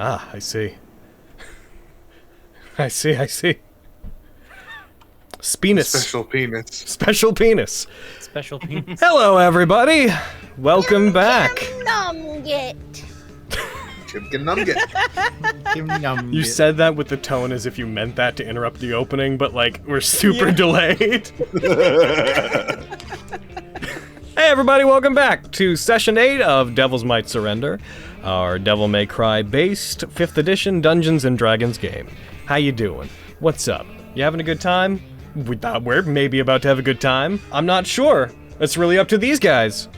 Ah, I see. I see. Spenus. Special penis. Special penis. Special penis. Hello, everybody. Welcome back. You said that with the tone as if you meant that to interrupt the opening, but like we're super delayed. Hey everybody, welcome back to Session 8 of Devils Might Surrender, our Devil May Cry based 5th edition Dungeons & Dragons game. How you doing? What's up? You having a good time? We thought we're maybe about to have a good time. I'm not sure. It's really up to these guys.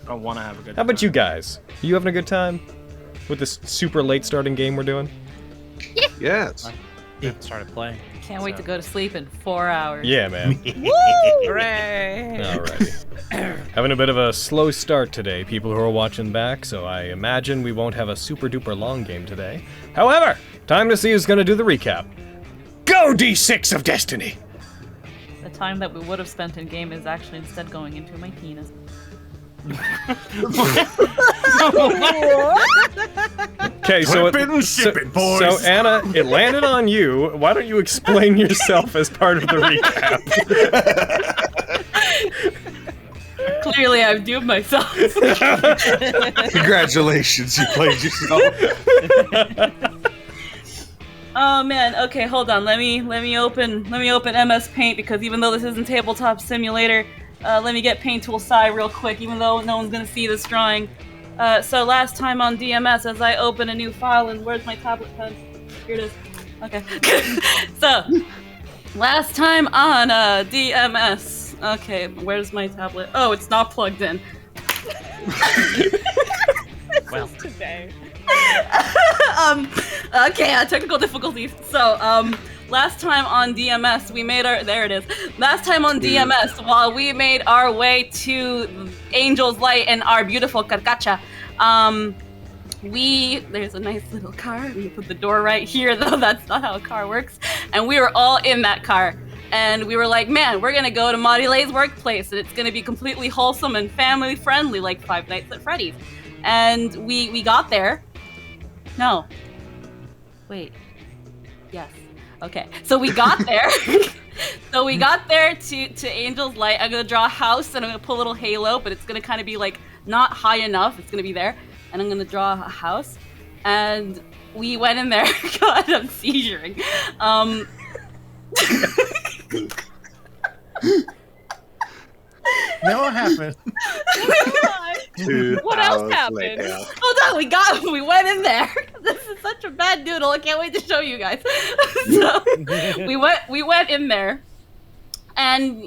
I want to have a good time. How about you guys? Are you having a good time with this super late starting game we're doing? Yes. I haven't started playing. Can't wait to go to sleep in 4 hours. Yeah, man. Woo! Hooray! Alrighty. Having a bit of a slow start today, people who are watching back, so I imagine we won't have a super duper long game today. However, time to see who's gonna do the recap. Go D6 of Destiny! The time that we would have spent in game is actually instead going into my penis. Okay, so so Anna, it landed on you. Why don't you explain yourself as part of the recap? Clearly, I've doomed myself. Congratulations, you played yourself. Oh man, okay, hold on. Let me open MS Paint, because even though this isn't Tabletop Simulator, let me get Paint Tool Sci real quick, even though no one's gonna see this drawing. So last time on DMS, as I open a new file, and where's my tablet pen? Here it is. Okay. So, last time on DMS. Okay, where's my tablet? Oh, it's not plugged in. Well, Today. Okay, technical difficulties. So, last time on DMS, we made our... There it is. Last time on DMS, while we made our way to Angel's Light and our beautiful Carcacha, there's a nice little car. I'm gonna put the door right here, though. That's not how a car works. And we were all in that car. And we were like, man, we're gonna go to Marile's workplace, and it's gonna be completely wholesome and family-friendly, like Five Nights at Freddy's. And we got there. No. Wait. Yes. Okay. So we got there. So we got there to Angel's Light. I'm gonna draw a house, and I'm gonna put a little halo, but it's gonna kind of be like not high enough. It's gonna be there. And I'm gonna draw a house. And we went in there. God, I'm seizuring. now what happened? What else happened? Hold on, we went in there. This is such a bad doodle. I can't wait to show you guys. So we went in there, and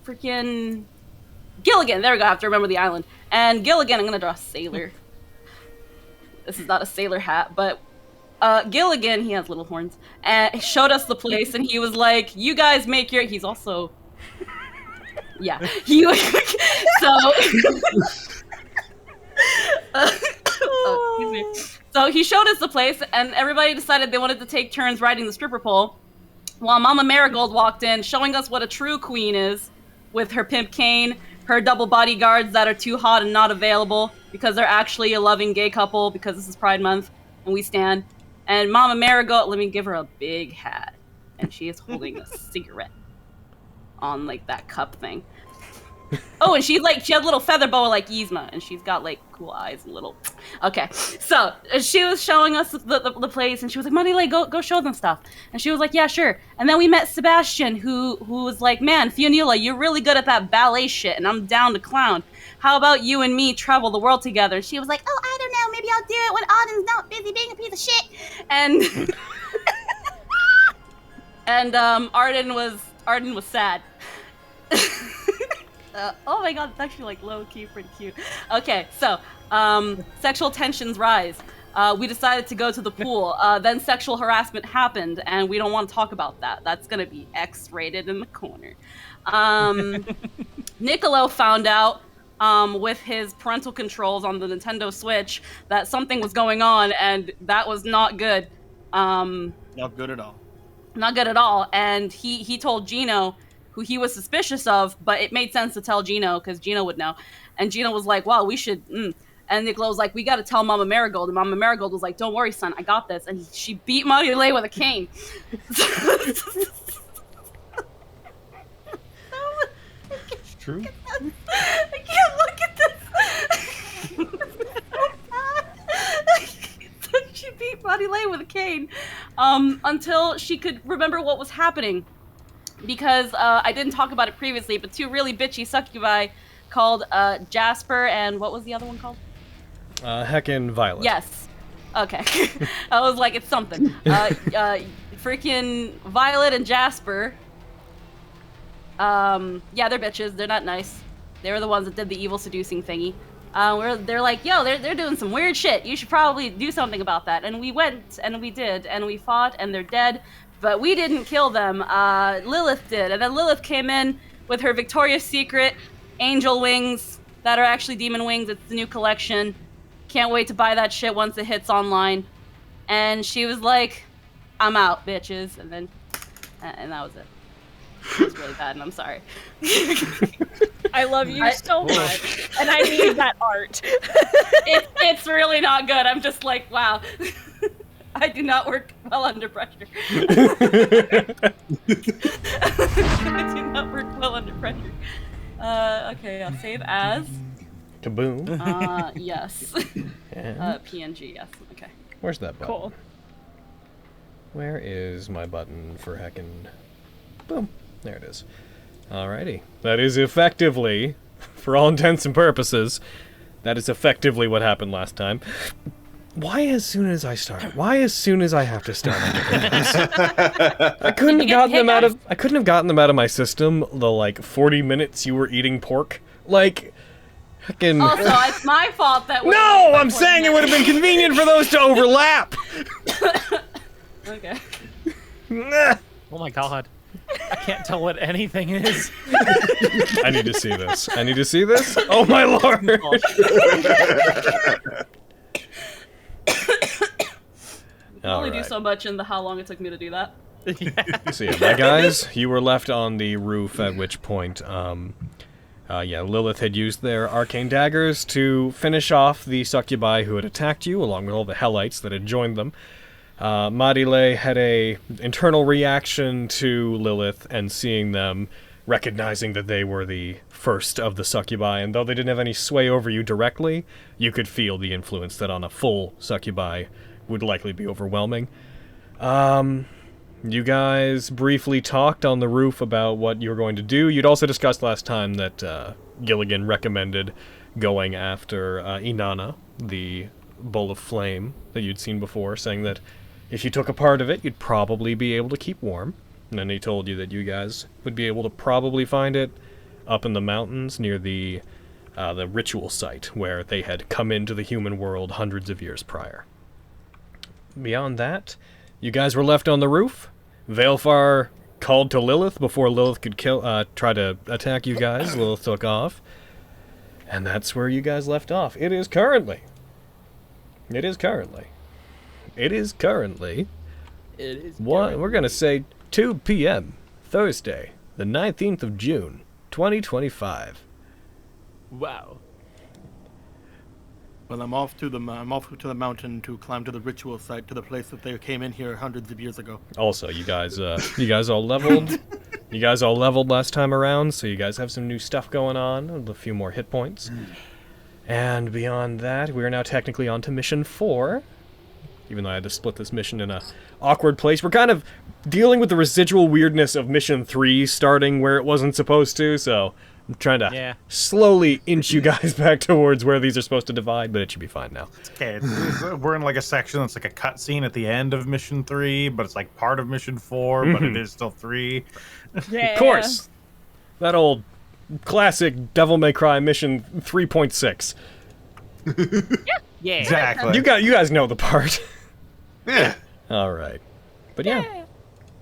freaking Gilligan. There we go. I have to remember the island. And Gilligan, I'm gonna draw a sailor. This is not a sailor hat, but Gilligan, he has little horns, and he showed us the place, and he was like, "You guys make your." He's also. Yeah, he was so. Excuse me. So he showed us the place, and everybody decided they wanted to take turns riding the stripper pole, while Mama Marigold walked in, showing us what a true queen is, with her pimp cane, her double bodyguards that are too hot and not available because they're actually a loving gay couple because this is Pride Month, and we stand. And Mama Marigold, let me give her a big hat, and she is holding a cigarette on like that cup thing. Oh, and she has a little feather boa like Yzma, and she's got like cool eyes and little. Okay, so she was showing us the place, and she was like, "Marile, go show them stuff." And she was like, "Yeah, sure." And then we met Sebastian, who was like, "Man, Fionnuala, you're really good at that ballet shit, and I'm down to clown. How about you and me travel the world together?" And she was like, "Oh, I don't know, maybe I'll do it when Auden's not busy being a piece of shit." And and Arden was sad. Oh my god, it's actually like low-key pretty cute. Okay, so, sexual tensions rise. We decided to go to the pool. Then sexual harassment happened, and we don't want to talk about that. That's gonna be X-rated in the corner. Niccolo found out, with his parental controls on the Nintendo Switch, that something was going on, and that was not good. Not good at all. Not good at all, and he told Gino, who he was suspicious of, but it made sense to tell Gino because Gino would know. And Gino was like, "Wow, we should." And Nicola was like, we got to tell Mama Marigold. And Mama Marigold was like, don't worry, son, I got this. And she beat Marilyn with a cane. It's true. I can't look at this. She beat Marilyn with a cane until she could remember what was happening. Because I didn't talk about it previously, but two really bitchy succubi called Jasper and what was the other one called? Heckin' Violet. Yes. Okay. I was like, it's something. Freaking Violet and Jasper. Yeah, they're bitches. They're not nice. They were the ones that did the evil seducing thingy. They're like, yo, they're doing some weird shit. You should probably do something about that. And we went, and we did, and we fought, and they're dead. But we didn't kill them. Lilith did. And then Lilith came in with her Victoria's Secret angel wings that are actually demon wings. It's the new collection. Can't wait to buy that shit once it hits online. And she was like, I'm out, bitches. And then, and that was it. It was really bad, and I'm sorry. I love you so much, and I need that art. It's really not good. I'm just like, wow. I do not work well under pressure. I do not work well under pressure. Okay, I'll save as. Kaboom. Yes. And PNG, yes. Okay. where's that button? Cool. Where is my button for heckin'... Boom. There it is. Alrighty. That is effectively, for all intents and purposes, that is effectively what happened last time. Why as soon as I start? Why as soon as I have to start? I couldn't have gotten them out of. I couldn't have gotten them out of my system. The like 40 minutes you were eating pork. Like, heckin'. Also, it's my fault that. No, I'm saying it would have been convenient for those to overlap. Okay. Oh my god. I can't tell what anything is. I need to see this. I need to see this. Oh my lord. I only do so much in the how long it took me to do that. So yeah, my guys, you were left on the roof, at which point, yeah, Lilith had used their arcane daggers to finish off the succubi who had attacked you, along with all the Hellites that had joined them. Marile had a internal reaction to Lilith and seeing them, recognizing that they were the first of the succubi, and though they didn't have any sway over you directly, you could feel the influence that on a full succubi would likely be overwhelming. You guys briefly talked on the roof about what you were going to do. You'd also discussed last time that Gilligan recommended going after Inanna, the bowl of flame that you'd seen before, saying that if you took a part of it, you'd probably be able to keep warm. And then he told you that you guys would be able to probably find it up in the mountains near the ritual site where they had come into the human world hundreds of years prior. Beyond that, you guys were left on the roof. Veilfar called to Lilith before Lilith could try to attack you guys. Lilith took off. And that's where you guys left off. It is currently 2 p.m. Thursday, the 19th of June, 2025. Wow. Well, I'm off to the mountain to climb to the ritual site, to the place that they came in here hundreds of years ago. Also, you guys all leveled. You guys all leveled last time around, so you guys have some new stuff going on, a few more hit points. And beyond that, we are now technically on to mission 4. Even though I had to split this mission in a awkward place. We're kind of dealing with the residual weirdness of mission 3 starting where it wasn't supposed to, so I'm trying to slowly inch you guys back towards where these are supposed to divide, but it should be fine now. Okay, we're in like a section that's like a cutscene at the end of mission 3, but it's like part of mission 4, but it is still 3. Yeah. Of course! That old classic Devil May Cry mission 3.6. Yeah. Exactly. You guys know the part. Yeah. Alright. But yeah.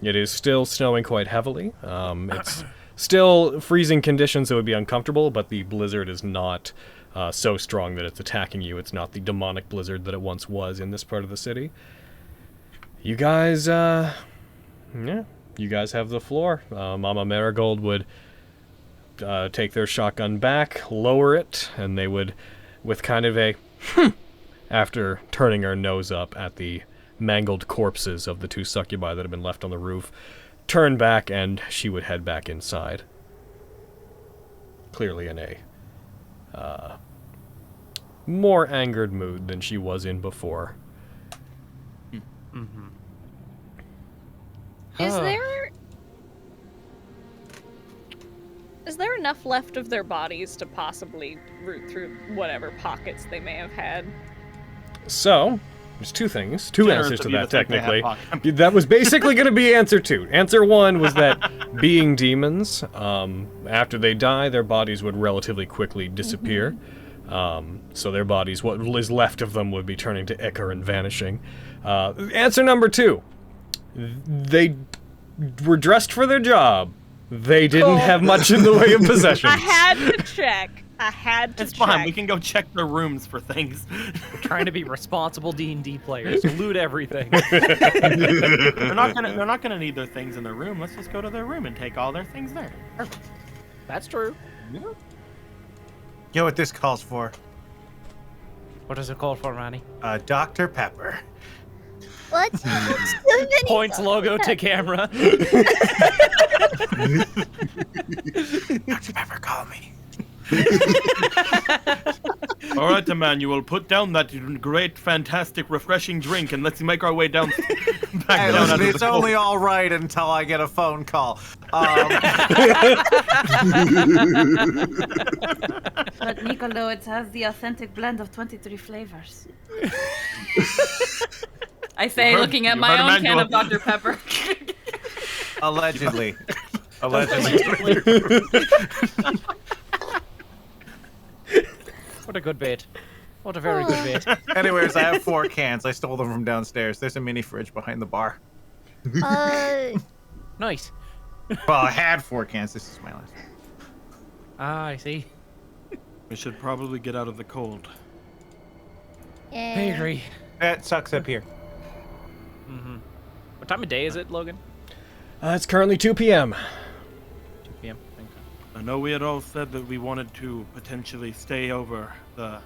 It is still snowing quite heavily. It's still freezing conditions that would be uncomfortable, but the blizzard is not so strong that it's attacking you. It's not the demonic blizzard that it once was in this part of the city. You guys, yeah, you guys have the floor. Mama Marigold would take their shotgun back, lower it, and they would, with kind of a after turning her nose up at the mangled corpses of the 2 succubi that had been left on the roof, turn back and she would head back inside. Clearly in a more angered mood than she was in before. Mm-hmm. Is there enough left of their bodies to possibly root through whatever pockets they may have had? So, there's 2 things, 2 Generous answers to of you that to think they technically. have pockets. That was basically going to be answer 2. Answer 1 was that being demons, after they die, their bodies would relatively quickly disappear. So their bodies, what is left of them, would be turning to ichor and vanishing. Answer number 2. They were dressed for their job. They didn't have much in the way of possessions. I had to check. It's fine. We can go check their rooms for things. We're trying to be responsible D&D players. Loot everything. They're not gonna need their things in their room. Let's just go to their room and take all their things there. Perfect. That's true. Yeah. You know what this calls for? What does it call for, Manny? Dr. Pepper. What? So many Points logo to camera. Dr. Pepper, call me. All right, Emmanuel, put down that great, fantastic, refreshing drink, and let's make our way down. Back Hey, down listen, under it's the only all right until I get a phone call. But Nicolo, it has the authentic blend of 23 flavors. I say, looking at my own can of Dr. Pepper. Allegedly. Allegedly. What a good bait. What a very good bait. Anyways, I have 4 cans. I stole them from downstairs. There's a mini fridge behind the bar. Nice. Well, I had 4 cans. This is my last one. Ah, I see. We should probably get out of the cold. I Yeah. agree. That sucks up here. Mm-hmm. What time of day is it, Logan? It's currently 2 p.m. 2 p.m. Thank you. I know we had all said that we wanted to potentially stay over the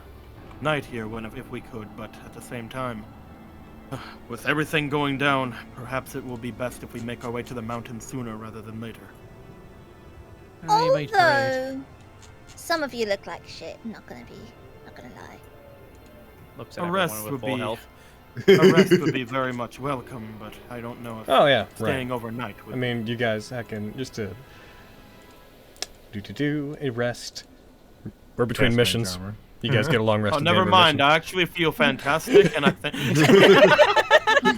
night here if we could, but at the same time, with everything going down, perhaps it will be best if we make our way to the mountains sooner rather than later. Ah, you might be right. Although, some of you look like shit. Not gonna lie. Looks at A everyone rest with would full be health. a rest would be very much welcome, but I don't know if Oh, yeah, staying right. overnight would. I mean, you guys, heckin', just to do a rest. We're between Best missions. armor. You guys get a long rest. Oh, at the end never of a mind. mission. I actually feel fantastic, and I think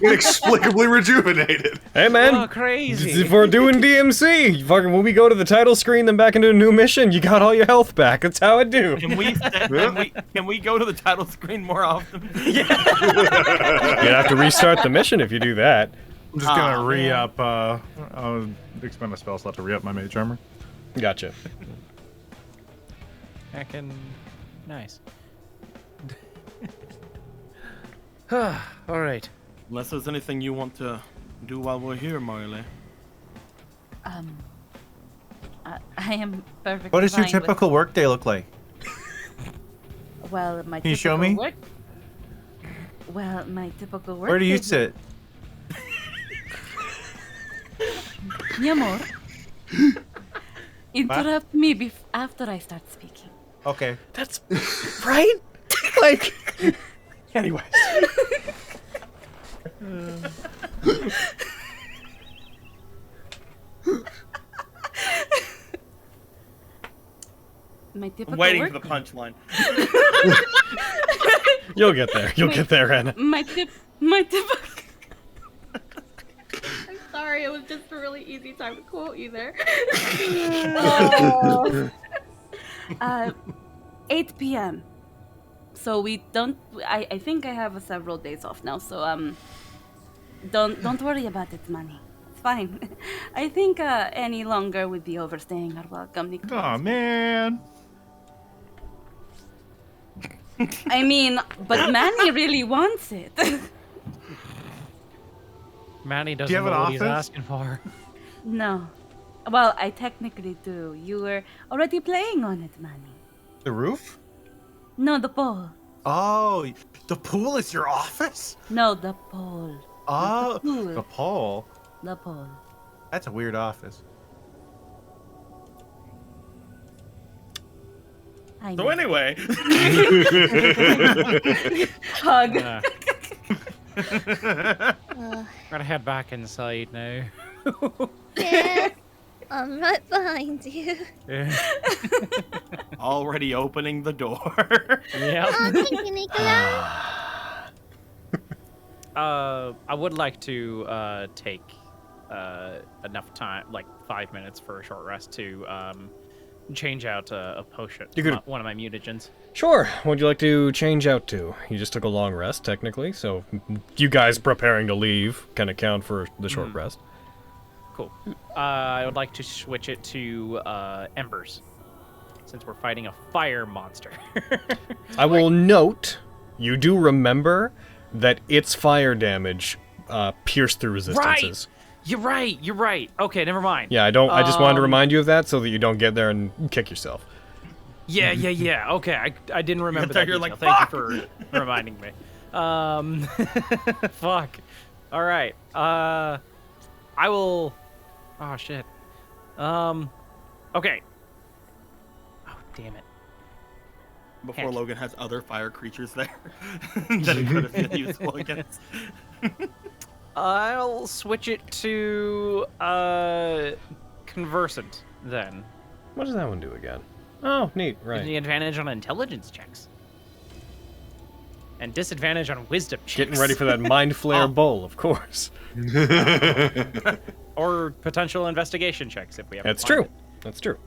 Inexplicably rejuvenated. Hey, man. Oh, crazy. If we're doing DMC, fucking when we go to the title screen, then back into a new mission, you got all your health back. That's how I do. can we go to the title screen more often? You have to restart the mission if you do that. I'm just gonna re-up, I'll expend my spell slot to re-up my mage armor. Gotcha. Heckin' nice. All right. Unless there's anything you want to do while we're here, Marley. I am perfectly What does your fine with- typical workday look like? Well, my Can you show typical me? work. Well, my typical work. Where do you is- sit? Mi amor. Interrupt me after I start speaking. Okay. That's right? Like, anyways. My typical I'm waiting work. for the punchline. You'll get there. You'll get there, Anna. My typical. I'm sorry, it was just a really easy time to quote you there. 8 p.m. So we don't. I think I have several days off now. So don't worry about it, money. It's fine. I think any longer would be overstaying our welcome, Nicholas. Oh man. I mean, but Manny really wants it. Manny doesn't Do you have know an what he's office? asking for. No. Well, I technically do. You were already playing on it, Manny. The roof? No, the pole. Oh, the pool is your office? No, the pole. Oh, pool. the pole. The pole. That's a weird office. I So know. anyway, Hug. Yeah. Uh, Gotta head back inside now. yeah, I'm right behind you. Yeah. already opening the door. Yeah. Oh, thank you, Nicola. I would like to take enough time, like 5 minutes for a short rest to change out a potion. You could- One of my mutagens. Sure. What would you like to change out to? You just took a long rest, technically, so you guys preparing to leave can account for the short rest. Cool. I would like to switch it to embers, since we're fighting a fire monster. I will note, you do remember that its fire damage pierced through resistances. You're right. You're right. Okay, never mind. Yeah, I just wanted to remind you of that so that you don't get there and kick yourself. Yeah. Okay, I didn't remember there, that. you're Detail. like, Thank you for reminding me. Fuck. All right. I will. Oh shit. Okay. Oh damn it. Before Heck. Logan has other fire creatures there that it could have been useful against. I'll switch it to conversant then. What does that one do again? Oh, neat, Gives right. me advantage on intelligence checks. And disadvantage on wisdom checks. Getting ready for that Mind Flare Oh. Bowl, of course. Or potential investigation checks if we have. That's true. That's true.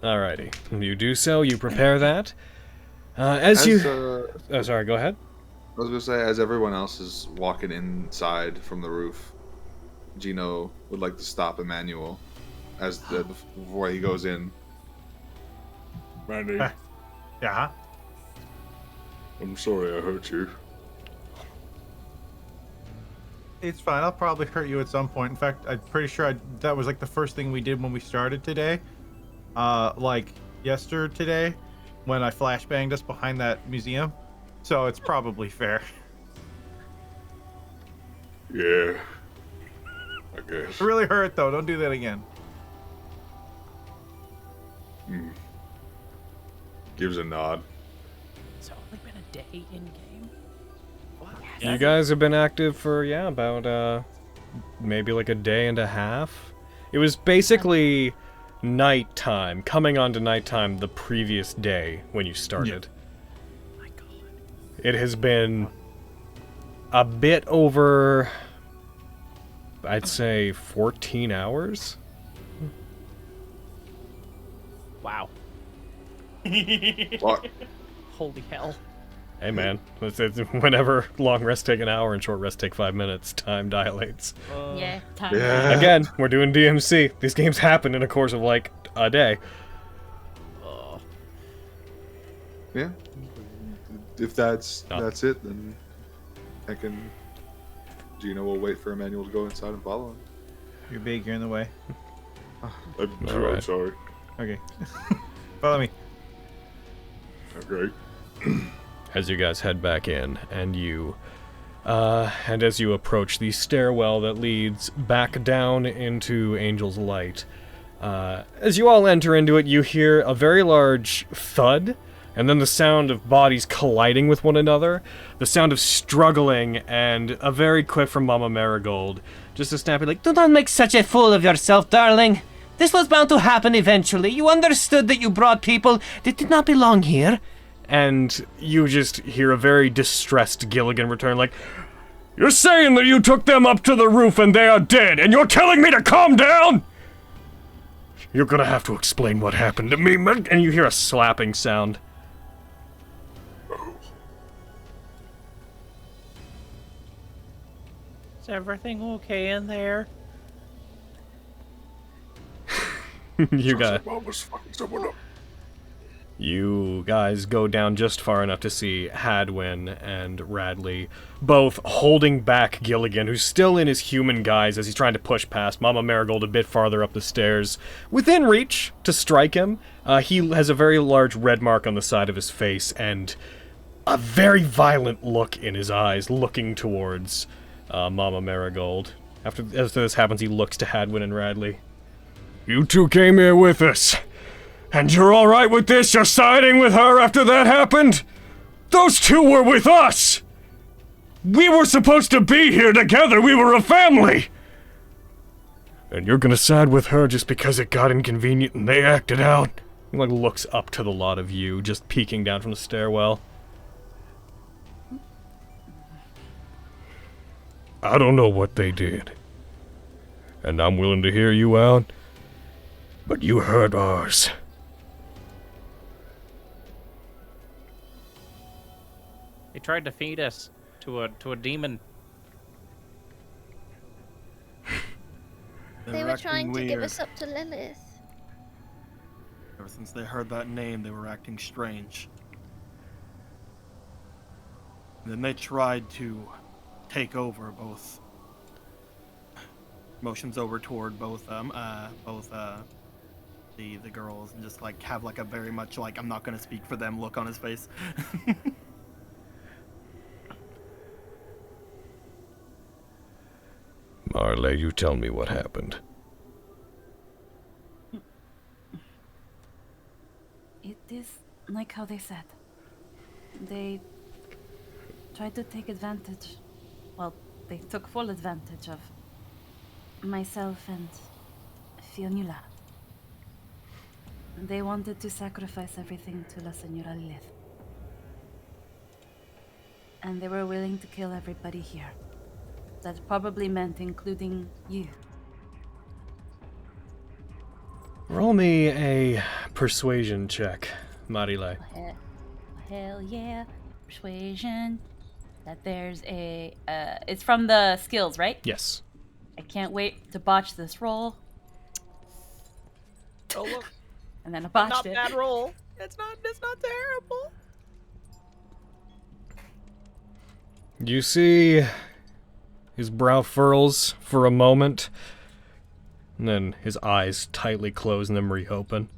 Alrighty. You do so, you prepare that. As you... Oh, sorry, go ahead. I was gonna say, as everyone else is walking inside from the roof, Gino would like to stop Emmanuel before he goes in. Randy, Yeah. I'm sorry I hurt you. It's fine. I'll probably hurt you at some point. In fact, I'm pretty sure that was like the first thing we did when we started today. Like yesterday, when I flashbanged us behind that museum. So it's probably fair. Yeah, I guess. It really hurt though. Don't do that again. Gives a nod. It's only been a day in game. You guys have been active for, about, maybe like a day and a half. It was basically nighttime, coming on to nighttime the previous day when you started. My God. It has been a bit over, I'd say, 14 hours. Wow. What? Holy hell. Hey man, whenever long rests take an hour and short rests take 5 minutes, time dilates. Yeah. Time. Yeah. Again, we're doing DMC. These games happen in a course of like a day. Yeah. If that's No. that's it, then Gino will wait for Emmanuel to go inside and follow him. You're big. You're in the way. I'm Alright. sorry. Okay. Follow me. Okay. As you guys head back in, and as you approach the stairwell that leads back down into Angel's Light, as you all enter into it, you hear a very large thud, and then the sound of bodies colliding with one another, the sound of struggling, and a very quick from Mama Marigold, just a snappy like, Do not make such a fool of yourself, darling. This was bound to happen eventually. You understood that you brought people that did not belong here. and you just hear a very distressed Gilligan return like, "You're saying that you took them up to the roof and they are dead, and you're telling me to calm down? You're gonna have to explain what happened to me, man." And you hear a slapping sound. Is everything okay in there? You guys. Mom was fucking someone up. You guys go down just far enough to see Hadwin and Radley both holding back Gilligan, who's still in his human guise as he's trying to push past Mama Marigold a bit farther up the stairs, within reach to strike him. He has a very large red mark on the side of his face, and a very violent look in his eyes, looking towards Mama Marigold. After this happens, he looks to Hadwin and Radley. You two came here with us, and you're all right with this? You're siding with her after that happened? Those two were with us! We were supposed to be here together, we were a family! And you're gonna side with her just because it got inconvenient and they acted out? He like looks up to the lot of you, just peeking down from the stairwell. I don't know what they did, and I'm willing to hear you out, but you hurt ours. They tried to feed us to a demon. They were trying to give us up to Lilith. Ever since they heard that name, they were acting strange. And then they tried to take over both motions over toward both the girls, and just like have like a very much like I'm not gonna speak for them look on his face. Marley, you tell me what happened. It is like how they said. They tried to take advantage. Well, they took full advantage of myself and Fionnuala. They wanted to sacrifice everything to La Señora Lilith. And they were willing to kill everybody here. That probably meant including you. Roll me a persuasion check, Marile. Hell yeah. Persuasion. That there's a... it's from the skills, right? Yes. I can't wait to botch this roll. Oh look, And then I botched not it. bad roll. It's not terrible. You see his brow furls for a moment, and then his eyes tightly close and then reopen.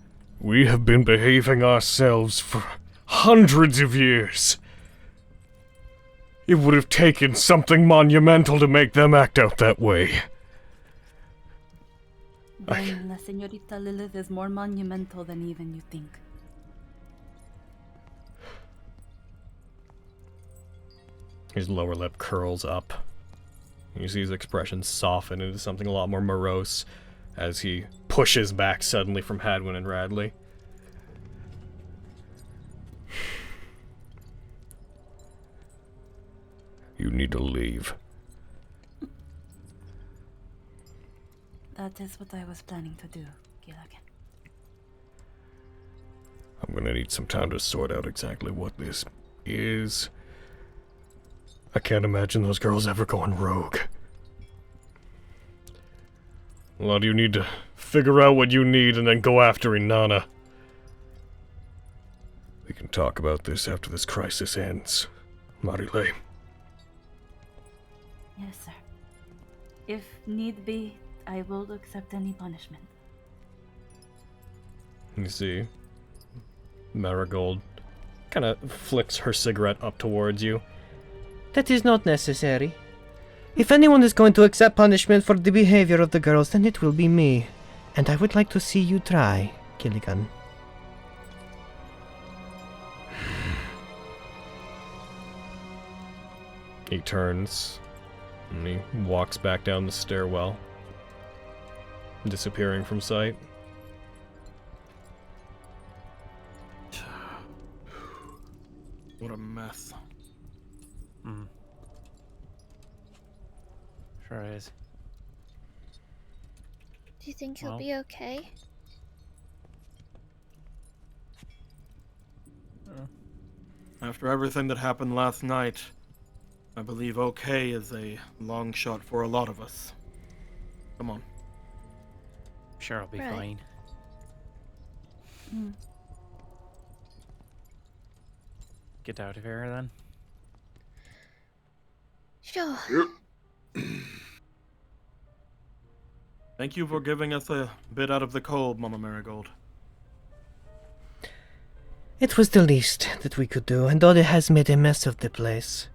We have been behaving ourselves for hundreds of years. It would have taken something monumental to make them act out that way. Then La Señorita Lilith is more monumental than even you think. His lower lip curls up. You see his expression soften into something a lot more morose as he pushes back suddenly from Hadwin and Radley. You need to leave. That is what I was planning to do, Gilligan. I'm gonna need some time to sort out exactly what this is. I can't imagine those girls ever going rogue. A lot of you need to figure out what you need and then go after Inanna. We can talk about this after this crisis ends, Marile. Yes, sir. If need be, I will accept any punishment. You see, Marigold kind of flicks her cigarette up towards you. That is not necessary. If anyone is going to accept punishment for the behavior of the girls, then it will be me. And I would like to see you try, Gilligan. He turns, and he walks back down the stairwell, disappearing from sight. What a mess. Sure is. Do you think he'll Well. be okay? After everything that happened last night, I believe okay is a long shot for a lot of us. Come on. Sure, I'll be Right. fine. Get out of here then. Sure. Thank you for giving us a bit out of the cold, Mama Marigold. It was the least that we could do, and Dode has made a mess of the place.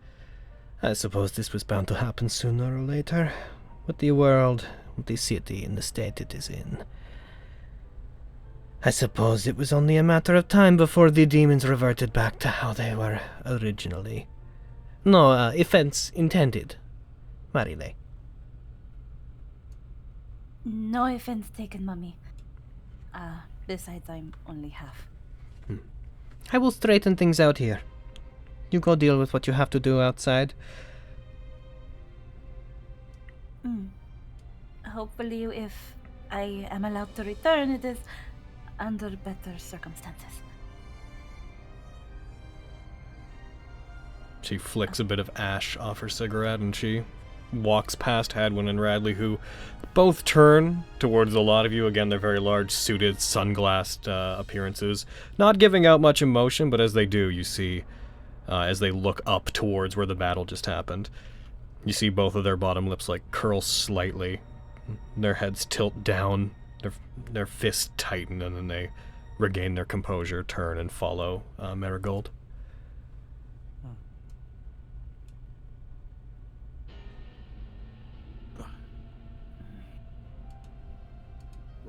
I suppose this was bound to happen sooner or later, with the world, with the city, and the state it is in. I suppose it was only a matter of time before the demons reverted back to how they were originally. No offense intended, Marile. No offense taken, Mummy. Besides, I'm only half. I will straighten things out here. You go deal with what you have to do outside. Hopefully, if I am allowed to return, it is under better circumstances. She flicks a bit of ash off her cigarette and she walks past Hadwin and Radley, who both turn towards a lot of you. Again, they're very large, suited, sunglassed appearances, not giving out much emotion, but as they do, you see, as they look up towards where the battle just happened, you see both of their bottom lips like curl slightly, their heads tilt down, their fists tighten, and then they regain their composure, turn, and follow Marigold.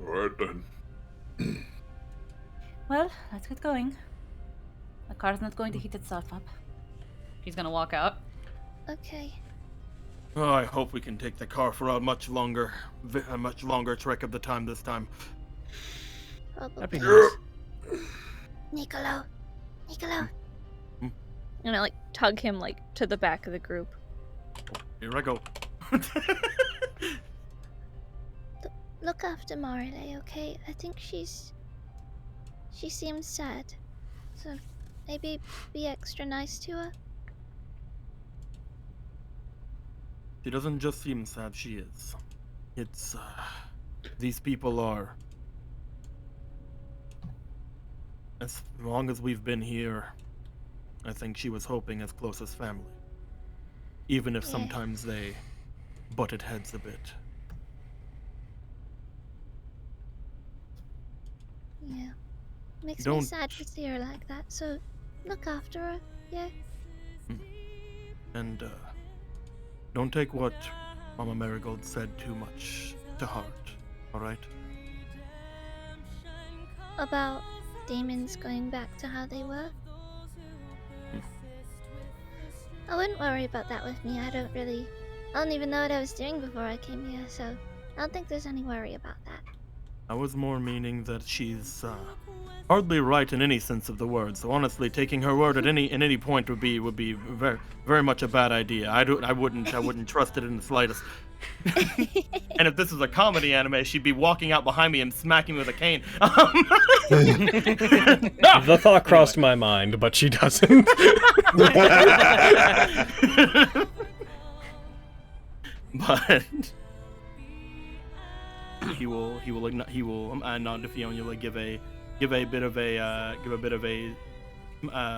Alright then. Well, let's get going. The car's not going to heat itself up. He's gonna walk out. Okay. Oh, I hope we can take the car for a much longer trek of the time this time. Probably. That'd be nice. Niccolo. I'm gonna like tug him like to the back of the group. Here I go. Look after Marile, okay? I think she seems sad. So maybe be extra nice to her. She doesn't just seem sad, she is. It's, these people are... As long as we've been here, I think she was hoping as close as family. Even if sometimes they butted heads a bit. Yeah. Makes me sad to see her like that, so look after her, yeah? And, don't take what Mama Marigold said too much to heart, alright? About demons going back to how they were? I wouldn't worry about that with me. I don't even know what I was doing before I came here, so I don't think there's any worry about that. I was more meaning that she's, hardly right in any sense of the word. So honestly, taking her word at any point would be very, very much a bad idea. I wouldn't trust it in the slightest. And if this was a comedy anime, she'd be walking out behind me and smacking me with a cane. The thought crossed my mind, but she doesn't. But he will nod to Fiona, like give a bit of a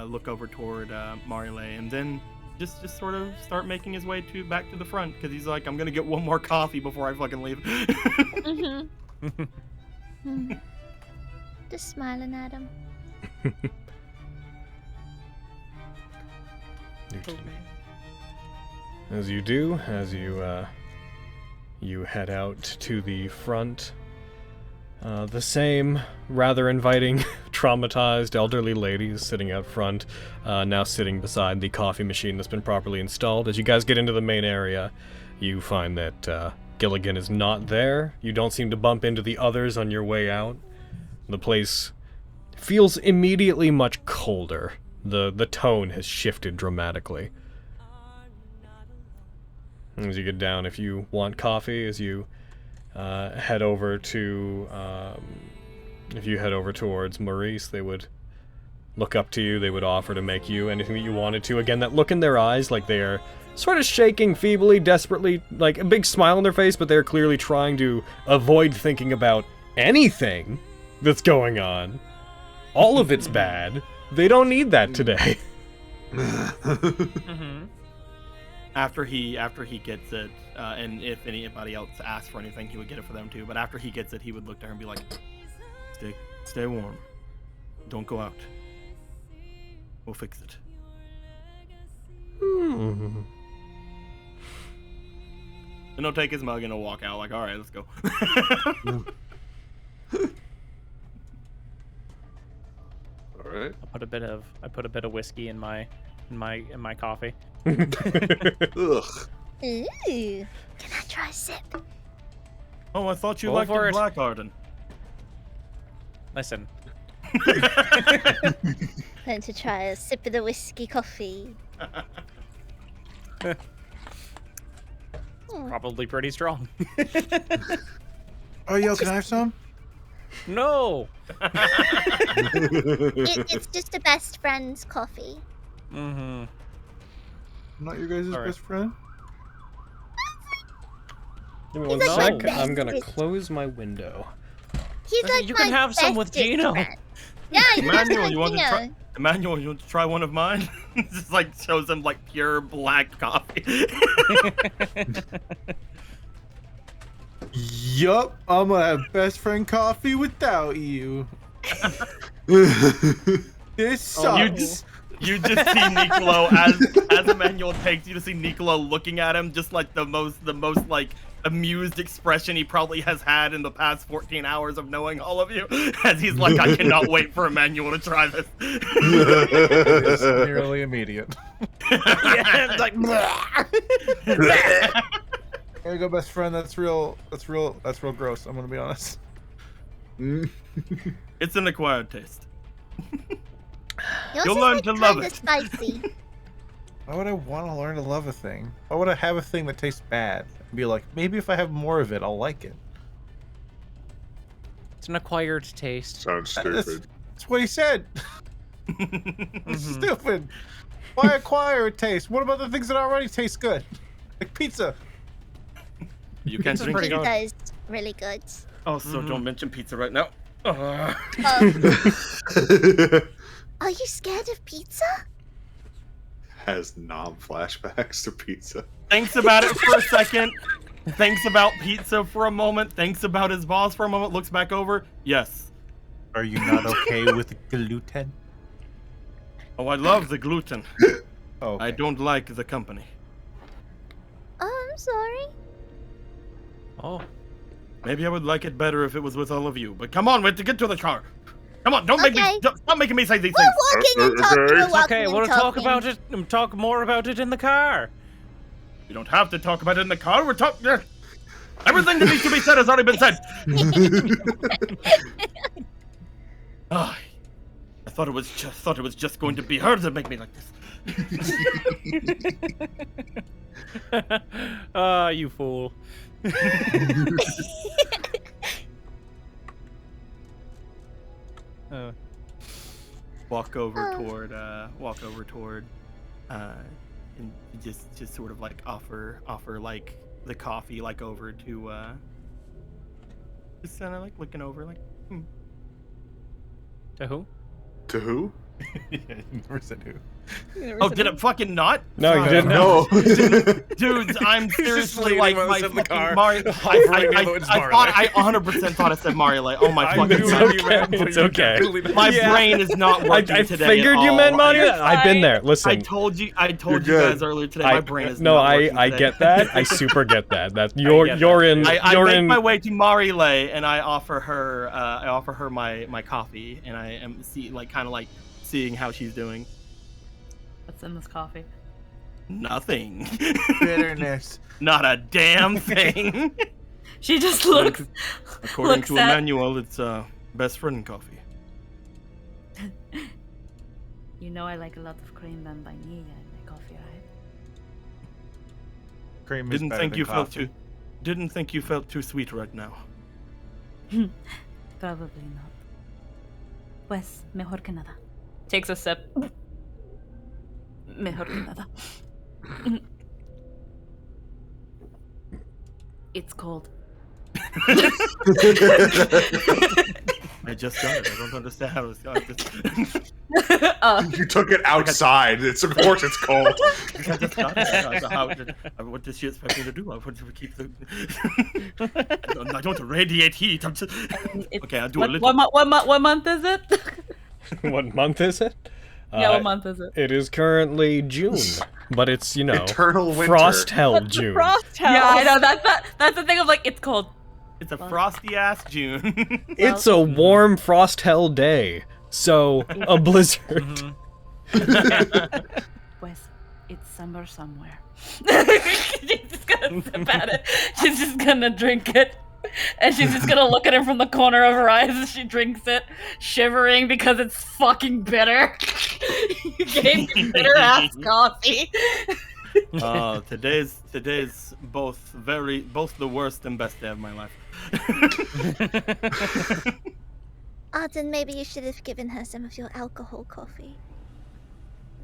look over toward Marile, and then just sort of start making his way back to the front, because he's like, I'm gonna get one more coffee before I fucking leave. Just smiling at him. As you do, you head out to the front. The same rather inviting, traumatized elderly ladies sitting out front, now sitting beside the coffee machine that's been properly installed. As you guys get into the main area, you find that Gilligan is not there. You don't seem to bump into the others on your way out. The place feels immediately much colder. The tone has shifted dramatically. As you get down, if you want coffee, as you head over to, if you head over towards Maurice, they would look up to you, they would offer to make you anything that you wanted to. Again, that look in their eyes, like they are sort of shaking feebly, desperately, like a big smile on their face, but they're clearly trying to avoid thinking about anything that's going on. All of it's bad. They don't need that today. After he gets it, and if anybody else asks for anything, he would get it for them too. But after he gets it, he would look to her and be like, "Stay warm. Don't go out. We'll fix it. Hmm. And he'll take his mug and he'll walk out like, all right, let's go. All right. I put a bit of whiskey in my coffee. Ugh. Ooh. Can I try a sip? Oh, I thought you Go liked for the it. Black Arden. Listen, Going to try a sip of the whiskey coffee. probably pretty strong. Oh, yo, can I have some? No. It's just a best friend's coffee. Mm-hmm. I'm not your guys' All right. best friend? Give me one He's like sec. my I'm gonna best- close my window. He's like You my can have some with bestest Gino. friend. Yeah, you can have some Emmanuel, with you want to Gino. try? Emmanuel, you want to try one of mine? Just like shows him like pure black coffee. Yup, I'm gonna have best friend coffee without you. This sucks. You just see Nicolo as Emmanuel takes. You just see Nicolo looking at him, just like the most like amused expression he probably has had in the past 14 hours of knowing all of you. As he's like, I cannot wait for Emmanuel to try this. It's nearly immediate. Yeah, it's like, There you go, best friend. That's real gross. I'm gonna be honest. it's an acquired taste. Yours You'll is learn like to love kinda it. Spicy. Why would I want to learn to love a thing? Why would I have a thing that tastes bad? And be like, maybe if I have more of it, I'll like it. It's an acquired taste. Sounds That's, stupid. that's what he said. It's stupid. Why acquire a taste? What about the things that already taste good? Like pizza. You can't drink pretty it. good. Pizza is really good. Also, don't mention pizza right now. Are you scared of pizza? Has flashbacks to pizza. Thinks about it for a second. Thinks about pizza for a moment. Thinks about his boss for a moment. Looks back over. Yes. Are you not okay with gluten? Oh, I love the gluten. Oh, I don't like the company. Oh, I'm sorry. Oh. Maybe I would like it better if it was with all of you. But come on, we have to get to the car. Come on, don't make me. Okay. Stop making me say these We're things. walking and talking. Okay. We're It's walking okay, and we'll talk talking. about it. Talk more about it in the car. You don't have to talk about it in the car. We're talking. Everything that needs to be said has already been said. Ah, I thought it was just going to be her to make me like this. Ah, you fool. Walk over toward, and just sort of like offer like the coffee like over to, just kind of like looking over like, To who? To who? yeah, you never said who. Oh, did it fucking not? No, you didn't. No. Dudes, I'm seriously leading like us my in the fucking car, Mario. hovering over its I 100% thought I said Mario. Oh my fucking It's god. okay. It's okay. My brain is not working I today. figured at you all. meant Mario. I've been there. I Listen. told you You're you good. guys earlier today. My brain is no, not working I today. get that. I super get that. That get you're that. in. I you're make in. my way to Marile and I offer her my coffee and I am kind of seeing how she's doing. What's in this coffee? Nothing. Bitterness. Not a damn thing. She just looks. According looks to at- Emmanuel, it's best friend coffee. You know I like a lot of cream and vanilla in my coffee, right? Cream is Didn't better think than you coffee. felt too sweet right now. Probably not. Pues, mejor que nada. Takes a sip. Mejor que nada. It's cold. I just got it. I don't understand how it's got this. You took it outside. Of course it's cold. I just got it. What does she expect me to do? I want to keep the. I don't radiate heat. I'm just... Okay, I'll do a little. What month is it? What month is it? Yeah, what month is it? It is currently June, but it's, you know, Eternal winter. frost hell June. Frost house. Yeah, I know. That's the thing of like, it's cold. It's a frosty ass June. It's a warm frost hell day, so a blizzard. Pues, it's summer somewhere. She's just gonna sip at it. She's just gonna drink it. And she's just gonna look at him from the corner of her eyes as she drinks it, shivering because it's fucking bitter. You gave me bitter ass coffee. Today's both the worst and best day of my life. Arden, maybe you should have given her some of your alcohol coffee.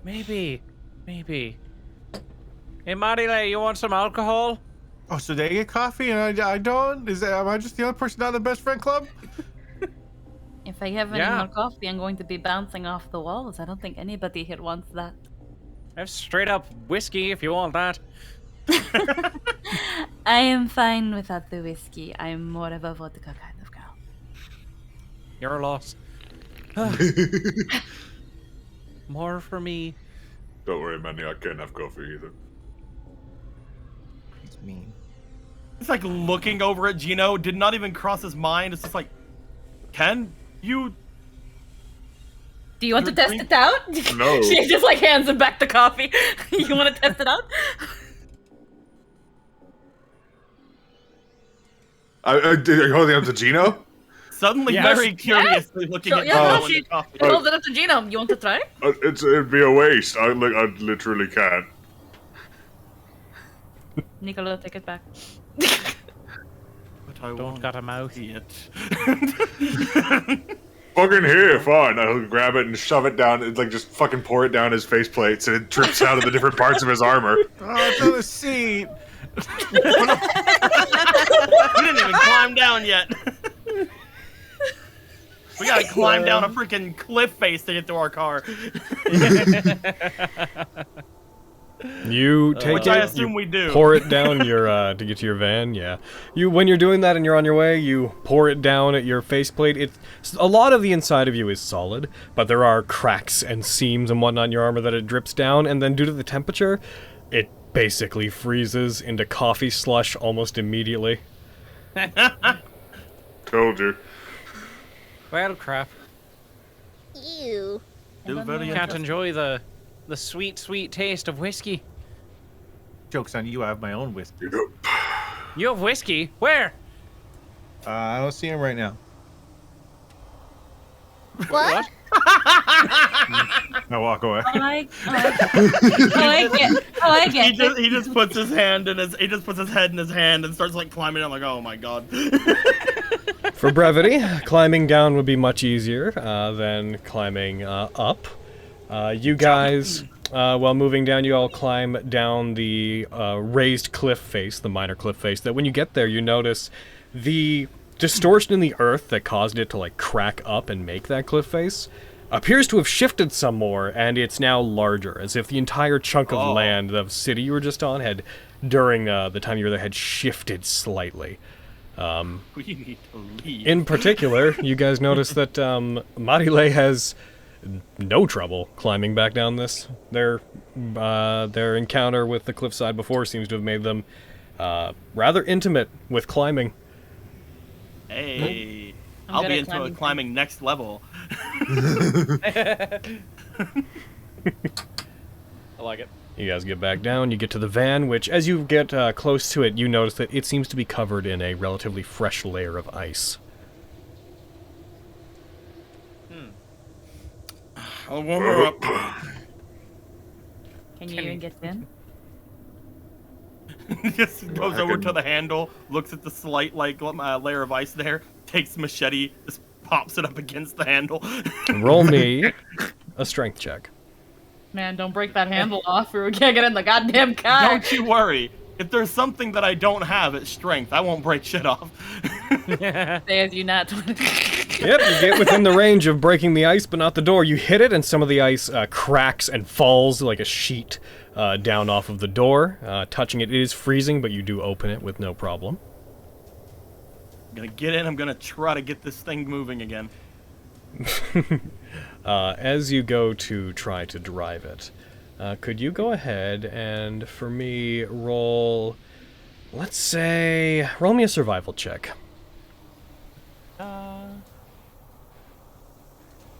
Maybe. Hey, Marile, you want some alcohol? Oh, so they get coffee and I don't? Am I just the only person out of the best friend club? If I have any Yeah. more coffee, I'm going to be bouncing off the walls. I don't think anybody here wants that. I have straight up whiskey if you want that. I am fine without the whiskey. I'm more of a vodka kind of girl. You're a loss. More for me. Don't worry, Manny, I can't have coffee either. It's mean. It's like looking over at Gino, did not even cross his mind. It's just like, Ken, you... Do you want to test it out? No. She just like hands him back the coffee. You want to test it out? Are you holding up to Gino? Suddenly Yes. very curiously looking at Yeah, Gino she and the coffee. holds it up to Gino. You want to try? It'd be a waste. I literally can't. Niccolo, take it back. But I Don't won't got a mouth. see it. Fucking here, fine. I'll grab it and shove it down. It's like just fucking pour it down his faceplates, and it drips out of the different parts of his armor. Oh, it's on the seat. We didn't even climb down yet. We gotta climb down a freaking cliff face to get to our car. You take Which it, I assume you we do. pour it down your to get to your van. Yeah, when you're doing that and you're on your way, you pour it down at your faceplate. It's a lot of the inside of you is solid, but there are cracks and seams and whatnot in your armor that it drips down, and then due to the temperature, it basically freezes into coffee slush almost immediately. Told you. Well, crap. Ew. Still very Can't interesting. enjoy the sweet, sweet taste of whiskey. Joke's on you, I have my own whiskey. You have whiskey? Where? I don't see him right now. What? I walk away. I get it. He just puts his hand in his head in his hand and starts like climbing down like, oh my god. For brevity, climbing down would be much easier than climbing up. You guys, while moving down, you all climb down the raised cliff face, the minor cliff face, that when you get there, you notice the distortion in the earth that caused it to like crack up and make that cliff face appears to have shifted some more, and it's now larger, as if the entire chunk of land, the city you were just on, had, during the time you were there, had shifted slightly. We need to leave. In particular, you guys notice that Marile has no trouble climbing back down this. Their encounter with the cliffside before seems to have made them rather intimate with climbing. Hey, I'm I'll good be at into climbing. climbing next level. I like it. You guys get back down, you get to the van, which, as you get close to it, you notice that it seems to be covered in a relatively fresh layer of ice. I'll warm her up. Can you even get in? Just goes over to the handle, looks at the slight like layer of ice there, takes machete, just pops it up against the handle. Roll me a strength check. Man, don't break that handle off or we can't get in the goddamn car. Don't you worry. If there's something that I don't have, it's strength. I won't break shit off. Say as you Nat19. Yep, you get within the range of breaking the ice, but not the door. You hit it, and some of the ice cracks and falls like a sheet down off of the door. Touching it, it is freezing, but you do open it with no problem. I'm gonna get in. I'm gonna try to get this thing moving again. as you go to try to drive it, could you go ahead and, for me, roll... Let's say... Roll me a survival check.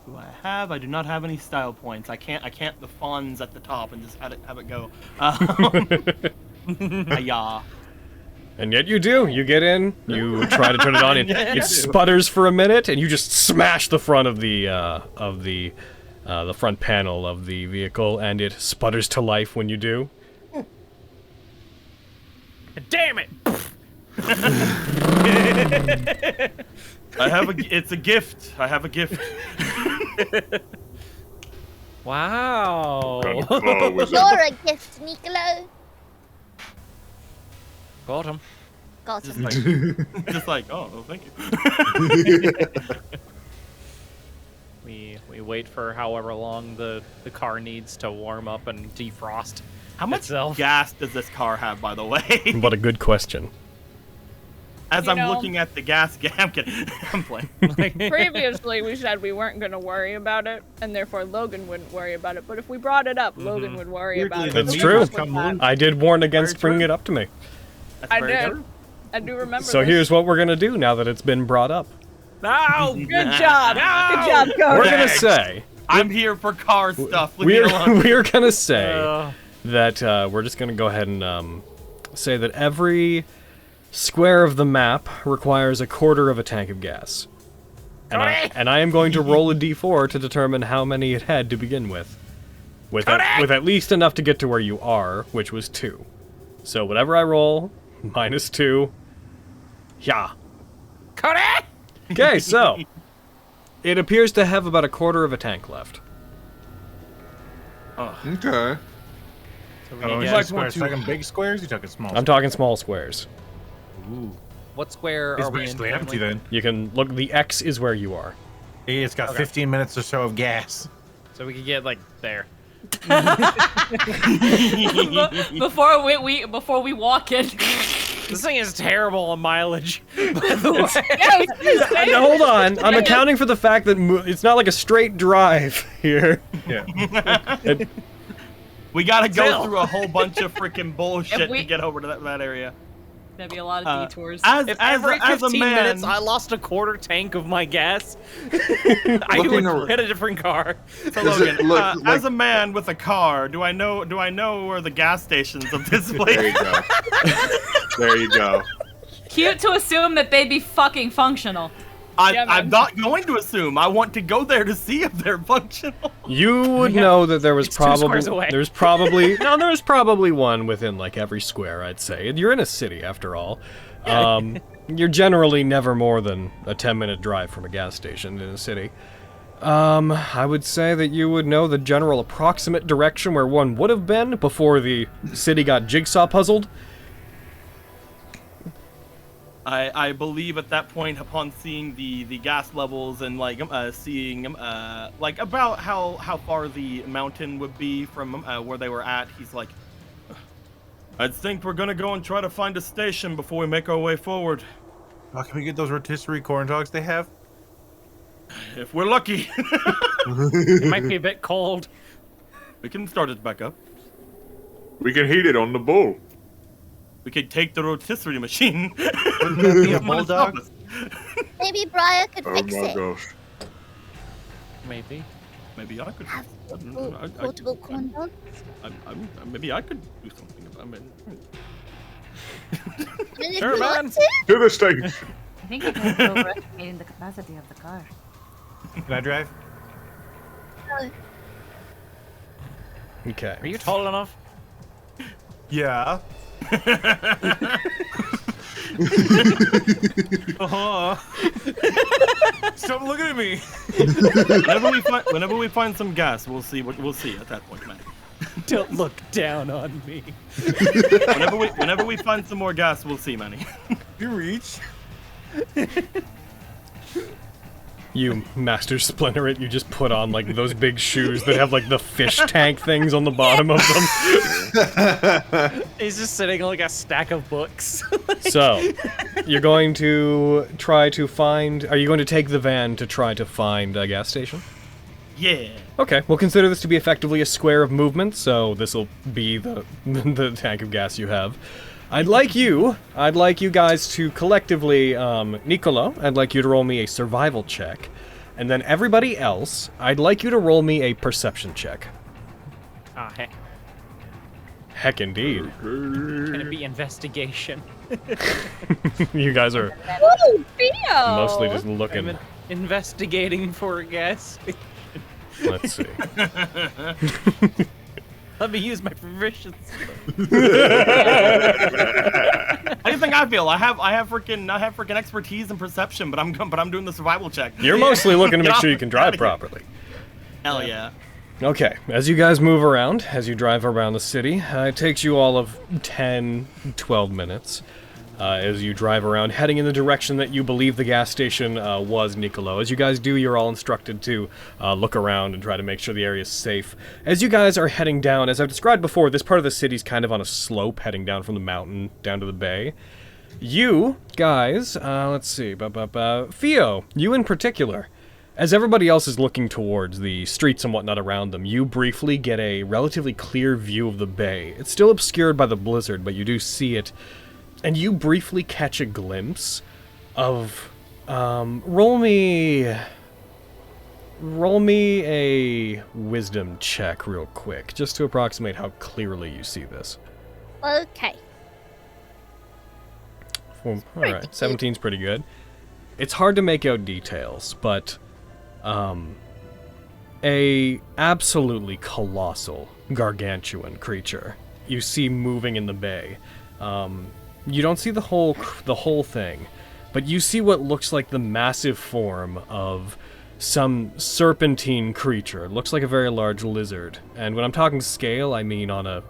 Do I have? I do not have any style points. I can't the fawns at the top and just have it go. Yeah. And yet you do. You get in, you try to turn it on, and it sputters for a minute, and you just smash the front of the front panel of the vehicle, and it sputters to life when you do. Damn it! It's a gift. I have a gift. Wow. You're a gift, Nicolo. Got him. Got Just him. like, oh, thank you. We wait for however long the car needs to warm up and defrost. How much itself. gas does this car have, by the way? What a good question. As You I'm know- looking at the gas, I'm kidding. I'm playing. Previously, we said we weren't going to worry about it, and therefore Logan wouldn't worry about it. But if we brought it up, Logan would worry about it. That's So we true. went with that. I did warn against Very true. bringing it up to me. That's I very did. true. I do remember So this. here's what we're gonna do now that it's been brought up. No! Good job. Good job, Cody. We're gonna say I'm here for car stuff. Leave me alone. we're gonna say that we're just gonna go ahead and say that every square of the map requires a quarter of a tank of gas. And I am going to roll a d4 to determine how many it had to begin with. With at least enough to get to where you are, which was 2. So whatever I roll, -2. Yeah. Okay, so it appears to have about a quarter of a tank left. Okay. Oh, get- like squares. You talking big squares? You talking small? I'm talking small squares. Ooh. What square It's are we in? basically empty currently? then. You can look. The X is where you are. It's got 15 minutes or so of gas. So we could get like there. Before we walk in. This thing is terrible on mileage. By the way. Now, hold on. I'm accounting for the fact that it's not like a straight drive here. Yeah. We gotta go Still. through a whole bunch of freaking bullshit we- to get over to that area. There'd be a lot of detours. As If as every a, as a 15 man, minutes I lost a quarter tank of my gas, I Looking would ar- get a different car. so Does it Logan, look like- as a man with a car, do I know where the gas stations of this There place? you go. There you go. Cute to assume that they'd be fucking functional. Yeah, man. I'm not going to assume. I want to go there to see if they're functional. You would know that there was It's 2 squares probably away. there's probably no there's probably one within like every square. I'd say you're in a city after all. You're generally never more than a 10-minute drive from a gas station in a city. I would say that you would know the general approximate direction where one would have been before the city got jigsaw puzzled. I believe at that point, upon seeing the gas levels and like seeing like about how far the mountain would be from where they were at, he's like, I think we're gonna go and try to find a station before we make our way forward. Oh, can we get those rotisserie corn dogs they have? If we're lucky, It might be a bit cold. we can start it back up. We can heat it on the bull. We could take the rotisserie machine. Wouldn't that be a bulldog? Maybe Briar could Oh fix my it. gosh. Maybe. Maybe I could. Portable corn dog. Maybe I could do something. I mean, I mean, if Sure, you man. want to. To the station. I think you guys are overestimating the capacity of the car. Can I drive? Okay. Are you tall enough? Yeah. Stop looking at me. whenever we find some gas, we'll see at that point, man. Don't look down on me. Whenever we find some more gas, we'll see, Manny. You reach. You master splinter it, you just put on like those big shoes that have like the fish tank things on the bottom of them. He's just sitting on like a stack of books. So, you're going to try to find... Are you going to take the van to try to find a gas station? Yeah. Okay, we'll consider this to be effectively a square of movement, so this will be the tank of gas you have. I'd like you guys to collectively, Nicolo, I'd like you to roll me a survival check. And then everybody else, I'd like you to roll me a perception check. Ah, heck. Heck indeed. Can it be investigation? You guys are Woo, Theo! mostly just looking. I'm investigating for a guess. Let's see. Let me use my proficiency. How do you think I feel? I have freaking expertise and perception, but I'm doing the survival check. You're mostly looking to make sure you can drive properly. Hell yeah. Okay, as you guys move around, as you drive around the city, it takes you all of 10, 12 minutes as you drive around, heading in the direction that you believe the gas station was, Nicolo. As you guys do, you're all instructed to look around and try to make sure the area is safe. As you guys are heading down, as I've described before, this part of the city's kind of on a slope, heading down from the mountain down to the bay. You guys, let's see, Theo, you in particular, as everybody else is looking towards the streets and whatnot around them, you briefly get a relatively clear view of the bay. It's still obscured by the blizzard, but you do see it, and you briefly catch a glimpse of, roll me a wisdom check real quick, just to approximate how clearly you see this. Okay. Well, alright, 17's pretty good. It's hard to make out details, but a absolutely colossal, gargantuan creature you see moving in the bay. You don't see the whole thing, but you see what looks like the massive form of some serpentine creature. It looks like a very large lizard, and when I'm talking scale, I mean on a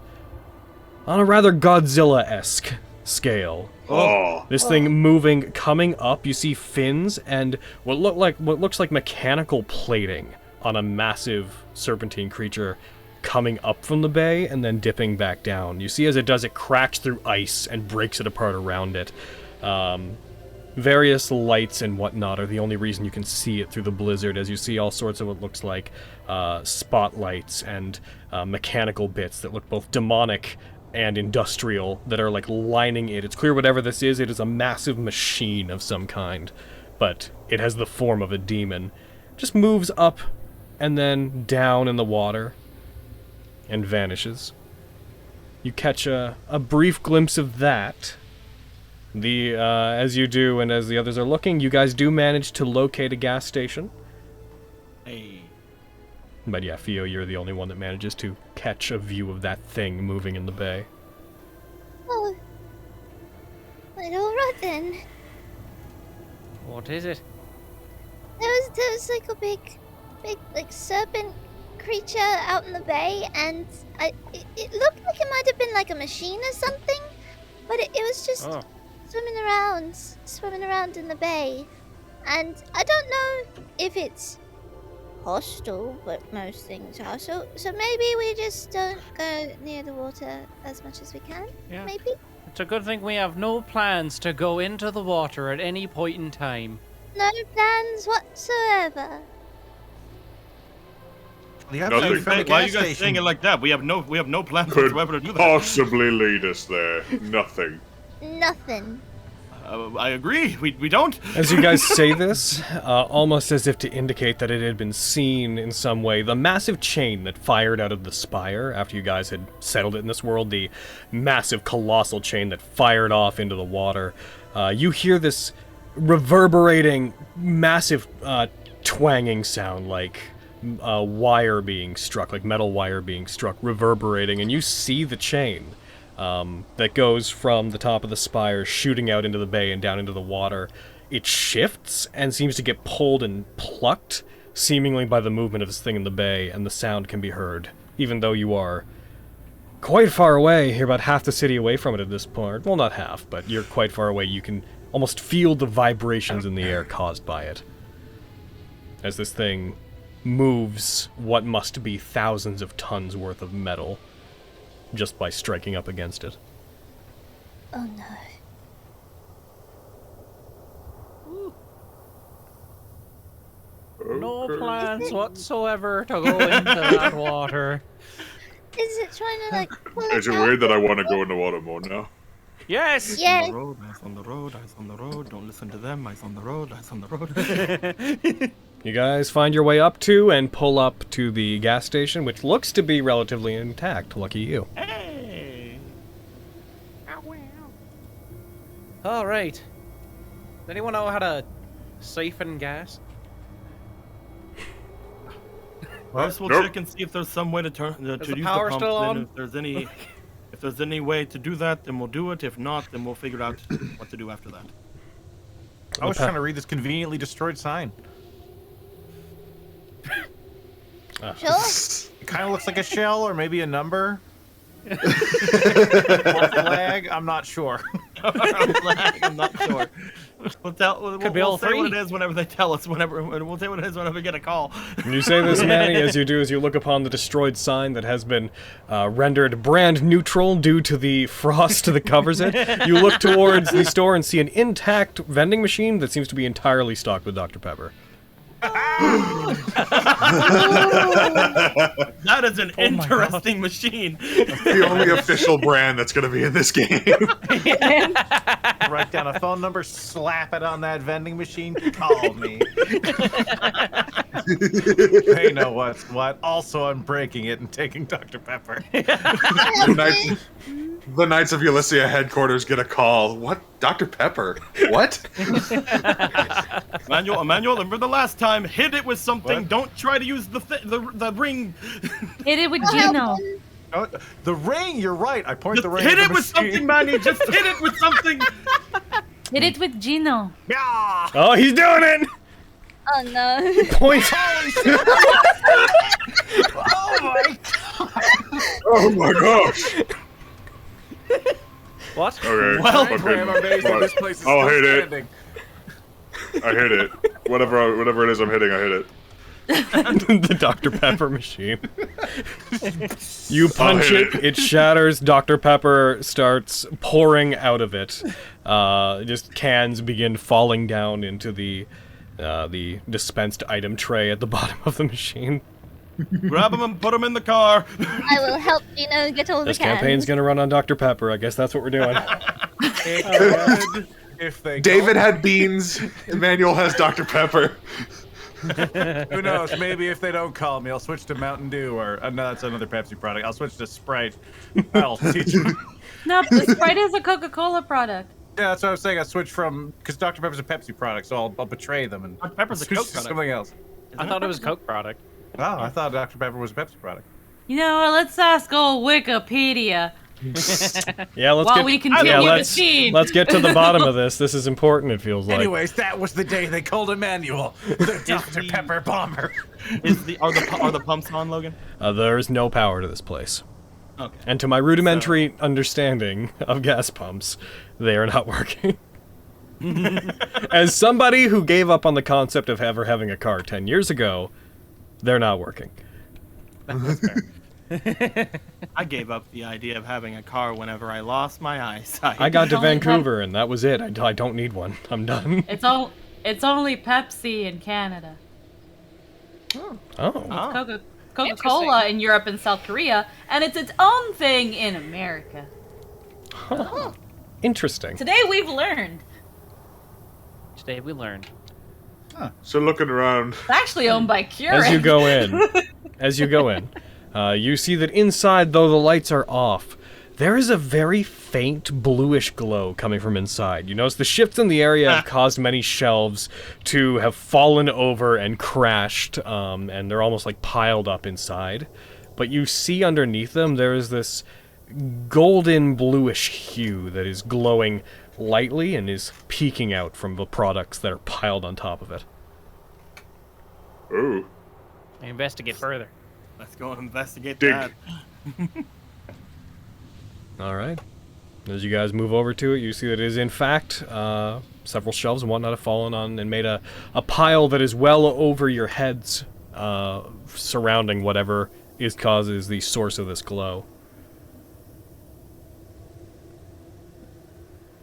rather Godzilla-esque scale. Oh. This thing moving, coming up, you see fins and what looks like mechanical plating on a massive serpentine creature coming up from the bay and then dipping back down. You see as it does, it cracks through ice and breaks it apart around it. Various lights and whatnot are the only reason you can see it through the blizzard, as you see all sorts of what looks like spotlights and mechanical bits that look both demonic and industrial that are like lining it. It's clear whatever this is, it is a massive machine of some kind, but it has the form of a demon. Just moves up and then down in the water and vanishes. You catch a brief glimpse of that. As you do and as the others are looking, you guys do manage to locate a gas station. Hey. But yeah, Theo, you're the only one that manages to catch a view of that thing moving in the bay. Oh. Well, alright then. What is it? There was like a big like serpent creature out in the bay, and it looked like it might have been like a machine or something, but it was just swimming around in the bay, and I don't know if it's hostile, but most things are. So maybe we just don't go near the water as much as we can. Yeah. Maybe. It's a good thing we have no plans to go into the water at any point in time. No plans whatsoever. Why are you guys saying it like that? We have no plans Could whatsoever to do that. possibly lead us there. Nothing. Nothing. I agree. We don't. As you guys say this, almost as if to indicate that it had been seen in some way, the massive chain that fired out of the spire after you guys had settled it in this world, the massive colossal chain that fired off into the water, you hear this reverberating, massive twanging sound like wire being struck, like metal wire being struck, reverberating, and you see the chain that goes from the top of the spire shooting out into the bay and down into the water. It shifts and seems to get pulled and plucked, seemingly by the movement of this thing in the bay, and the sound can be heard, even though you are quite far away. You're about half the city away from it at this point. Well, not half, but you're quite far away. You can almost feel the vibrations in the air caused by it. as this thing moves what must be thousands of tons worth of metal just by striking up against it. Oh no. No plans whatsoever to go into that water. Is it trying to like pull Is us it out? weird that I want to go in the water more now? Yes! Yeah. On the road, eyes on the road, eyes on the road. Don't listen to them. Eyes on the road, eyes on the road. You guys find your way up to and pull up to the gas station, which looks to be relatively intact. Lucky you. Hey! Alright. Does anyone know how to siphon gas? First, we'll Nope. check and see if there's some way to turn to the use power the pump. still Then on? if there's any way to do that, then we'll do it. If not, then we'll figure out what to do after that. I was trying to read this conveniently destroyed sign. Sure. It kind of looks like a shell or maybe a number. Flag? I'm not sure. I'm not sure. Could be all We'll say what it three. is whenever they tell us. We'll say what it is whenever we get a call. When you say this, Manny, as you do, as you look upon the destroyed sign that has been rendered brand neutral due to the frost that covers it, you look towards the store and see an intact vending machine that seems to be entirely stocked with Dr. Pepper. That is an interesting machine. The only official brand that's going to be in this game. Write down a phone number, slap it on that vending machine, call me. They know what's what. Also, I'm breaking it and taking Dr. Pepper. The Knights of Ulyssia headquarters get a call. What? Dr. Pepper? What? Emmanuel, remember the last time? Hit it with something. What? Don't try to use the ring. Hit it with Gino. Oh, the ring, you're right. I point the ring Hit at it the with machine. something, Manny. Just hit it with something. Hit it with Gino. Yeah! Oh, he's doing it! Oh no. Point! Oh my Oh my gosh. What? Okay. Well, fucking- I'm amazed that this place is I'll still hit it. standing. I hit it. Whatever it is I'm hitting, I hit it. The Dr. Pepper machine. You punch hit it, it shatters. Dr. Pepper starts pouring out of it. Just cans begin falling down into the dispensed item tray at the bottom of the machine. Grab him and put him in the car. I will help Gino get all the This cans. campaign's gonna run on Dr. Pepper. I guess that's what we're doing. If they David had beans. Emmanuel has Dr. Pepper. Who knows? Maybe if they don't call me, I'll switch to Mountain Dew or no, that's another Pepsi product. I'll switch to Sprite. I'll teach you. No, the Sprite is a Coca-Cola product. Yeah, that's what I was saying. I switch from because Dr Pepper's a Pepsi product, so I'll betray them and Dr. Pepper's a switch Coke to product. something else. I thought it was a Coke product. Oh, I thought Dr Pepper was a Pepsi product. You know what? Let's ask old Wikipedia. Yeah, let's While get. we continue yeah, the let's scene. get to the bottom of this. This is important. It feels like. Anyways, that was the day they called Emmanuel the Dr Pepper bomber. Are the pumps on, Logan? There is no power to this place. Okay. And to my rudimentary understanding of gas pumps, they are not working. As somebody who gave up on the concept of ever having a car 10 years ago, they're not working. I gave up the idea of having a car whenever I lost my eyesight. I got to It's only Vancouver and that was it. I don't need one. I'm done. It's only Pepsi in Canada. Oh. Oh. Coca-Cola in Europe and South Korea, and it's its own thing in America. Huh. Interesting. Today we've learned. Today we learned. So looking around. It's actually owned by Keurig. As you go in, you see that inside, though the lights are off, there is a very faint bluish glow coming from inside. You notice the shifts in the area have caused many shelves to have fallen over and crashed, and they're almost like piled up inside. But you see underneath them, there is this golden bluish hue that is glowing lightly and is peeking out from the products that are piled on top of it. Ooh. Investigate further. Let's go and investigate Dig. that. All right. As you guys move over to it, you see that it is in fact several shelves and whatnot have fallen on and made a pile that is well over your heads, surrounding whatever causes the source of this glow.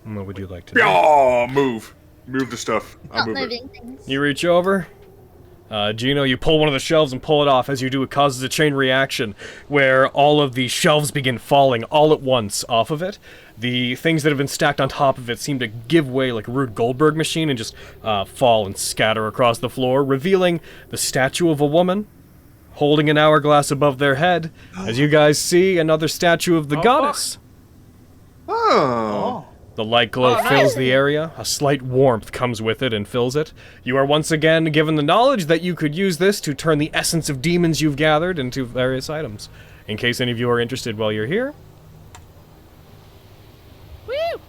What would you like to do? Oh, move the stuff. I'll Not move it. moving things. You reach over. Gino, you pull one of the shelves and pull it off. As you do, it causes a chain reaction where all of the shelves begin falling all at once off of it. The things that have been stacked on top of it seem to give way like a Rube Goldberg machine and just fall and scatter across the floor, revealing the statue of a woman holding an hourglass above their head. As you guys see, another statue of the goddess. Oh. The light glow fills the area. A slight warmth comes with it and fills it. You are once again given the knowledge that you could use this to turn the essence of demons you've gathered into various items. In case any of you are interested while you're here. Woo!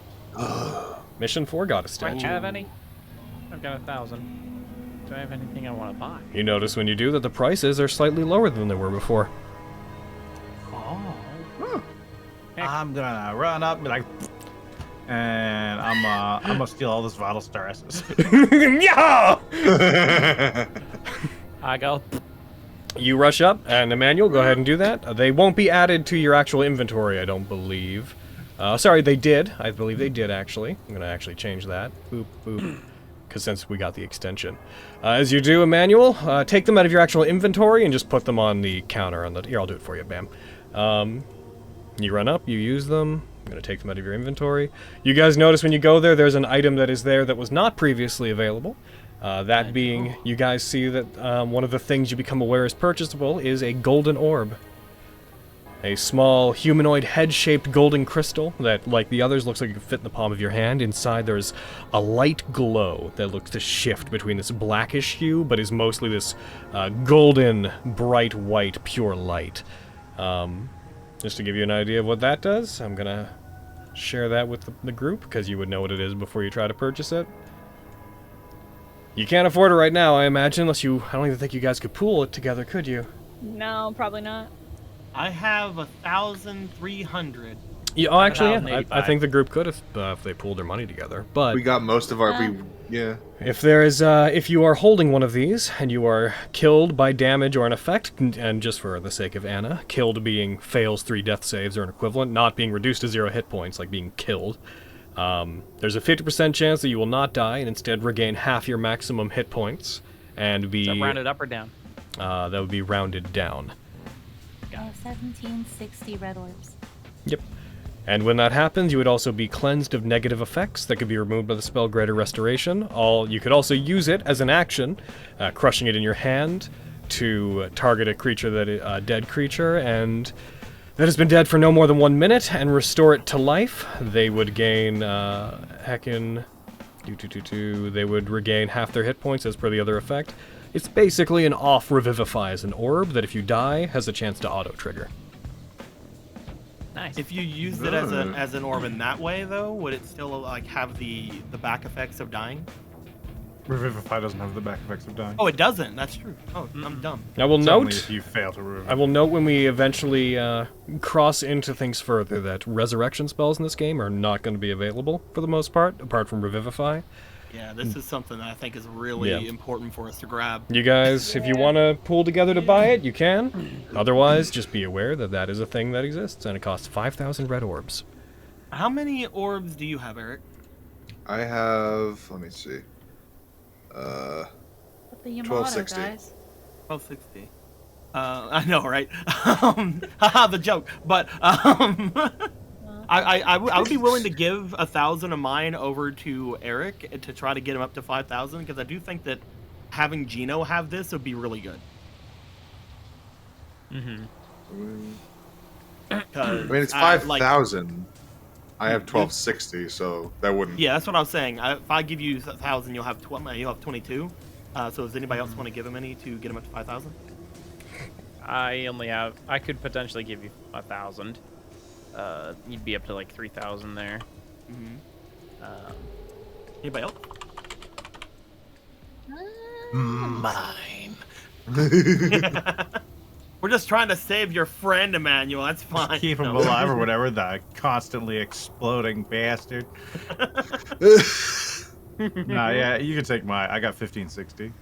Mission 4 got a Do I statue. have any? I've got 1,000. Do I have anything I want to buy? You notice when you do that the prices are slightly lower than they were before. I'm gonna run up and be like, and I'm gonna steal all this Vital Star S's. Yeah! I go. You rush up, and Emmanuel, go ahead and do that. They won't be added to your actual inventory, I don't believe. Sorry, they did. I believe they did, actually. I'm going to actually change that. Boop, boop. Because since we got the extension. As you do, Emmanuel, take them out of your actual inventory and just put them on the counter. Here, I'll do it for you, bam. You run up, you use them. I'm going to take them out of your inventory. You guys notice when you go there, there's an item that is there that was not previously available. That being, you guys see that one of the things you become aware is purchasable is a golden orb. A small humanoid head-shaped golden crystal that, like the others, looks like it could fit in the palm of your hand. Inside there's a light glow that looks to shift between this blackish hue, but is mostly this golden, bright white, pure light. Just to give you an idea of what that does, I'm gonna share that with the group, because you would know what it is before you try to purchase it. You can't afford it right now, I imagine, unless I don't even think you guys could pool it together, could you? No, probably not. I have 1,300. Yeah, oh, actually, yeah, 1,085. I think the group could if they pooled their money together. But We got most of our. Yeah. if there is, if you are holding one of these and you are killed by damage or an effect, and just for the sake of Anna, killed being fails 3 death saves or an equivalent, not being reduced to 0 hit points, like being killed. There's a 50% chance that you will not die and instead regain half your maximum hit points and be. Is that rounded up or down? That would be rounded down. 1760 red orbs. Yep. And when that happens, you would also be cleansed of negative effects that could be removed by the spell Greater Restoration. You could also use it as an action, crushing it in your hand to target a creature a dead creature, and that has been dead for no more than 1 minute, and restore it to life. They would gain, they would regain half their hit points as per the other effect. It's basically an off revivify as an orb that if you die, has a chance to auto-trigger. Nice. If you used it as an orb in that way, though, would it still like have the back effects of dying? Revivify doesn't have the back effects of dying. Oh, it doesn't. That's true. Oh, I'm dumb. I will It's only note. if you fail to revivify. I will note when we eventually cross into things further that resurrection spells in this game are not going to be available for the most part, apart from revivify. Yeah, this is something that I think is really important for us to grab. You guys, if you want to pool together to buy it, you can. Otherwise, just be aware that that is a thing that exists, and it costs 5,000 red orbs. How many orbs do you have, Eric? I have. Let me see. But the Yamato, 1260. guys. 1260. I know, right? Haha, the joke. But I would be willing to give 1,000 of mine over to Eric to try to get him up to 5,000, because I do think that having Gino have this would be really good. I mean, it's 5,000. I have 1260, so that wouldn't. Yeah, that's what I was saying. If I give you 1,000, you'll have 22. So does anybody else want to give him any to get him up to 5,000? I could potentially give you 1,000. You'd be up to like 3,000 there. Anybody else? Mine. We're just trying to save your friend, Emmanuel. That's fine. Keep him alive or whatever, the constantly exploding bastard. Nah, yeah, you can take my. I got 1560.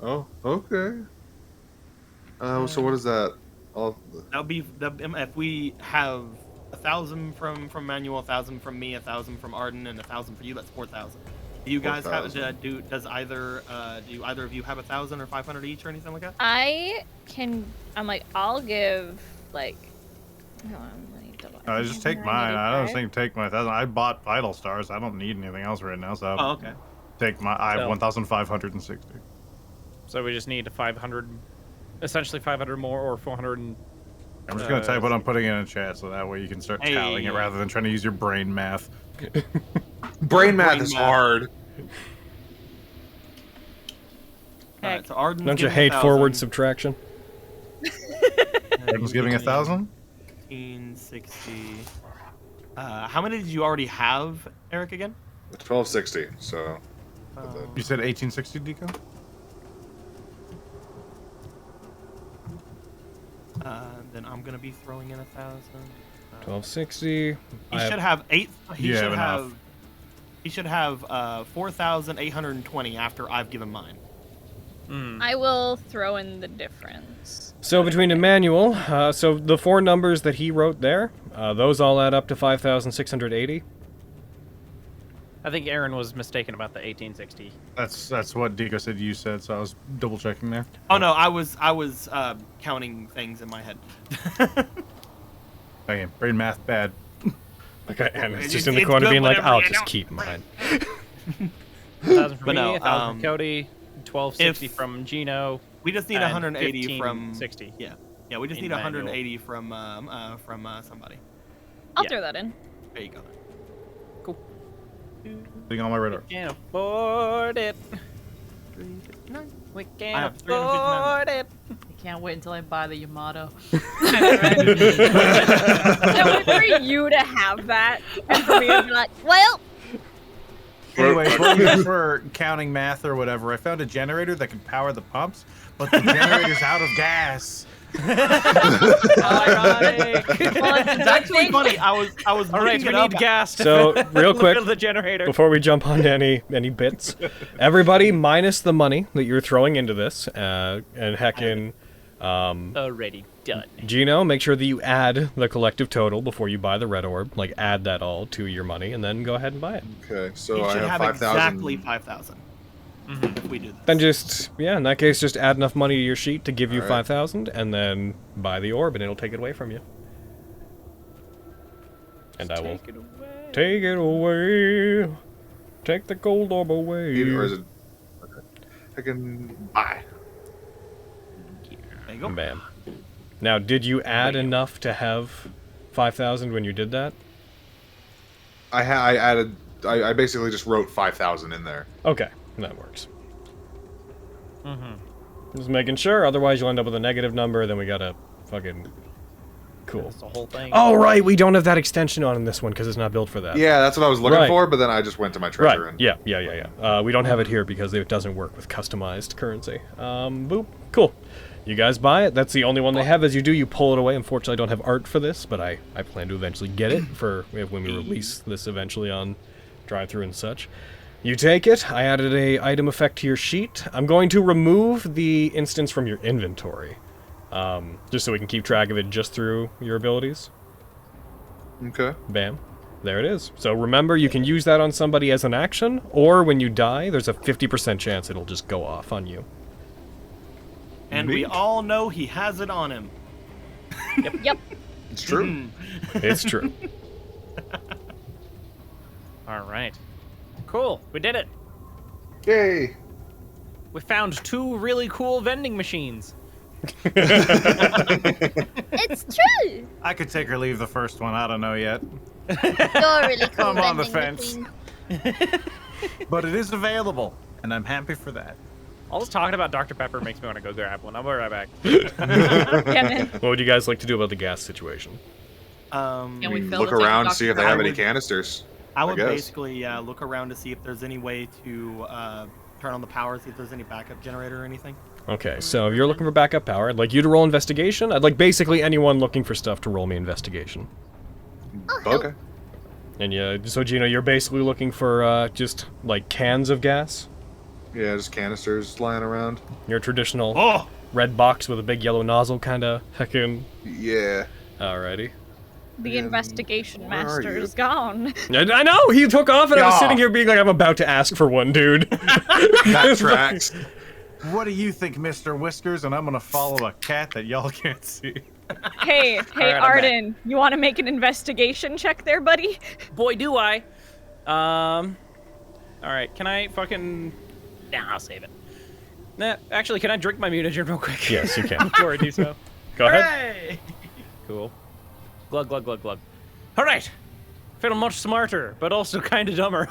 Oh, okay. So what is that? That'll be if we have 1,000 from Manuel, 1,000 from me, 1,000 from Arden, and 1,000 for you. That's 4,000. Do you guys have? Do either of you have 1,000 or 500 each or anything like that? I'm like, I'll give like. Hold on, let me double. Just take mine. I don't think take my 1,000. I bought Vital Stars. I don't need anything else right now, so. Oh, okay. Take my. I have 1,560. So we just need 500, essentially 500 more, or 400. I'm just gonna type what I'm putting in chat, so that way you can start tallying it rather than trying to use your brain math. Brain math is hard. Alright, so Arden's Don't you giving hate 1,000. forward subtraction? Arden's giving 1,000. 1560. How many did you already have, Eric? Again? 1260. So. You said 1860, Deco? Then I'm gonna be throwing in 1,000. 1260. He should have 8. He should have. enough. He should have 4,820 after I've given mine. I will throw in the difference. So between Emmanuel, so the 4 numbers that he wrote there, those all add up to 5,680. I think Aaron was mistaken about the 1860. That's what Deco said you said, so I was double checking there. Oh no, I was counting things in my head. Okay, brain math bad. Okay, and it's just It's in the corner good being like, whenever I'll you just don't- keep mine. 1,000 from But me, no, 1,000 from Cody, 1260 if- from Gino. We just need and 180 from 1560. Yeah, we just need Emmanuel. 180 from somebody. I'll Yeah. throw that in. There you go. Being on my radar. Can't afford it. We I can't have 359. afford it. I can't wait until I buy the Yamato. Can't wait for you to have that, and for me to be like, well. Anyway, for counting math or whatever, I found a generator that can power the pumps, but the generator's out of gas. Ironic. Well, It's actually funny. I was All right, looking we it up. need gas. To So, real fill quick, the generator. before we jump on to any bits, everybody minus the money that you're throwing into this, and heckin', Already done. Gino, make sure that you add the collective total before you buy the red orb. Like, add that all to your money, and then go ahead and buy it. Okay, so You I should have have 5,000. exactly 5,000. If we do this. Then just, yeah, in that case, just add enough money to your sheet to give you All right. 5,000, and then buy the orb, and it'll take it away from you. And I will take it away. Take the gold orb away. Or is it? Okay. I can buy. There you go. Bam. Now, did you add enough to have 5,000 when you did that? I added. I basically just wrote 5,000 in there. Okay, that works. Just making sure, otherwise you'll end up with a negative number, then we gotta fucking... Cool. That's the whole thing. Oh, right, we don't have that extension on in this one because it's not built for that. Yeah, that's what I was looking Right. for, but then I just went to my Right, treasure and yeah. We don't have it here because it doesn't work with customized currency. Boop. Cool. You guys buy it. That's the only one they have. As you pull it away. Unfortunately, I don't have art for this, but I plan to eventually get it for when we release this eventually on drive-thru and such. You take it. I added a item effect to your sheet. I'm going to remove the instance from your inventory, just so we can keep track of it just through your abilities. Okay. Bam. There it is. So remember, you can use that on somebody as an action, or when you die, there's a 50% chance it'll just go off on you. And we all know he has it on him. Yep. It's true. It's true. All right. Cool. We did it. Yay! We found 2 really cool vending machines. It's true. I could take or leave the first one. I don't know yet. You're really cool. I'm on the vending fence. machine. But it is available, and I'm happy for that. All this talking about Dr. Pepper makes me want to go grab one. I'll be right back. Yeah, man. What would you guys like to do about the gas situation? Can we fill Look the tank around with and see if they Dr. have Pepper? any canisters. I would guess. basically look around to see if there's any way to turn on the power, see if there's any backup generator or anything. Okay, so if you're looking for backup power, I'd like you to roll investigation. I'd like basically anyone looking for stuff to roll me investigation. Oh, help. Okay. And yeah, so Gino, you're basically looking for just like cans of gas. Yeah, just canisters lying around. Your traditional red box with a big yellow nozzle, kind of heckin'. Yeah. Alrighty. The investigation master is gone. I know, he took off and I was sitting here being like, I'm about to ask for one, dude. That tracks. What do you think, Mr. Whiskers? And I'm gonna follow a cat that y'all can't see. Hey, right, Arden, you want to make an investigation check there, buddy? Boy, do I. All right, can I fucking... Nah, I'll save it. Nah, actually, can I drink my mutagen real quick? Yes, you can. Before I do so. Go ahead. Hooray! Cool. Glug, glug, glug, glug. All right. Feel much smarter, but also kind of dumber.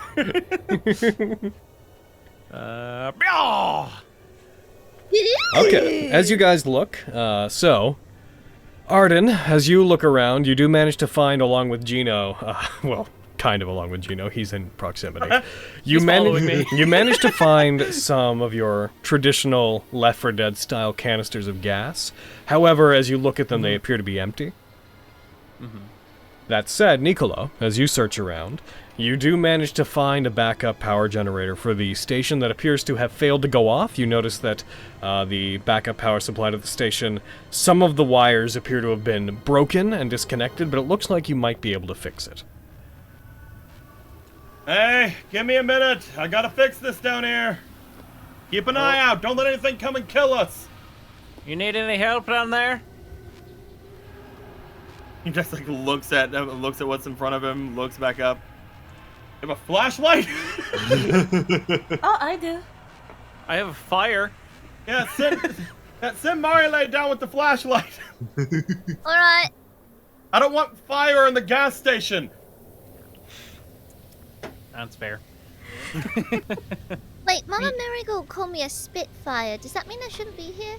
Okay, as you guys look, so, Arden, as you look around, you do manage to find, along with Gino, well, kind of along with Gino, he's in proximity. You manage to find some of your traditional Left 4 Dead style canisters of gas. However, as you look at them, they appear to be empty. That said, Nicolo, as you search around, you do manage to find a backup power generator for the station that appears to have failed to go off. You notice that the backup power supply to the station, some of the wires appear to have been broken and disconnected, but it looks like you might be able to fix it. Hey, give me a minute. I gotta fix this down here. Keep an eye out. Don't let anything come and kill us. You need any help down there? He just like looks at what's in front of him, looks back up. You have a flashlight? Oh, I do. I have a fire. Yeah, send Marile down with the flashlight. Alright. I don't want fire in the gas station. That's fair. Wait, Mama Marigold called me a Spitfire. Does that mean I shouldn't be here?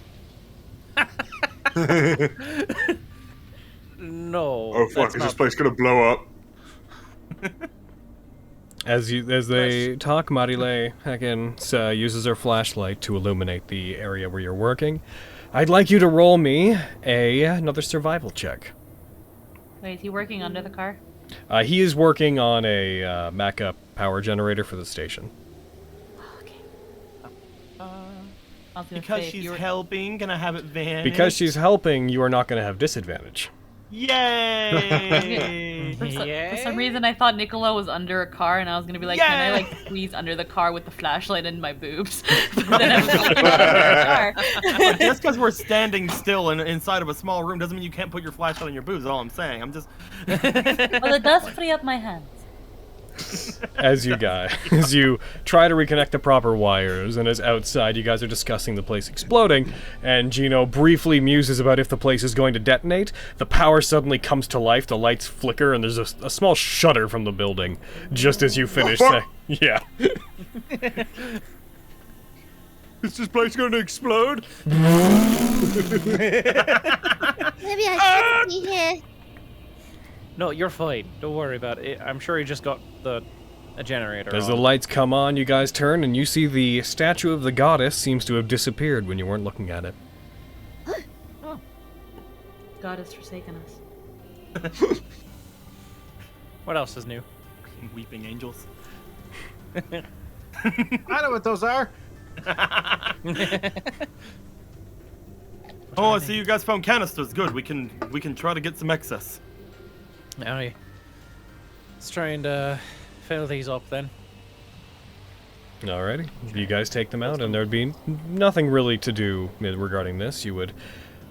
No. Oh fuck, is this place gonna blow up? As they talk, Marile heckin' uses her flashlight to illuminate the area where you're working. I'd like you to roll me another survival check. Wait, is he working under the car? He is working on a backup power generator for the station. I was gonna Because say, if she's you were- helping, gonna have it vanish. Because she's helping, you are not going to have disadvantage. Yay! For some reason, I thought Niccolo was under a car, and I was gonna be like, "Can I like squeeze under the car with the flashlight in my boobs?" But then I was like, "Car." But just because we're standing still inside of a small room doesn't mean you can't put your flashlight in your boobs. Is all I'm saying. I'm just. Well, it does free up my hands. As you try to reconnect the proper wires, and as outside you guys are discussing the place exploding, and Gino briefly muses about if the place is going to detonate, the power suddenly comes to life, the lights flicker, and there's a small shudder from the building, just as you finish saying, yeah. Is this place going to explode? Maybe I shouldn't be here. No, you're fine. Don't worry about it. I'm sure he just got a generator As on. the lights come on, you guys turn, and you see the statue of the goddess seems to have disappeared when you weren't looking at it. Oh. God has forsaken us. What else is new? Weeping angels. I know what those are. Oh, I see you guys found canisters. Good. We can try to get some excess. Alright. Let's try and fill these up then. Alrighty. You guys take them out, and there'd be nothing really to do regarding this. You would...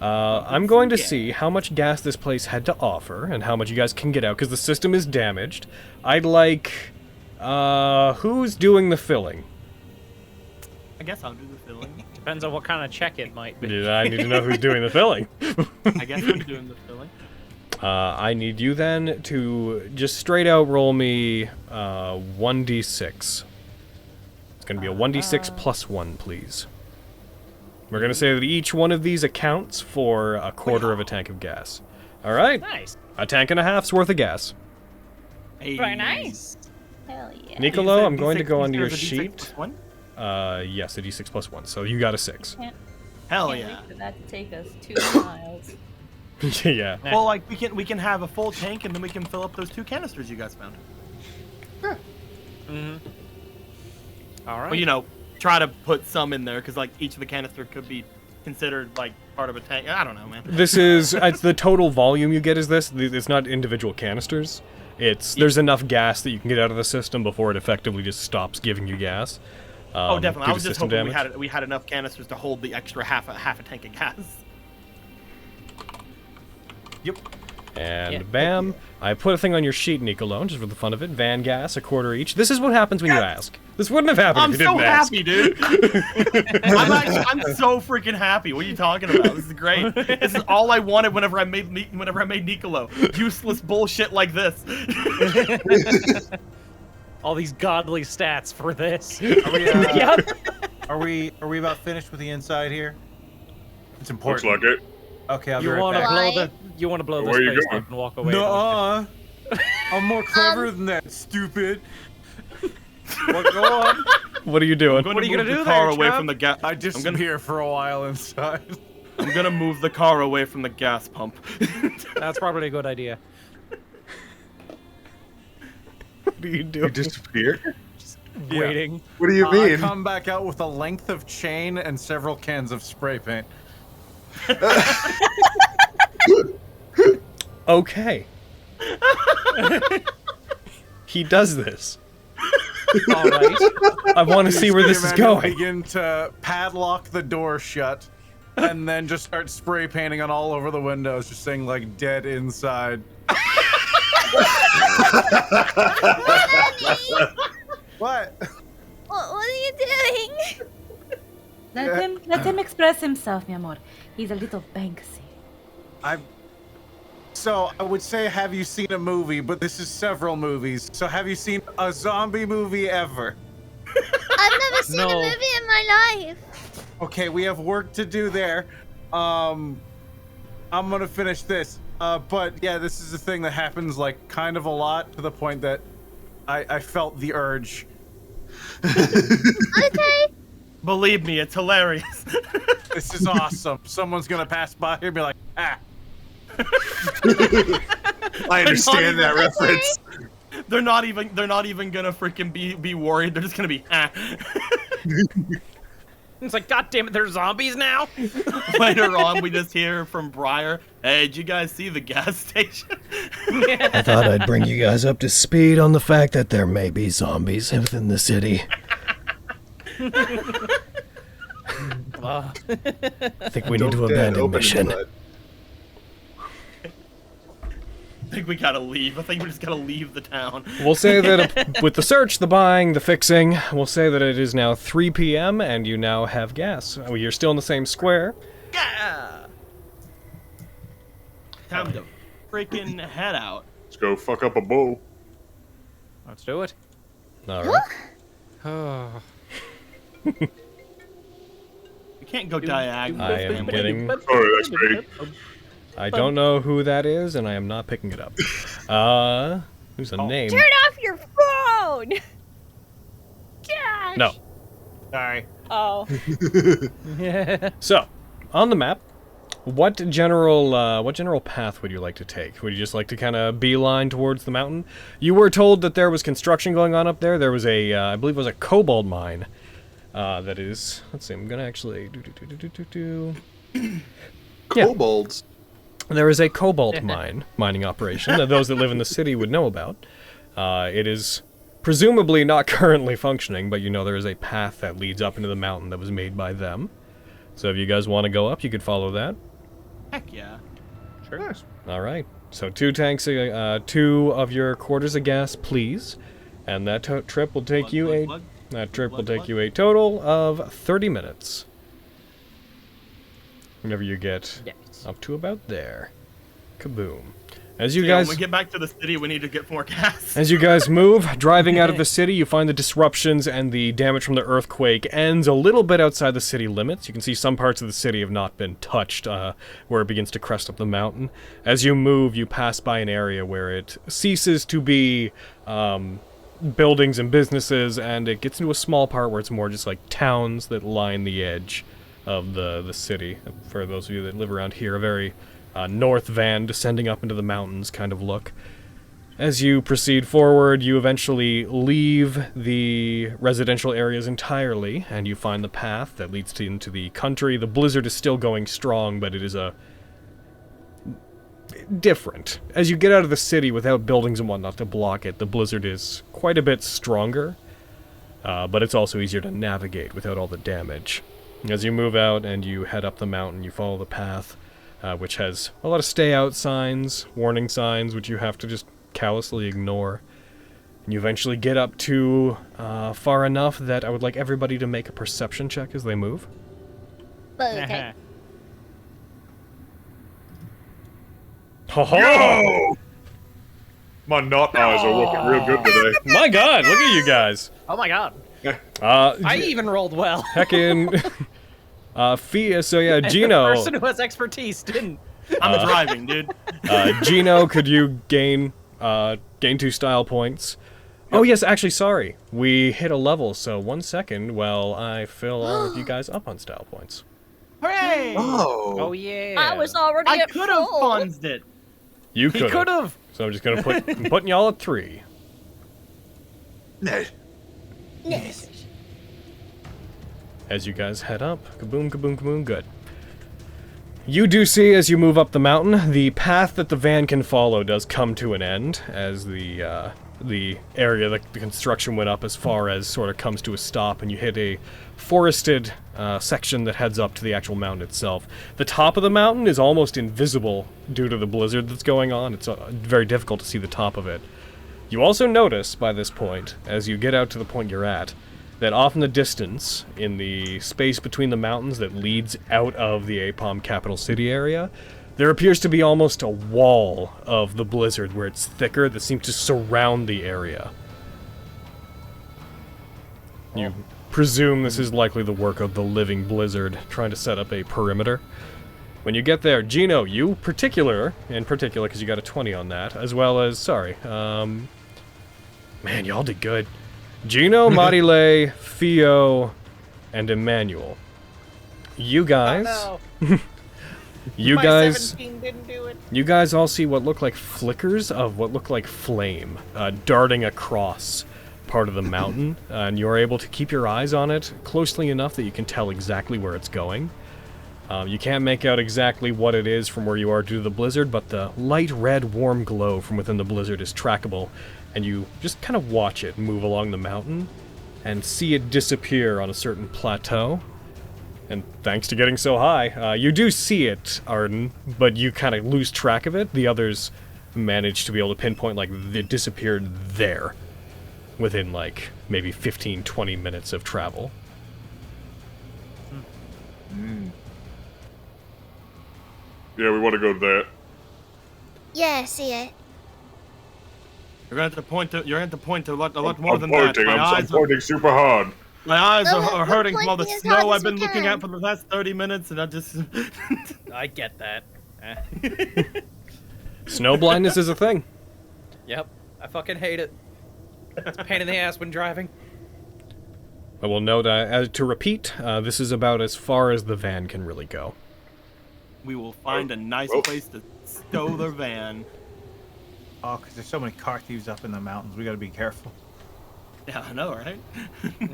I'm going to see how much gas this place had to offer, and how much you guys can get out, because the system is damaged. I'd like... who's doing the filling? I guess I'll do the filling. Depends on what kind of check it might be. I need to know who's doing the filling. I guess I'm doing the filling. I need you then to just straight out roll me 1d6. It's going to be a 1d6 plus 1, please. We're going to say that each one of these accounts for a quarter of a tank of gas. All right? Nice. A tank and a half's worth of gas. Hey. Very nice. Hell yeah. Nicolo, I'm going to D6 go onto your plus sheet. one? Yes, a d6 plus 1, so you got a 6. Hell Can't yeah. wait for that to take us 2 miles. Yeah. Well, like we can have a full tank and then we can fill up those 2 canisters you guys found. All right. Well, you know, try to put some in there because like each of the canister could be considered like part of a tank. I don't know, man. This is it's the total volume you get is this. It's not individual canisters. There's enough gas that you can get out of the system before it effectively just stops giving you gas. Oh, definitely. I was just hoping damage. we had enough canisters to hold the extra half a tank of gas. Yep. And bam, I put a thing on your sheet, Nicolone, just for the fun of it. Van gas, a quarter each. This is what happens when you ask. This wouldn't have happened if you didn't ask. I'm so happy, dude. I'm so freaking happy. What are you talking about? This is great. This is all I wanted whenever I made Nicolo. Useless bullshit like this. All these godly stats for this. Are we, Yep. Are we about finished with the inside here? It's important. Looks like it. Okay, I'll be You right want to back. blow the Where you space going? up and walk away. No, I'm more clever than that, stupid. Well, go on. What are you doing? What are you gonna do the car there, away Trev? from the gas. I disappear for a while inside. I'm gonna move the car away from the gas pump. That's probably a good idea. What are you doing? You disappear? Waiting. What do you I mean? come back out with a length of chain and several cans of spray paint. Okay. He does this. All right. I want to see where this is going. Begin to padlock the door shut, and then just start spray painting on all over the windows, just saying like "dead inside." What? What are you doing? Let him express himself, mi amor. He's a little Banksy. So I would say, have you seen a movie? But this is several movies. So have you seen a zombie movie ever? I've never seen a No. movie in my life. Okay, we have work to do there. I'm gonna finish this. But yeah, this is a thing that happens like kind of a lot to the point that I felt the urge. Okay. Believe me, it's hilarious. This is awesome. Someone's gonna pass by here and be like, ah. I understand that Okay. reference. They're not even gonna freaking be worried. They're just gonna be It's like, God damn it, there's zombies now. Later on, we just hear from Briar, "Hey, did you guys see the gas station?" I thought I'd bring you guys up to speed on the fact that there may be zombies within the city. I think we need to abandon mission. I think we gotta leave. I think we just gotta leave the town. We'll say that with the search, the buying, the fixing, we'll say that it is now 3 p.m. and you now have gas. Oh, you're still in the same square. Yeah. Time to freaking head out. Let's go fuck up a bull. Let's do it. All right. You can't go diagonal. I am getting... Sorry, that's great. I don't know who that is, and I am not picking it up. Who's a name? Turn off your phone! Gosh! No. Sorry. Oh. So, on the map, what general path would you like to take? Would you just like to kind of beeline towards the mountain? You were told that there was construction going on up there. There was a, I believe it was a cobalt mine. That is, let's see, I'm gonna actually Kobolds. There is a cobalt mining operation that those that live in the city would know about. It is presumably not currently functioning, but you know there is a path that leads up into the mountain that was made by them. So if you guys want to go up, you could follow that. Heck yeah. Sure. All right. So 2 tanks, 2 of your quarters of gas, please. And that trip will take you a total of 30 minutes. Whenever you get up to about there. Kaboom. As you guys when we get back to the city, we need to get more gas. As you guys move, driving out of the city, you find the disruptions and the damage from the earthquake ends a little bit outside the city limits. You can see some parts of the city have not been touched, where it begins to crest up the mountain. As you move, you pass by an area where it ceases to be buildings and businesses, and it gets into a small part where it's more just like towns that line the edge of the city. For those of you that live around here, a very north van descending up into the mountains kind of look. As you proceed forward, you eventually leave the residential areas entirely, and you find the path that leads into the country. The blizzard is still going strong, but it is different. As you get out of the city without buildings and whatnot to block it, the blizzard is quite a bit stronger, but it's also easier to navigate without all the damage. As you move out and you head up the mountain, you follow the path, which has a lot of stay out signs, warning signs, which you have to just callously ignore. And you eventually get up to far enough that I would like everybody to make a perception check as they move. Okay. Yo! My nut eyes are looking real good today. My god, look at you guys. Oh my god. I even rolled well. Heckin'. So yeah, Gino. The person who has expertise didn't. I'm driving, dude. Gino, could you gain 2 style points? Oh yes, actually, sorry. We hit a level, so 1 second while I fill all of you guys up on style points. Hooray! Oh yeah. I was already I at could have full. funds it. You He could could have. So I'm just gonna I'm putting y'all at 3. Yes. As you guys head up, kaboom, kaboom, kaboom, good. You do see, as you move up the mountain, the path that the van can follow does come to an end, as the area, the construction went up as far as sort of comes to a stop, and you hit a forested section that heads up to the actual mountain itself. The top of the mountain is almost invisible due to the blizzard that's going on. It's very difficult to see the top of it. You also notice, by this point, as you get out to the point you're at, that off in the distance, in the space between the mountains that leads out of the APOM capital city area, there appears to be almost a wall of the blizzard where it's thicker that seems to surround the area. You presume this is likely the work of the living blizzard, trying to set up a perimeter. When you get there, Gino, you in particular, because you got a 20 on that, as well as, man, y'all did good. Gino, Marile, Theo, and Emmanuel. You guys... Oh, no. You My guys... 17 didn't do it. You guys all see what look like flickers of what look like flame darting across part of the mountain, and you're able to keep your eyes on it closely enough that you can tell exactly where it's going. You can't make out exactly what it is from where you are due to the blizzard, but the light red warm glow from within the blizzard is trackable, and you just kind of watch it move along the mountain and see it disappear on a certain plateau. And thanks to getting so high, you do see it, Arden, but you kind of lose track of it. The others manage to be able to pinpoint, like, it disappeared there within, like, maybe 15-20 minutes of travel. Yeah, we want to go to that. Yeah, see it. You're going to have to point to. You're going to point to a lot more than pointing. that. I'm pointing super hard. My eyes No, are we're hurting from all the pointing as snow hard I've as we been looking can. at for the last 30 minutes, and I just. I get that. Snow blindness is a thing. Yep. I fucking hate it. It's a pain in the ass when driving. I will note, to repeat, this is about as far as the van can really go. We will find a nice place to stow their van. Oh, because there's so many car thieves up in the mountains. We got to be careful. Yeah, I know, right?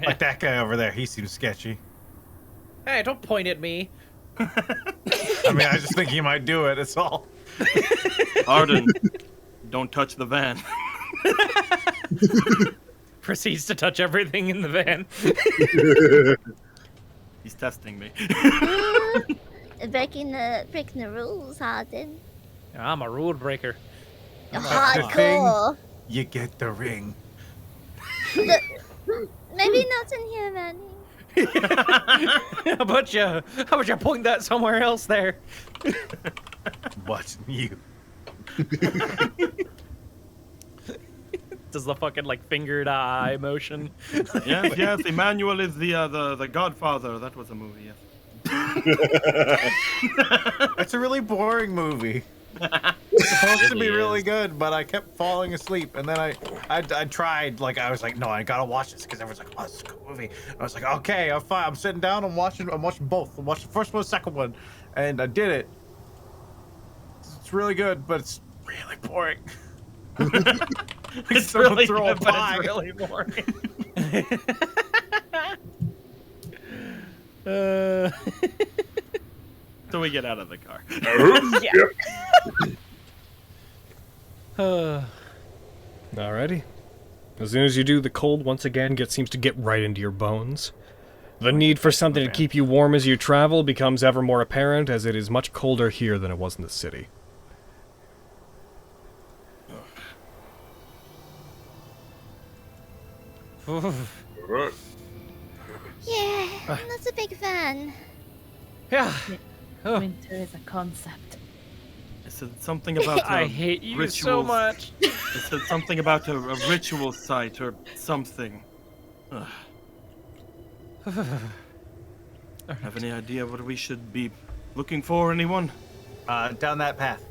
Like that guy over there. He seems sketchy. Hey, don't point at me. I mean, I just think he might do it. That's all. Arden, don't touch the van. Proceeds to touch everything in the van. He's testing me. Breaking the rules, Harden. I'm a rule breaker. Hardcore. You get the ring. Maybe not in here, Manny. How about you point that somewhere else there? Watching you. Does the fucking like fingered eye motion? Yes, Emmanuel is the Godfather. That was a movie, yes. It's a really boring movie. It's supposed to be really good, but I kept falling asleep, and then I tried, like, I was like, no, I gotta watch this, because everyone's like, oh, it's a good movie. I was like, okay, I'm fine. I'm sitting down, I'm watching both. I'm watching the first one, the second one, and I did it. It's really good, but it's really boring. It's Someone really throw a good, but pie. it's really boring. So we get out of the car. Alrighty. As soon as you do, the cold once again seems to get right into your bones. The need for something to keep you warm as you travel becomes ever more apparent, as it is much colder here than it was in the city. Right. Yeah, I'm not a big fan. Yeah. Winter is a concept. It said something about I hate you so rituals. much. It said something about a ritual site or something. Ugh. Have any idea what we should be looking for, anyone? Down that path.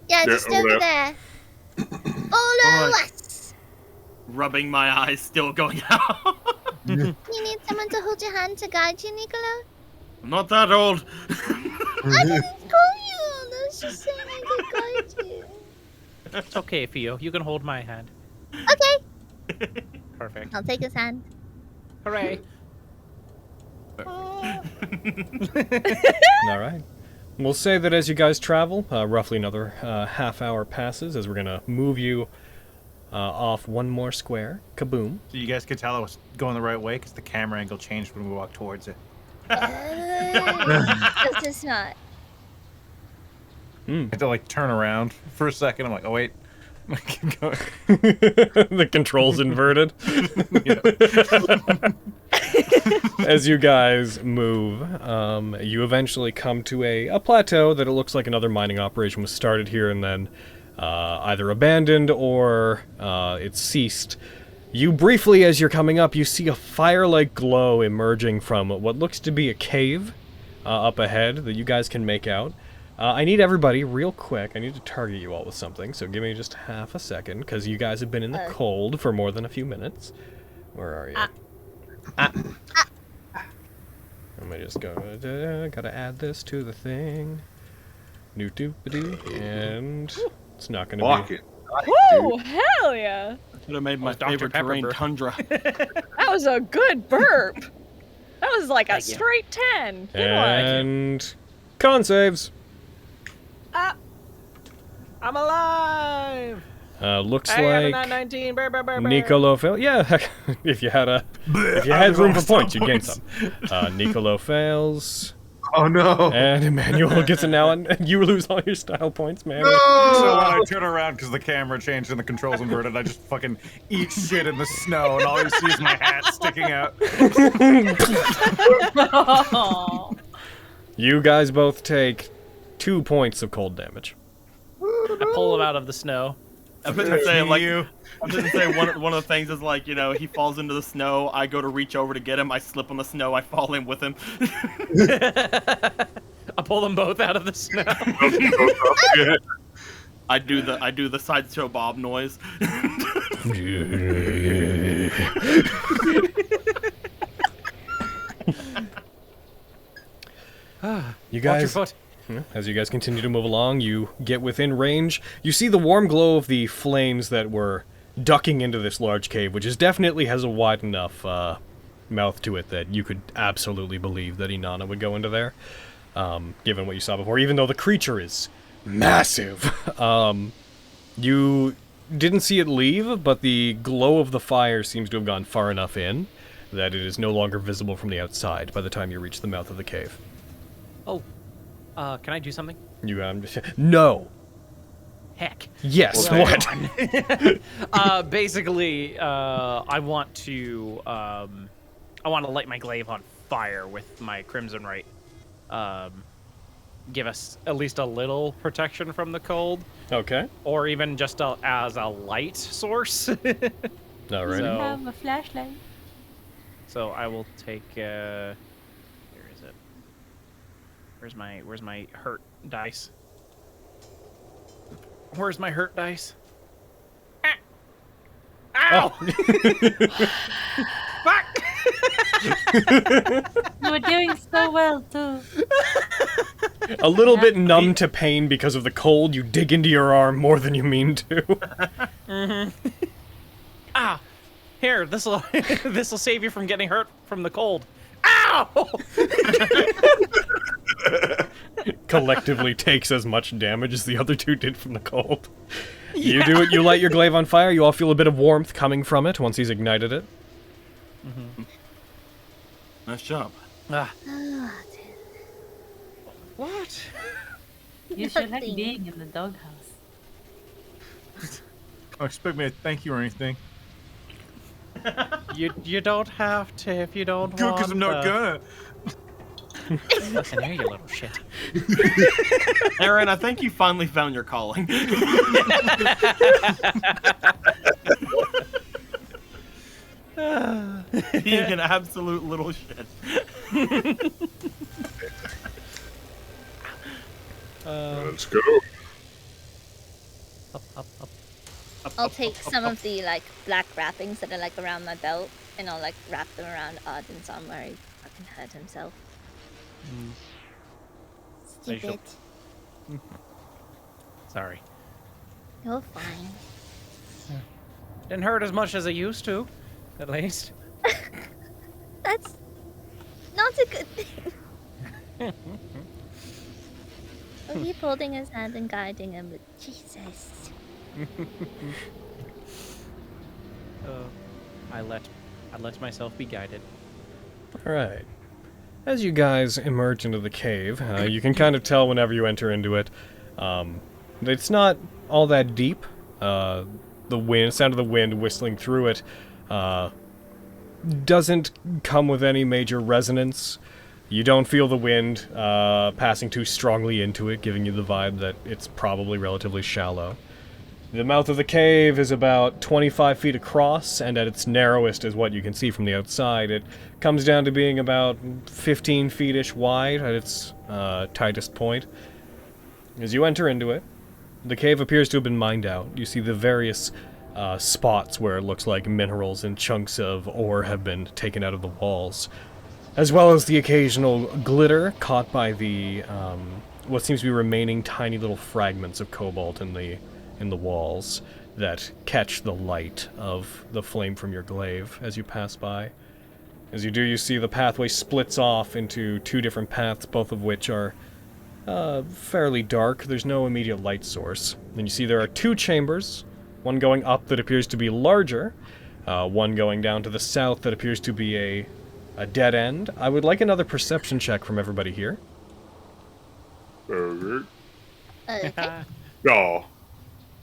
Yeah, Yeah, just over over there. there. All Alright. us. Rubbing my eyes, still going out. You need someone to hold your hand to guide you, Niccolo? I'm not that old. I didn't call you. I was just saying I could guide you. It's okay, Theo. You can hold my hand. Okay, Perfect. I'll take his hand. Hooray. Alright. We'll say that as you guys travel, roughly another half hour passes as we're gonna move you off one more square. Kaboom. So you guys could tell I was going the right way because the camera angle changed when we walked towards it. This is not. I had to like turn around for a second. I'm like, oh wait. Keep going. The controls inverted. As you guys move, you eventually come to a plateau that it looks like another mining operation was started here and then either abandoned or it ceased. You briefly, as you're coming up, you see a fire-like glow emerging from what looks to be a cave up ahead that you guys can make out. I need everybody, real quick, I need to target you all with something, so give me just half a second, because you guys have been in the cold for more than a few minutes. Where are you? Let me just go, gotta add this to the thing. And it's not gonna Block be... it. Woo! Hell yeah! Could have made my Dr. favorite Pepper terrain burp. tundra. That was a good burp. That was like a straight 10. Good one. And... con saves! I'm alive! Looks I have a like... Nat19. Burr, burr, burr, burr. Nicolo fail. Yeah, if you had room for points, you'd gain some. Nicolo fails, Oh no. and Emmanuel gets it now, and you lose all your style points, man. So when No. I turn around because the camera changed and the controls inverted, I just fucking eat shit in the snow, and all you see is my hat sticking out. Oh. You guys both take 2 points of cold damage. I pull him out of the snow. I was gonna say, like, I was gonna say one of the things is like, you know, he falls into the snow. I go to reach over to get him. I slip on the snow. I fall in with him. I pull them both out of the snow. I do the sideshow Bob noise. You Watch your guys, foot. as you guys continue to move along, you get within range. You see the warm glow of the flames that were ducking into this large cave, which is definitely has a wide enough mouth to it that you could absolutely believe that Inanna would go into there, given what you saw before, even though the creature is massive. You didn't see it leave, but the glow of the fire seems to have gone far enough in that it is no longer visible from the outside by the time you reach the mouth of the cave. Oh, can I do something? You no. Heck. Yes. Well, What? Basically, I want to light my glaive on fire with my crimson right. Give us at least a little protection from the cold, Okay. or even just as a light source. Alrighty. So- Have a flashlight. So I will take. Where is it? Where's my hurt dice? Where's my hurt dice? Ah! Ow! Oh. Fuck! You were doing so well, too. A little bit numb to pain because of the cold, you dig into your arm more than you mean to. Ah, here, this'll this'll save you from getting hurt from the cold. Ow! Collectively takes as much damage as the other two did from the cold. You do it, you light your glaive on fire, you all feel a bit of warmth coming from it once he's ignited it. Nice job. Ah. What? You should like being in the doghouse. Don't expect me to thank you or anything. You don't have to if you don't Good, want. because I'm not gonna. Listen here, you little shit. Aaron, I think you finally found your calling. Being an absolute little shit. Let's go. Up. I'll take some of the like black wrappings that are like around my belt, and I'll like wrap them around Arden's arm where he fucking hurt himself. Stupid. Sorry. You're fine. Didn't hurt as much as it used to, at least. That's not a good thing. I'll keep holding his hand and guiding him, but Jesus. I let myself be guided. Alright. As you guys emerge into the cave, you can kind of tell whenever you enter into it. It's not all that deep. The sound of the wind whistling through it doesn't come with any major resonance. You don't feel the wind passing too strongly into it, giving you the vibe that it's probably relatively shallow. The mouth of the cave is about 25 feet across, and at its narrowest is what you can see from the outside. It comes down to being about 15 feet-ish wide at its tightest point. As you enter into it, the cave appears to have been mined out. You see the various spots where it looks like minerals and chunks of ore have been taken out of the walls, as well as the occasional glitter caught by the what seems to be remaining tiny little fragments of cobalt in the walls that catch the light of the flame from your glaive as you pass by. As you do, you see the pathway splits off into two different paths, both of which are fairly dark. There's no immediate light source. And you see there are two chambers, one going up that appears to be larger, one going down to the south that appears to be a dead end. I would like another perception check from everybody here. Okay. Okay. Oh.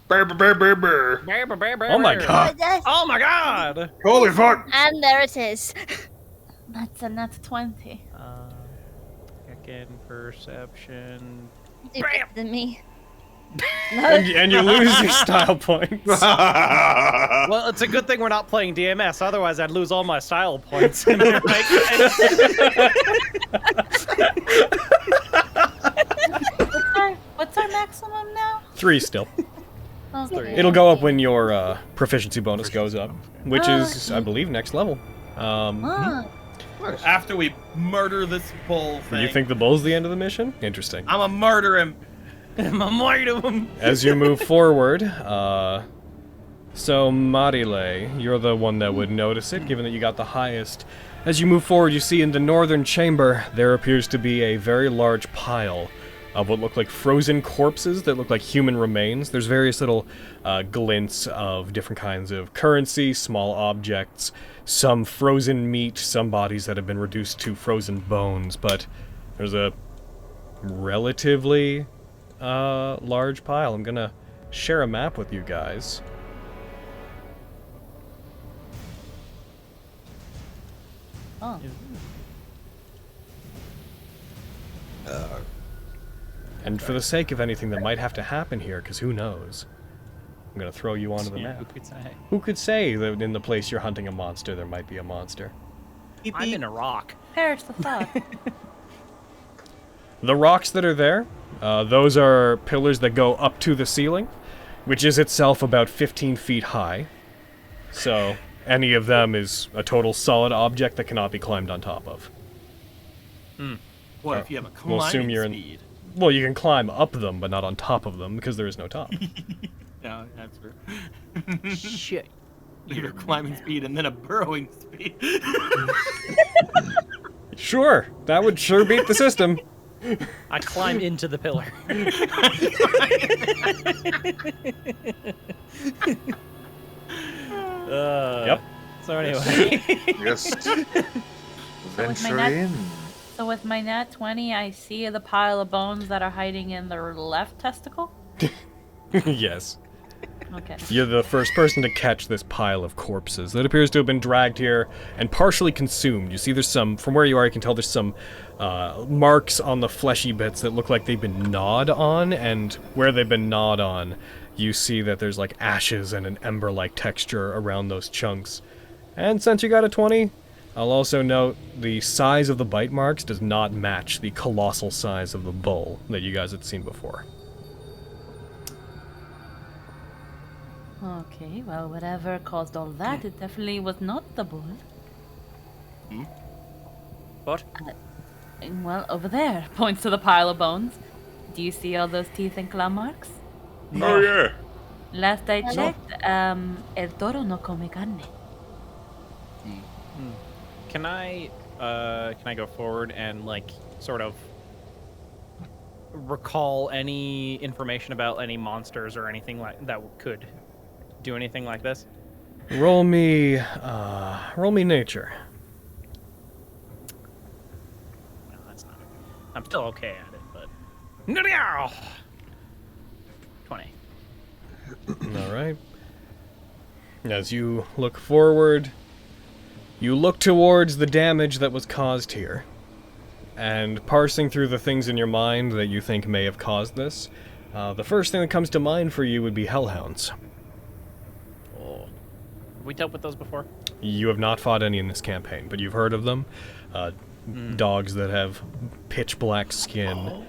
Oh my god! Oh my god! Holy fuck! And there it is. That's a nat 20. Again, perception. Do better than me. And you lose your style points. Well, it's a good thing we're not playing DMS, otherwise I'd lose all my style points. What's our maximum now? 3 still. Okay. It'll go up when your proficiency bonus goes up, which is, I believe, next level. After we murder this bull thing. You think the bull's the end of the mission? Interesting. I'm a murder him. I'm a murder him. As you move forward, so Marile, you're the one that would notice it, given that you got the highest. As you move forward, you see in the northern chamber, there appears to be a very large pile of what look like frozen corpses that look like human remains. There's various little glints of different kinds of currency, small objects, some frozen meat, some bodies that have been reduced to frozen bones, but there's a relatively large pile. I'm gonna share a map with you guys. Oh. And for the sake of anything that might have to happen here, because who knows, I'm going to throw you onto the map. Who could say that in the place you're hunting a monster, there might be a monster? I'm in a rock. Perish the thought. The rocks that are there, those are pillars that go up to the ceiling, which is itself about 15 feet high. So any of them is a total solid object that cannot be climbed on top of. Well, if you have a We'll assume climbing you're speed. Well, you can climb up them, but not on top of them, because there is no top. Yeah, that's true. Shit. Your climbing speed and then a burrowing speed. Sure, that would sure beat the system. I climb into the pillar. Yep. So anyway. Yes. Venture nat- in. So with my nat 20, I see the pile of bones that are hiding in the left testicle? Yes. Okay. You're the first person to catch this pile of corpses that appears to have been dragged here and partially consumed. You see there's some, from where you are, you can tell there's some marks on the fleshy bits that look like they've been gnawed on, and where they've been gnawed on, you see that there's like ashes and an ember-like texture around those chunks. And since you got a 20, I'll also note the size of the bite marks does not match the colossal size of the bull that you guys had seen before. Okay, well, whatever caused all that, it definitely was not the bull. What? Well, over there, points to the pile of bones. Do you see all those teeth and claw marks? Oh yeah. Last I checked, el toro no come carne. Can I go forward and like sort of recall any information about any monsters or anything like that could do anything like this? Roll me nature. Well, that's not. I'm still okay at it, but. No! 20. All right. As you look forward, you look towards the damage that was caused here, and parsing through the things in your mind that you think may have caused this, the first thing that comes to mind for you would be Hellhounds. Oh. Have we dealt with those before? You have not fought any in this campaign, but you've heard of them. Dogs that have pitch black skin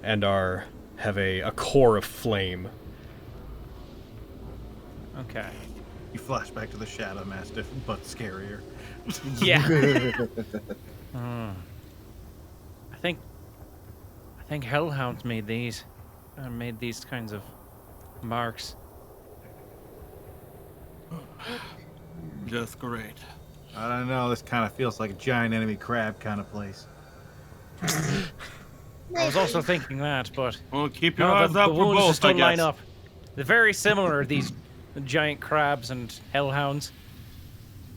and have a core of flame. Okay. You flash back to the Shadow Mastiff, but scarier. Yeah. I think Hellhounds made these. Made these kinds of marks. Just great. I don't know, this kind of feels like a giant enemy crab kind of place. I was also thinking that, but Well, keep your no, eyes the out for wounds both, just don't I line guess. up. They're very similar, these giant crabs and hellhounds.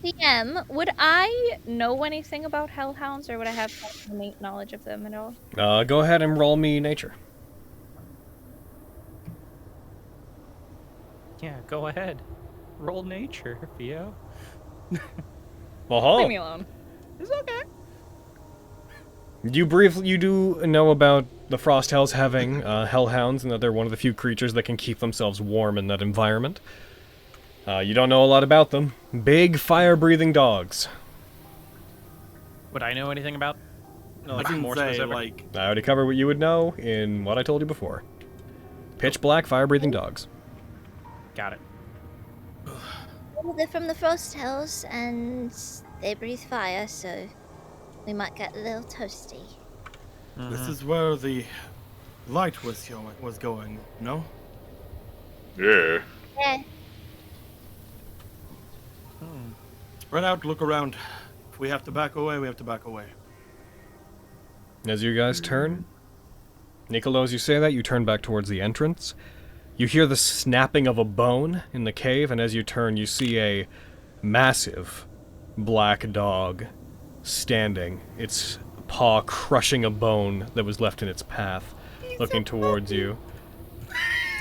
DM, would I know anything about hellhounds, or would I have innate knowledge of them at all? Go ahead and roll me nature. Yeah, go ahead. Roll nature, Theo. Well, Leave me alone. It's okay. You do know about the Frost Hells having hellhounds, and that they're one of the few creatures that can keep themselves warm in that environment. You don't know a lot about them. Big, fire-breathing dogs. Would I know anything about? No, I like can more say, specific. like, I already covered what you would know in what I told you before. Pitch black, fire-breathing dogs. Got it. Well, they're from the Frost Hells and they breathe fire, so we might get a little toasty. this is where the light was going, no? Yeah. Yeah. Spread out, look around. If we have to back away, we have to back away. As you guys turn, Niccolo, as you say that, you turn back towards the entrance. You hear the snapping of a bone in the cave, and as you turn, you see a massive black dog standing, its paw crushing a bone that was left in its path, looking towards you.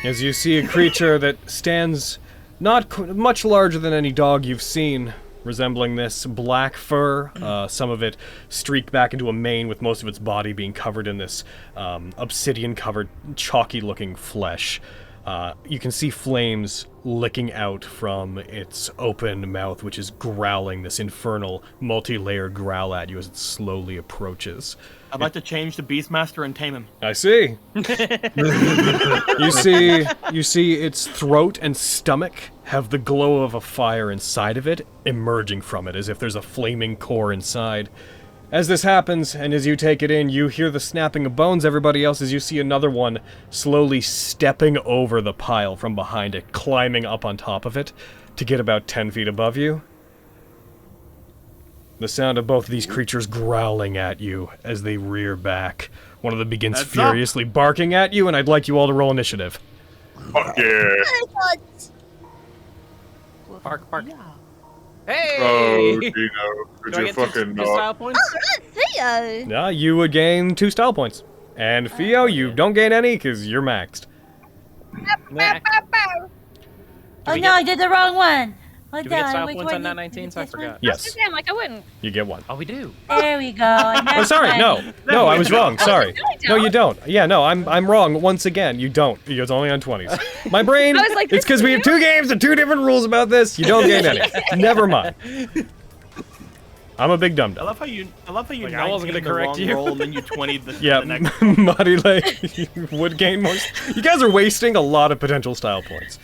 As you see a creature that stands not much larger than any dog you've seen, resembling this black fur, some of it streaked back into a mane with most of its body being covered in this obsidian-covered, chalky-looking flesh. You can see flames licking out from its open mouth, which is growling this infernal, multi-layered growl at you as it slowly approaches. I'd like to change to Beastmaster and tame him. I see. You see its throat and stomach have the glow of a fire inside of it, emerging from it, as if there's a flaming core inside. As this happens, and as you take it in, you hear the snapping of bones. Everybody else, as you see another one slowly stepping over the pile from behind it, climbing up on top of it to get about 10 feet above you. The sound of both of these creatures growling at you as they rear back. One of them begins furiously barking at you, and I'd like you all to roll initiative. Fuck yeah. Bark, bark. Yeah. Hey! Oh, Dino, could Do I you get fucking two style points? Theo. Yeah, you would gain 2 style points. And Theo, you don't gain any because you're maxed. Mac. Oh no, I did the wrong one. Do we get style points on Nat19? So I forgot. Yes, Damn, like I wouldn't. you get 1. Oh, we do. There we go. Oh, sorry, no, I was wrong. Sorry. No, you don't. Yeah, no, I'm wrong once again. You don't. It's only on 20s. My brain. I was like, It's because we have 2 games and 2 different rules about this. You don't gain any. Never mind. I'm a big dum I dum. love how you Like, I wasn't gonna 19 the correct wrong you. roll and then you 20'd the, Yeah, the next. Marile would gain more. You guys are wasting a lot of potential style points.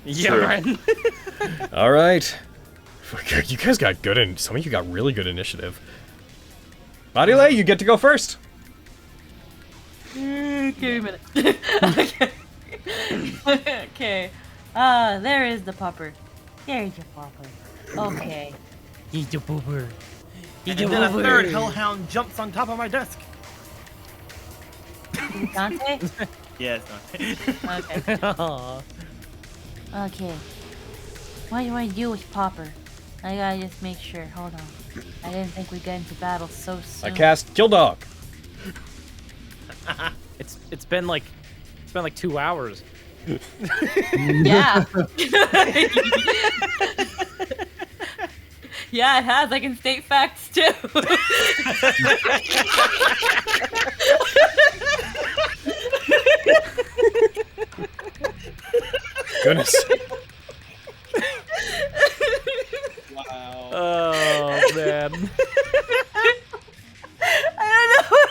Yeah, Sure. right. All right. You guys got good, and some of you got really good initiative. Marile, you get to go first. Okay, a minute. Okay. Okay. There is the popper. There's your popper. Okay. He's the pooper. And then a third hellhound jumps on top of my desk. Dante? Yeah, it's not. Okay. Aw. Okay. What do I do with popper? I gotta just make sure. Hold on. I didn't think we'd get into battle so soon. I cast Kill Dog. It's been like 2 hours. Yeah. Yeah, it has. I can state facts too. Goodness. Wow. Oh man. I don't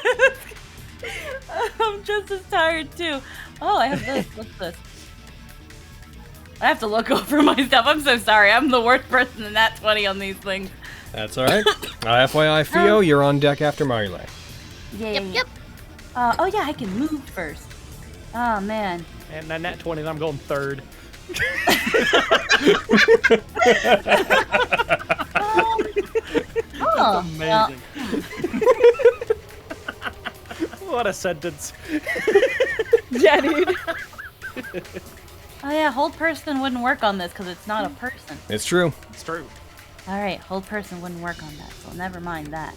know. I'm just as tired too. Oh, I have this. What's this? I have to look over my stuff. I'm so sorry. I'm the worst person in that 20 on these things. That's all right. FYI, Theo, you're on deck after Marile. Yeah. Yep. Oh yeah, I can move first. Oh man. And that Nat 20, I'm going third. Oh, Amazing. What a sentence. Yeah, dude. Oh yeah, hold person wouldn't work on this because it's not a person. It's true. It's true. All right, hold person wouldn't work on that, so never mind that.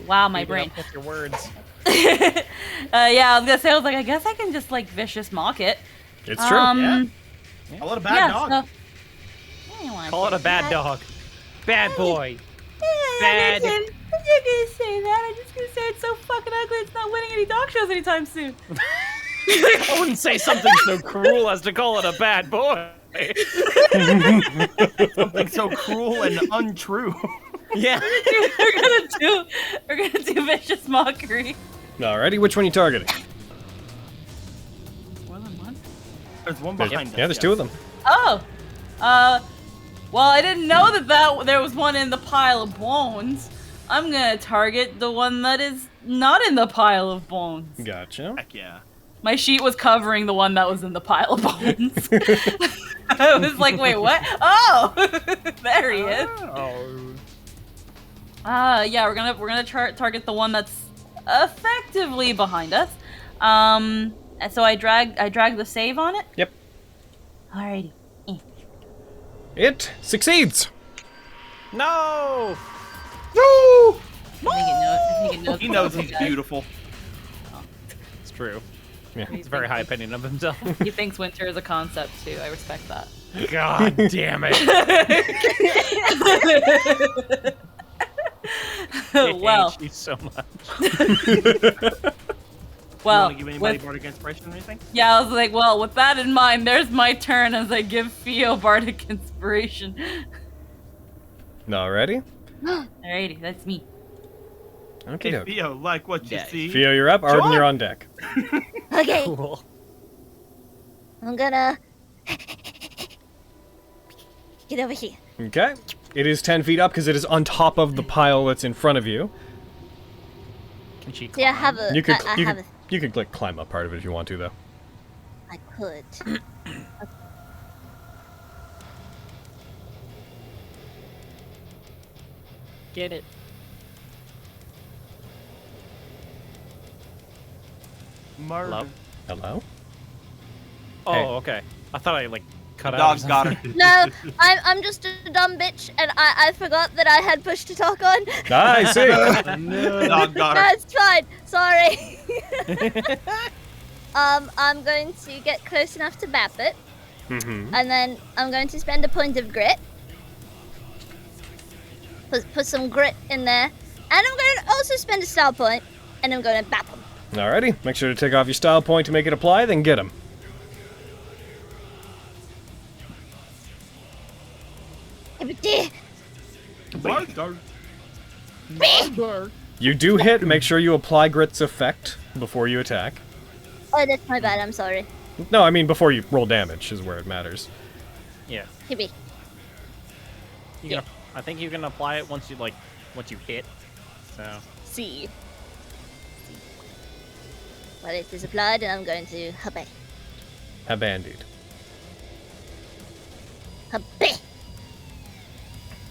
Wow, my Keep it brain. up with your words. Yeah, I was gonna say, I guess I can just like vicious mock it. It's true. Yeah. Call it a bad dog. So, I don't wanna Call it say a bad that. dog. Bad boy. I'm Bad. not gonna say that. I'm just gonna say it's so fucking ugly. It's not winning any dog shows anytime soon. I wouldn't say something so cruel as to call it a bad boy. Something so cruel and untrue. Yeah. We're gonna do vicious mockery. Alrighty, which one are you targeting? More than one? There's one behind us. Yeah, there's 2 of them. Oh, well, I didn't know that there was one in the pile of bones. I'm gonna target the one that is not in the pile of bones. Gotcha. Heck yeah. My sheet was covering the one that was in the pile of bones. I was like, wait, what? Oh, there he is. Oh. Yeah, we're gonna target the one that's effectively behind us. And so I drag the save on it. Yep. Alrighty. It succeeds. No. I think it knows He knows he's beautiful. It's true. Yeah. He's very high opinion of himself. He thinks winter is a concept too. I respect that. God damn it. Well. Hate you so much. Well, you want to give anybody bardic inspiration or anything? yeah, I was like, well, with that in mind, there's my turn as I give Theo bardic inspiration. Alrighty. Alrighty, that's me. Okay, Hey, doke. Theo, like what you Yeah. see. Theo, you're up. Arden, you're on deck. Okay, Cool. I'm gonna get over here. Okay. It is 10 feet up because it is on top of the pile that's in front of you. Can she See, I have a. You could, I have a. you could like climb up part of it if you want to, though. I could. get it? Murder. Hello? Hello? Oh, Hey. okay. I thought I like cut The out. or dog's got something. her. No, I'm just a dumb bitch, and I forgot that I had push to talk on. I see. The dog got her. That's fine. Sorry. I'm going to get close enough to bap it, Mm-hmm. and then I'm going to spend a point of grit. Put some grit in there, and I'm going to also spend a style point, and I'm going to bap him. Alrighty. Make sure to take off your style point to make it apply, then get him. You do hit. Make sure you apply Grit's effect before you attack. Oh, that's my bad. I'm sorry. No, I mean before you roll damage is where it matters. Yeah. Hippie. You can, I think you can apply it once you hit. So. See. Well, it is applied, and I'm going to habay. Abandoned. Habay.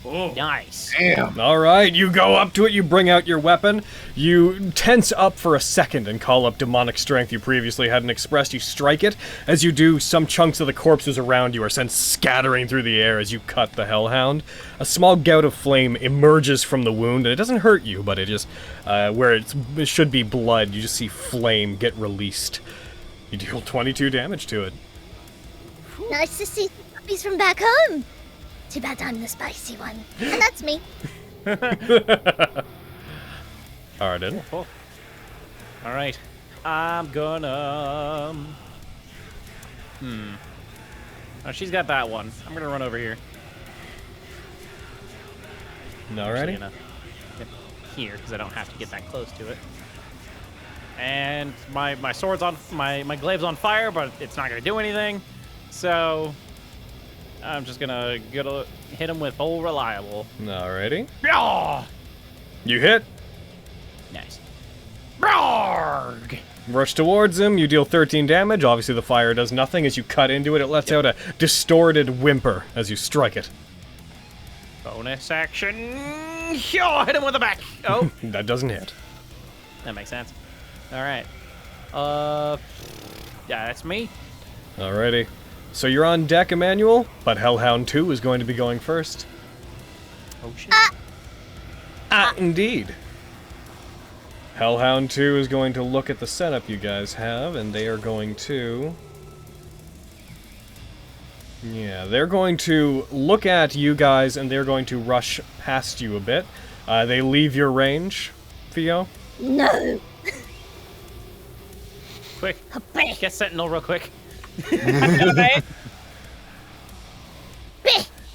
Oh. Nice. Alright, you go up to it, you bring out your weapon, you tense up for a second and call up demonic strength you previously hadn't expressed. You strike it. As you do, some chunks of the corpses around you are sent scattering through the air as you cut the Hellhound. A small gout of flame emerges from the wound, and it doesn't hurt you, but it just, where it should be blood, you just see flame get released. You deal 22 damage to it. Nice to see puppies from back home. Too bad I'm the spicy one. And that's me. Arden. Cool. All right. I'm gonna. Oh, she's got that one. I'm gonna run over here. Alrighty. Actually gonna get here because I don't have to get that close to it. And my sword's on my glaive's on fire, but it's not gonna do anything. So I'm just gonna hit him with full reliable. Alrighty. Yeah! You hit. Nice. Brarg! Rush towards him, you deal 13 damage. Obviously the fire does nothing. As you cut into it, it lets out a distorted whimper as you strike it. Bonus action. Oh, hit him with the back. Oh, That doesn't hit. that makes sense. All right. Yeah, that's me. Alrighty. So you're on deck, Emmanuel, but Hellhound 2 is going to be going first. Oh shit. Indeed. Hellhound 2 is going to look at the setup you guys have, and they are going to... Yeah, they're going to look at you guys, and they're going to rush past you a bit. They leave your range, Theo. No. Quick, get Sentinel real quick.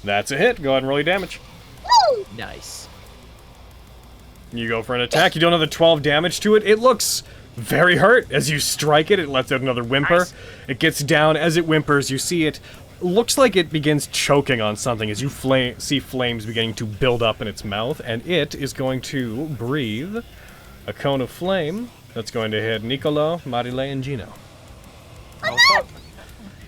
That's a hit. Go ahead and roll your damage. Woo! Nice. You go for an attack. You do another 12 damage to it. It looks very hurt. As you strike it, it lets out another whimper. Nice. It gets down. As it whimpers, you see it looks like it begins choking on something as you see flames beginning to build up in its mouth, and it is going to breathe a cone of flame that's going to hit Nicolo, Marile, and Gino.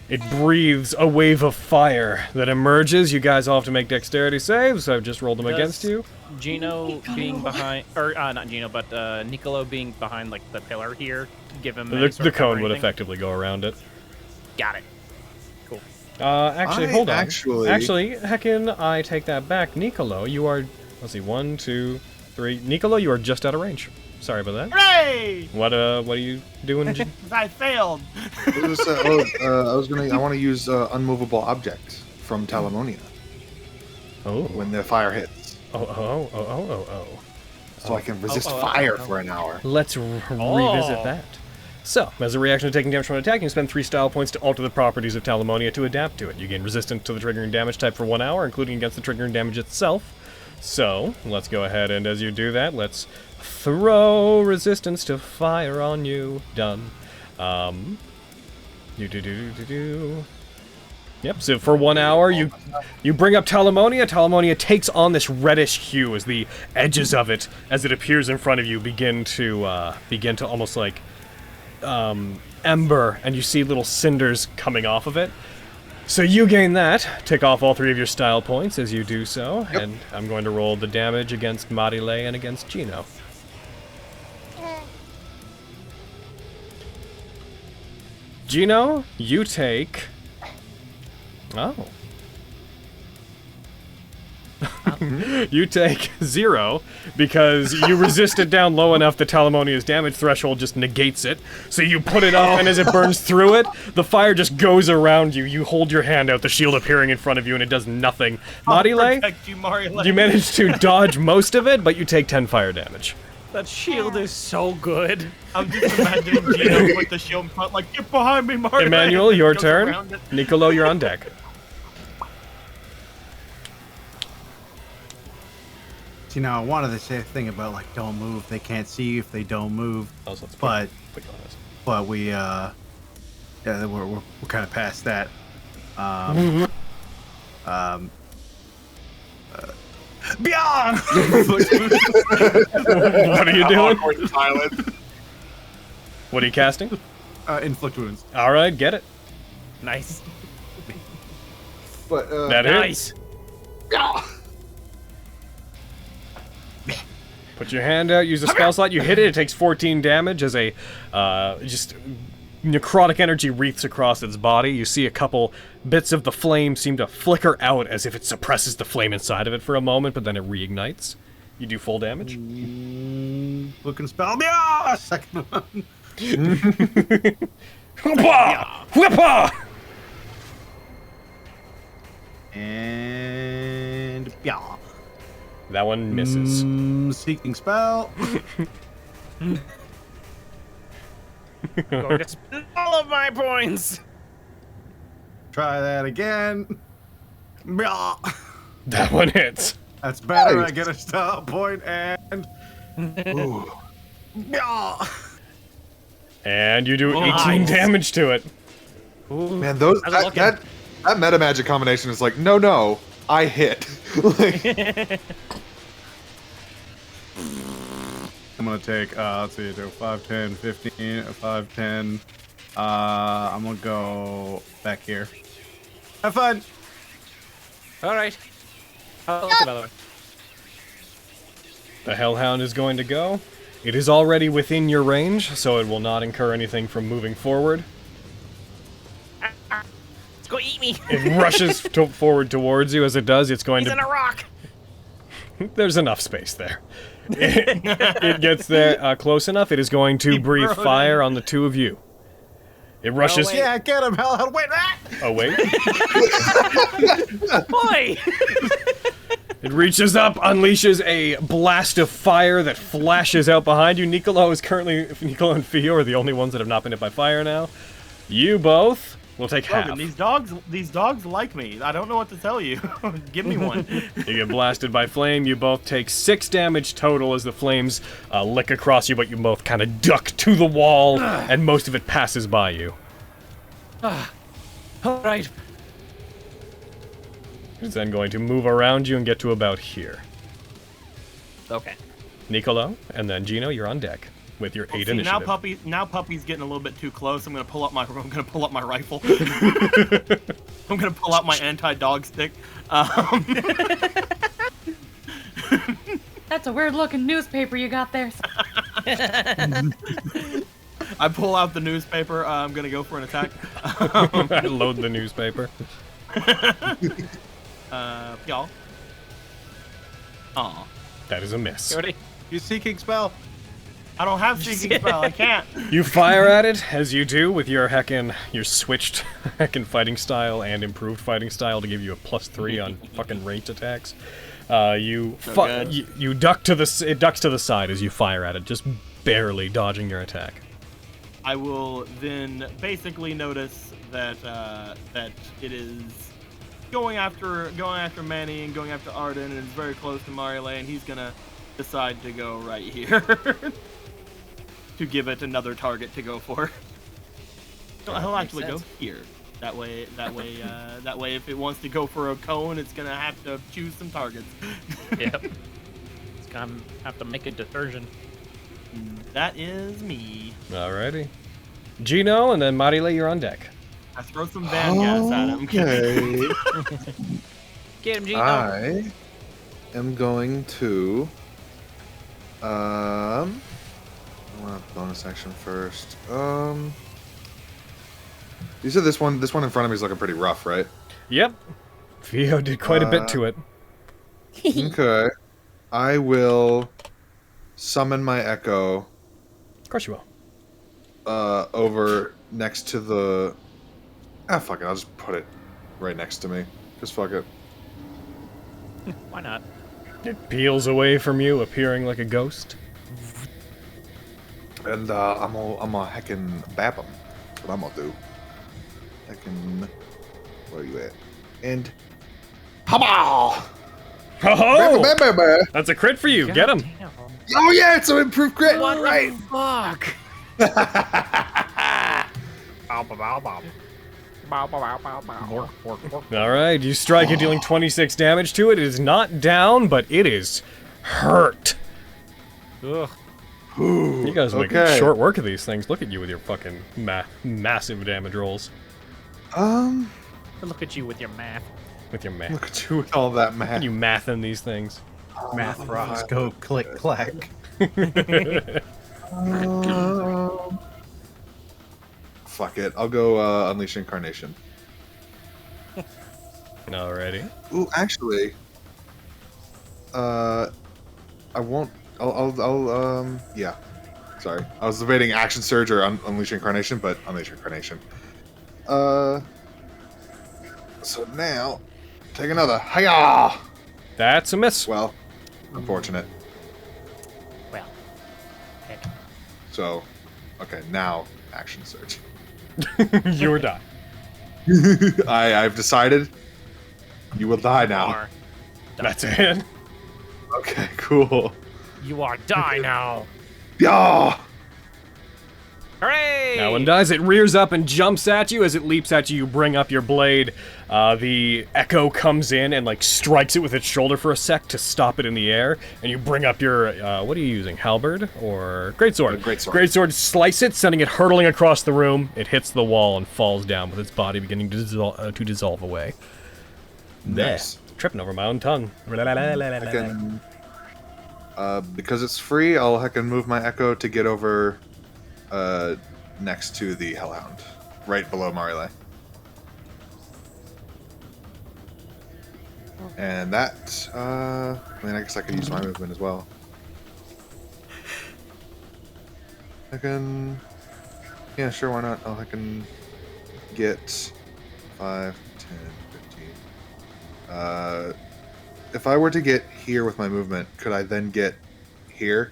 It breathes a wave of fire that emerges. You guys all have to make dexterity saves. I've just rolled them against you. Gino being behind, or not Gino, but Nicolo being behind like the pillar here, give him any sort The of cover or cone would anything? effectively go around it. Got it. Cool. Actually, I hold on. actually- Heckin, I take that back. Nicolo, you are, let's see, 1, 2, 3. Nicolo, you are just out of range. Sorry about that. Hooray! What are you doing? I failed. I want to use unmovable object from Talamonia Oh. when the fire hits, Oh. so I can resist fire for an hour. Let's revisit that. So, as a reaction to taking damage from an attack, you can spend 3 style points to alter the properties of Talamonia to adapt to it. You gain resistance to the triggering damage type for 1 hour, including against the triggering damage itself. So, let's go ahead and as you do that, let's throw resistance to fire on you. Done. Yep, so for 1 hour, you bring up Talamonia. Talamonia takes on this reddish hue as the edges of it, as it appears in front of you, begin to almost like ember, and you see little cinders coming off of it. So you gain that. Take off all 3 of your style points as you do so, and I'm going to roll the damage against Marile and against Gino. Gino, you take... Oh. You take 0 because you resist it down low enough that Talamonia's damage threshold just negates it. So you put it up, and as it burns through it, the fire just goes around you. You hold your hand out, the shield appearing in front of you, and it does nothing. Marile, you manage to dodge most of it, but you take 10 fire damage. That shield is so good. I'm just imagining Gino with the shield in front, like, get behind me, Mario. Emmanuel, your turn. Nicolo, you're on deck. You know, I wanted to say a thing about like don't move. They can't see you if they don't move. But we we're kind of past that. Beyond. What are you doing? Awkward silence. What are you casting? Inflict wounds. All right, get it. Nice. But That Nice. hits. Put your hand out, use a spell slot, you hit it, it takes 14 damage as a, just necrotic energy wreaths across its body. You see a couple bits of the flame seem to flicker out as if it suppresses the flame inside of it for a moment, but then it reignites. You do full damage. Looking spell. Yeah, second one. Whippa! And yeah. That one misses. Seeking spell. Going to spend all of my points. Try that again. Yeah. That one hits. That's better. I get a style point and. Ooh. Yeah. And you do 18 damage to it. Man, that meta magic combination is like, no, I hit. Like, I'm gonna take, let's see, 5, 10, 15, 5, 10. I'm gonna go back here. Have fun! Alright. Okay, by the way. The Hellhound is going to go. It is already within your range, so it will not incur anything from moving forward. Let's go eat me. It rushes forward towards you. As it does, it's going He's in a rock. There's enough space there. It gets there close enough. It is going to breathe fire on the 2 of you. It rushes. Oh, yeah, get him, Hellhound. Wait, Oh, wait. Boy! It reaches up, unleashes a blast of fire that flashes out behind you. Nicolo and Fio are the only ones that have not been hit by fire now. You both will take half. Logan, these dogs like me. I don't know what to tell you. Give me one. You get blasted by flame. You both take 6 damage total as the flames lick across you, but you both kind of duck to the wall, and most of it passes by you. Alright. It's then going to move around you and get to about here. Okay. Nicolo, and then Gino, you're on deck with your 8 initiative. Now Puppy's getting a little bit too close. I'm gonna pull up my rifle. I'm gonna pull out my anti-dog stick. That's a weird looking newspaper you got there. I pull out the newspaper. I'm gonna go for an attack. I load the newspaper. Y'all. Aw. That is a miss. Ready? You seeking spell. I don't have Seeking Spell. I can't. You fire at it, as you do with your your switched fighting style and improved fighting style to give you a +3 on fucking ranged attacks. You duck to it ducks to the side as you fire at it, just barely dodging your attack. I will then basically notice that that it is going after Manny and going after Arden, and it's very close to Marile, and he's gonna decide to go right here to give it another target to go for. So he'll actually go here. That way, if it wants to go for a cone, it's gonna have to choose some targets. Yep. It's gonna have to make a decision. That is me. Alrighty. Gino, and then Marile, you're on deck. I throw some van gas at him. Okay. Get him, Gino. I am going to. I want a bonus action first. You said this one in front of me is looking pretty rough, right? Yep. Theo did quite a bit to it. Okay. I will summon my Echo. Of course you will. Over next to the... Ah, fuck it. I'll just put it right next to me. Just fuck it. Why not? It peels away from you, appearing like a ghost. And I'm gonna heckin' bap him. That's what I'm gonna do. Heckin'... Where are you at? And... Hama! Oh! That's a crit for you. Get him. Oh yeah, it's an improved crit. What right? the fuck? Alright, you strike it, dealing 26 damage to it. It is not down, but it is hurt. Ugh. You guys make short work of these things. Look at you with your fucking massive damage rolls. Look at you with your math. With your math. Look at you with all that math. You mathing these things. Math rocks go click clack. Fuck it. I'll go Unleash Incarnation. Alrighty. Ooh, actually, I won't. I'll yeah. Sorry, I was debating Action Surge or Unleash Incarnation, but Unleash Incarnation. So now, take another. Hiya! That's a miss. Well, unfortunate. Well, heck. So, okay, now Action Surge. You're done. I've decided. You will die now. That's it. Okay, cool. You are die now. Yeah. Hooray! That one dies. It rears up and jumps at you. As it leaps at you, you bring up your blade. The Echo comes in and like strikes it with its shoulder for a sec to stop it in the air. And you bring up your what are you using? Halberd or greatsword? Greatsword. Greatsword. Slice it, sending it hurtling across the room. It hits the wall and falls down with its body beginning to dissolve away. Nice. Tripping over my own tongue. I can, because it's free, I'll heckin' move my Echo to get over next to the Hellhound, right below Marile. And that, I mean, I guess I could use my movement as well. I can, yeah, sure, why not? I can get 5, 10, 15. If I were to get here with my movement, could I then get here?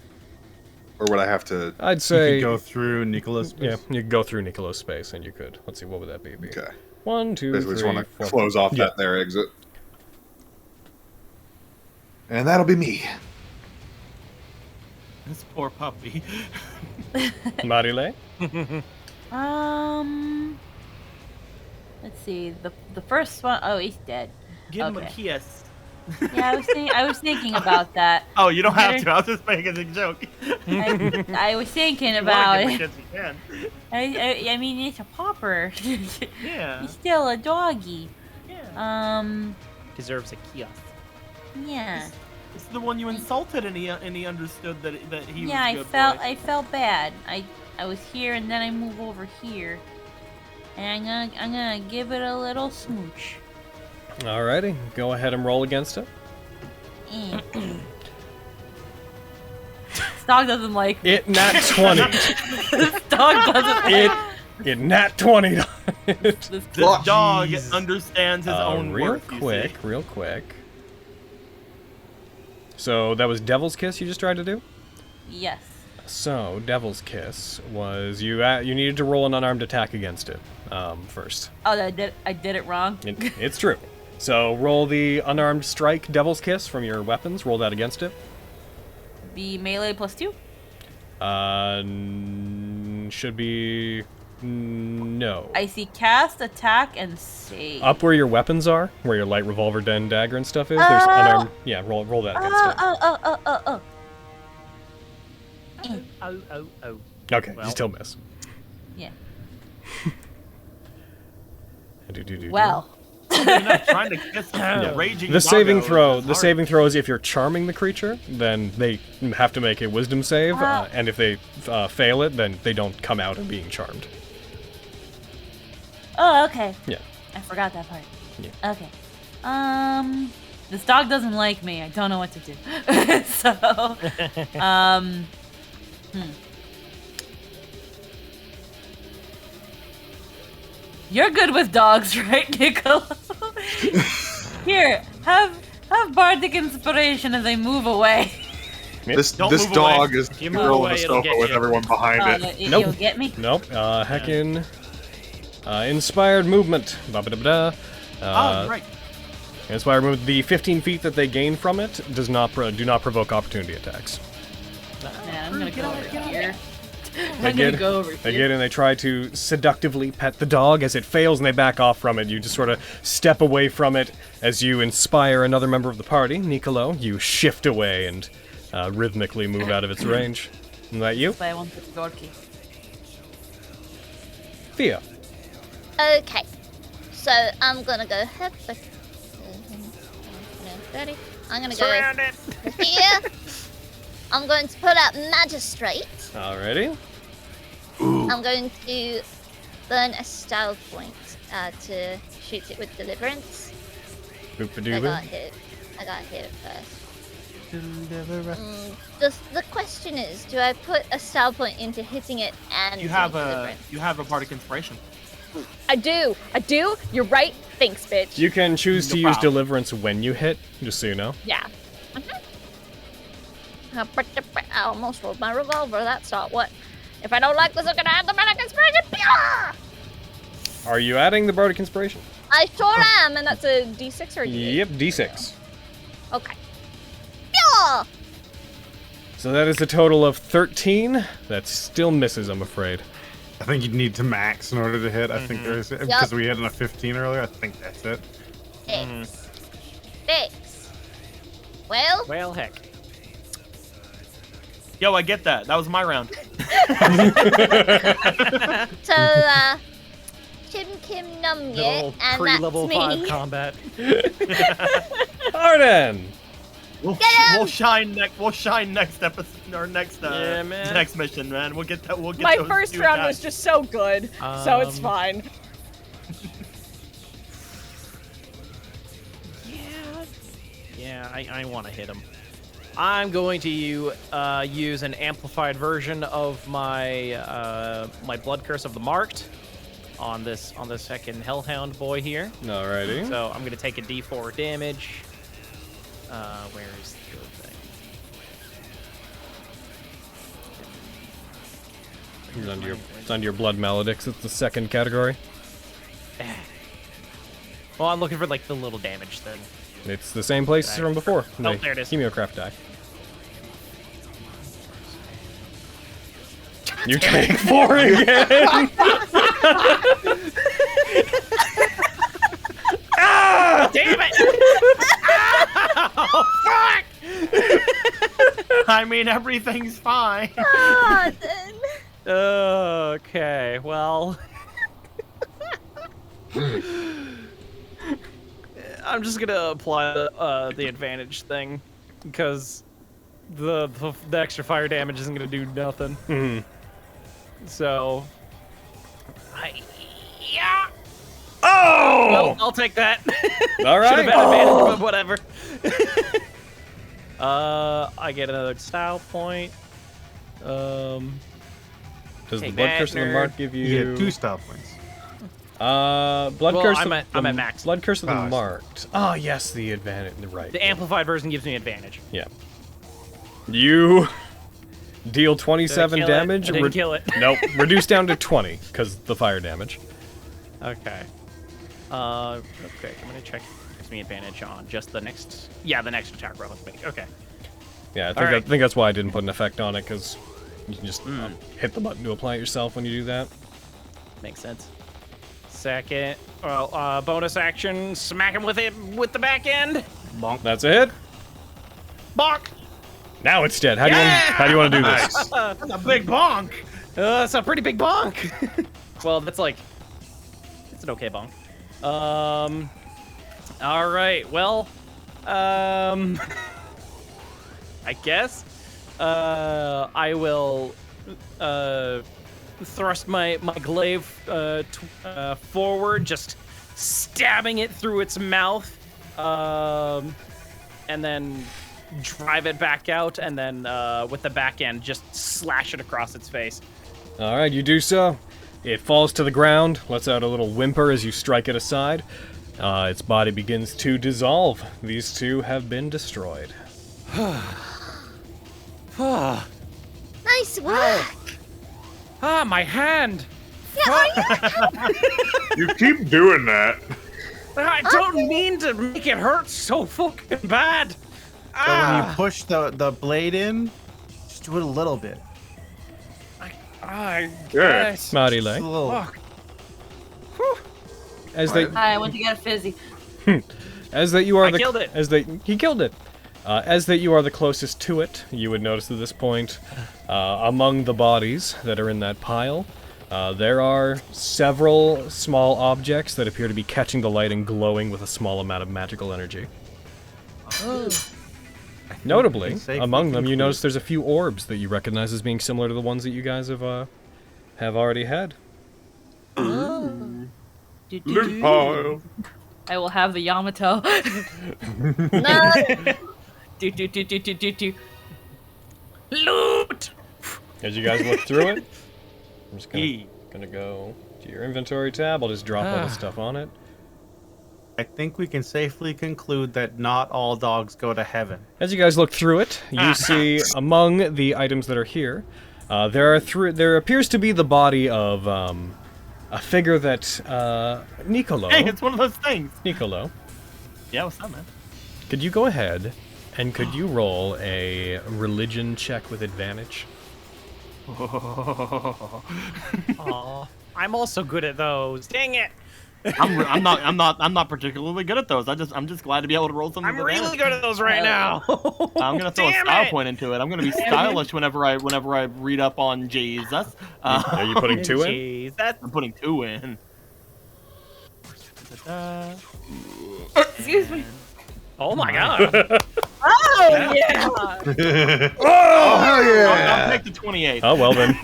Or would I have to... I'd say... You could go through Nicola's space. Yeah, you could go through Nicola's space, and you could. Let's see, what would that be? Okay. 1, 2, Basically 3, just want to 4. close off that there exit. And that'll be me. This poor puppy. Marile? Let's see. The first one, oh, he's dead. Give him a Okay. kiss. Yeah, I was thinking about that. Oh, you don't have to. I was just making a joke. I was thinking You about wanna it. give him a kiss, you can. I mean, it's a pauper. Yeah. He's still a doggy. Yeah. Deserves a kiosk. Yeah. It's the one you insulted, and he understood that he was Yeah, a good boy. I felt bad. I was here, and then I move over here, and I'm gonna give it a little smooch. Alrighty, go ahead and roll against it. This dog doesn't like me. It nat 20. This dog doesn't like It nat 20. This dog understands his own real worth. Real quick. So that was Devil's Kiss you just tried to do? Yes. So Devil's Kiss was you needed to roll an unarmed attack against it first. Oh, I did it wrong. It's true. So roll the unarmed strike Devil's Kiss from your weapons. Roll that against it. Be melee +2? Should be no. I see cast, attack, and save. Up where your weapons are, where your light revolver, den, dagger, and stuff is. There's unarmed. Yeah, roll that against it. Oh. Okay, Well. you still miss. Yeah. Do. Well. You're not trying to kiss a raging The saving doggo. throw. The saving throw is if you're charming the creature, then they have to make a wisdom save, and if they fail it, then they don't come out of being charmed. Oh, okay. Yeah. I forgot that part. Yeah. Okay. This dog doesn't like me. I don't know what to do. So, You're good with dogs, right, Nicola? Here, have bardic inspiration as I move away. This Don't this move dog away. is You move rolling away, a it'll sofa get with you. everyone behind it. Nope. You'll get me? Nope. Heckin. Inspired movement. Ba-ba-da-ba-da. Right. Inspired movement. The 15 feet that they gain from it do not provoke opportunity attacks. Man, I'm gonna go over here. They I'm gonna go over They here. get and they try to seductively pet the dog. As it fails and they back off from it, you just sort of step away from it as you inspire another member of the party. Nicolo, you shift away and rhythmically move out of its range. Is that you? But I want the dorky. Thea. Okay. So I'm gonna go ahead. 30. I'm gonna go here. I'm going to pull out Magistrate. Alrighty. I'm going to burn a style point to shoot it with Deliverance. I got hit first. The question is, do I put a style point into hitting it and You have Deliverance? a bardic inspiration. I do. You're right. Thanks, bitch. You can choose to No use problem. Deliverance when you hit, just so you know. Yeah. I almost rolled my revolver. That's not what. If I don't like this, I'm gonna add the Bardic Inspiration. Pyah! Are you adding the Bardic Inspiration? I sure am, and That's a D6 or a D8? Yep, D6. okay. Pyah! So that is a total of 13. That still misses, I'm afraid. I think you'd need to max in order to hit. I think there's because we had a 15 earlier. I think that's it. Six. Well, Well, heck. Yo, I get that. That was my round. so Kim Kim Num Little Yet, and pre-level that's 5 me. combat. Arden! We'll shine next episode or next Yeah, man. next mission, man. We'll get that. We'll get My those first two round attacks. was just so good, so it's fine. Yeah, I want to hit him. I'm going to use an amplified version of my my Blood Curse of the Marked on this second Hellhound boy here. Alrighty. So I'm going to take a D4 damage. Where is the other thing? It's under your Blood Maledicts. It's the second category. Well, I'm looking for like the little damage thing. It's the same place from before. Oh, there it is. Heliocraft die. You take 4 again! Ah! Damn it! Oh, fuck! I mean, everything's fine. Okay, well... I'm just gonna apply the advantage thing, because the extra fire damage isn't gonna do nothing. Mm-hmm. So... Yeah! Oh! Well, I'll take that. All right. Should have had advantage, but whatever. I get another style point. Does Take the blood that, curse of the nerd. mark give You you? get 2 style points. Blood Well, curse. I'm of at- the, I'm at max. Blood curse of the Oh, I see. marked. Oh yes, the advantage. Right. The amplified version gives me advantage. Yeah. You deal 27 Did I kill it? damage. I didn't kill it. Nope. Reduced down to 20 because the fire damage. Okay. Okay, I'm gonna check. Gives me advantage on just the next. Yeah, the next attack roll with me. Okay. Yeah, I think, Alright. I think that's why I didn't put an effect on it, because you can just hit the button to apply it yourself when you do that. Makes sense. Second, well, bonus action, smack him with it with the back end. Bonk. That's a hit. Bonk. Now it's dead. How do you want to do this? That's a big bonk. That's a pretty big bonk. Well, that's like, it's an okay bonk. All right. Well, I guess, I will, thrust my glaive forward, just stabbing it through its mouth, and then drive it back out, and then with the back end just slash it across its face. All right, you do so. It falls to the ground, lets out a little whimper as you strike it aside. Its body begins to dissolve. These two have been destroyed. Nice work. Ah, my hand! You keep doing that. I don't mean to make it hurt so fucking bad. So when you push the blade in, just do it a little bit. I Yeah. guess. Marile. Just a little. Fuck. As they Hi, I went to get a fizzy. As that you are I killed it. He killed it. As that you are the closest to it, you would notice at this point, among the bodies that are in that pile, there are several small objects that appear to be catching the light and glowing with a small amount of magical energy. Notably, among them, you notice there's a few orbs that you recognize as being similar to the ones that you guys have already had. Loot pile. I will have the Yamato. No. do. Loot! As you guys look through it, I'm just gonna go to your inventory tab. I'll just drop all the stuff on it. I think we can safely conclude that not all dogs go to heaven. As you guys look through it, you see among the items that are here, there appears to be the body of a figure that Nicolo. Hey, it's one of those things. Nicolo, Yeah, what's up, man? could you go ahead and could you roll a religion check with advantage? Aw, I'm also good at those. Dang it! I'm not particularly good at those. I'm just glad to be able to roll something. I'm with really advantage. good at those right now. I'm gonna throw a Damn style it! point into it. I'm gonna be stylish whenever I read up on Jesus. Are you putting 2 in? Jeez, that's I'm putting 2 in. Excuse me. oh my god. Oh yeah. Oh, hell yeah! I'll take the 28. Oh well then,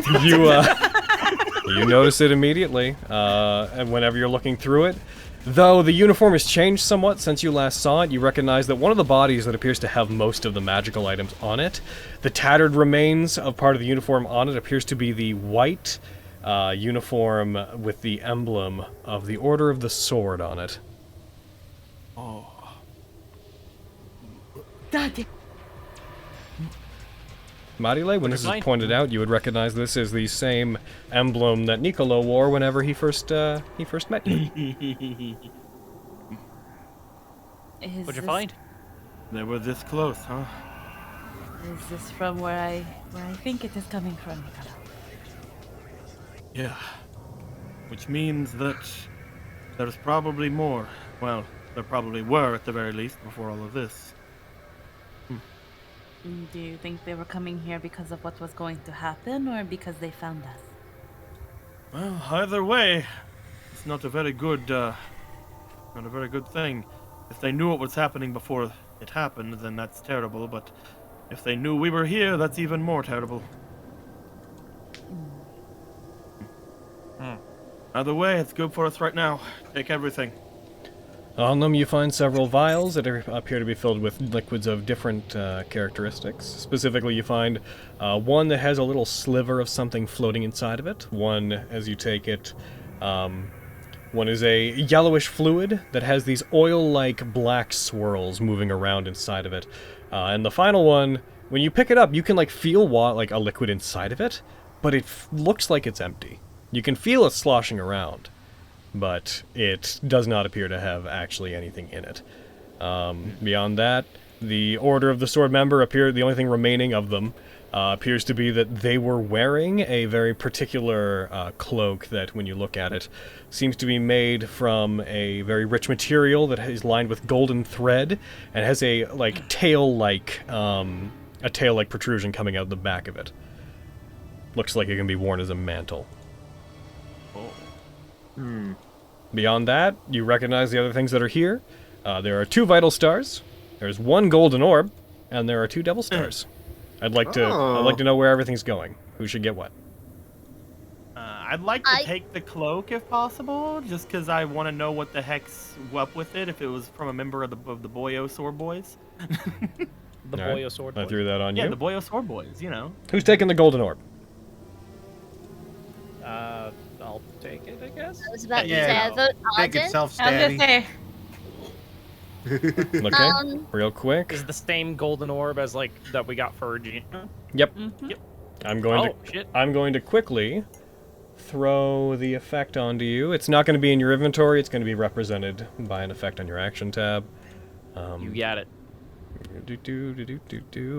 you notice it immediately, and whenever you're looking through it. Though the uniform has changed somewhat since you last saw it, you recognize that one of the bodies that appears to have most of the magical items on it, the tattered remains of part of the uniform on it, appears to be the white uniform with the emblem of the Order of the Sword on it. Daddy. Marile, when this is pointed out, you would recognize this as the same emblem that Nicolo wore whenever he first met you. What'd you find? They were this close, huh? Is this from where I think it is coming from? Yeah. Which means that there's probably more. Well, there probably were at the very least before all of this. Do you think they were coming here because of what was going to happen, or because they found us? Well, either way, it's not a very good thing. If they knew what was happening before it happened, then that's terrible, but if they knew we were here, that's even more terrible. Either way, it's good for us right now. Take everything. On them you find several vials that appear to be filled with liquids of different characteristics. Specifically, you find one that has a little sliver of something floating inside of it. One, as you take it, one is a yellowish fluid that has these oil-like black swirls moving around inside of it. And the final one, when you pick it up, you can like feel like a liquid inside of it, but it looks like it's empty. You can feel it sloshing around, but it does not appear to have actually anything in it. Beyond that, the Order of the Sword member the only thing remaining of them appears to be that they were wearing a very particular cloak that, when you look at it, seems to be made from a very rich material that is lined with golden thread and has a tail-like protrusion coming out the back of it. Looks like it can be worn as a mantle. Beyond that, you recognize the other things that are here. There are 2 vital stars, there's 1 golden orb, and there are 2 devil stars. I'd like to know where everything's going. Who should get what? I'd like to take the cloak if possible, just because I want to know what the heck's up with it. If it was from a member of the Boyo Sword Boys. The Boyo Sword Boys. I threw that on you. Yeah, the Boyo Sword Boys. You know. Who's taking the golden orb? I'll take it, I guess. I was about to say, I vote Take Arden. itself, I was gonna Stabby. say. Okay, real quick. Is the same golden orb as that we got for Regina? Yep. Yep. I'm going to quickly throw the effect onto you. It's not going to be in your inventory. It's going to be represented by an effect on your action tab. You got it.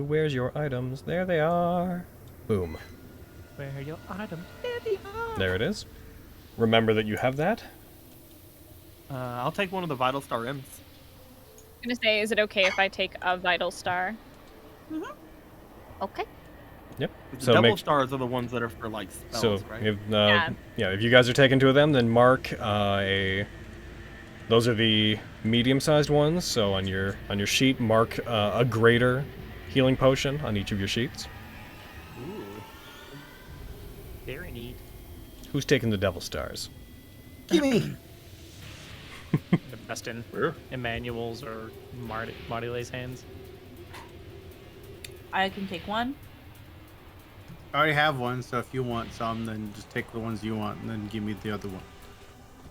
Where's your items? There they are. Boom. Where are your items? There it is. Remember that you have that. I'll take one of the Vital Star M's. I'm gonna say, is it okay if I take a vital star? Okay. Yep. The So double stars are the ones that are for like spells, right? if if you guys are taking 2 of them, then mark those are the medium-sized ones. So on your sheet, mark a greater healing potion on each of your sheets. Ooh. Very neat. Who's taking the devil stars? Gimme. The best in Emmanuel's or Marile's hands. I can take one. I already have one, so if you want some, then just take the ones you want and then give me the other one.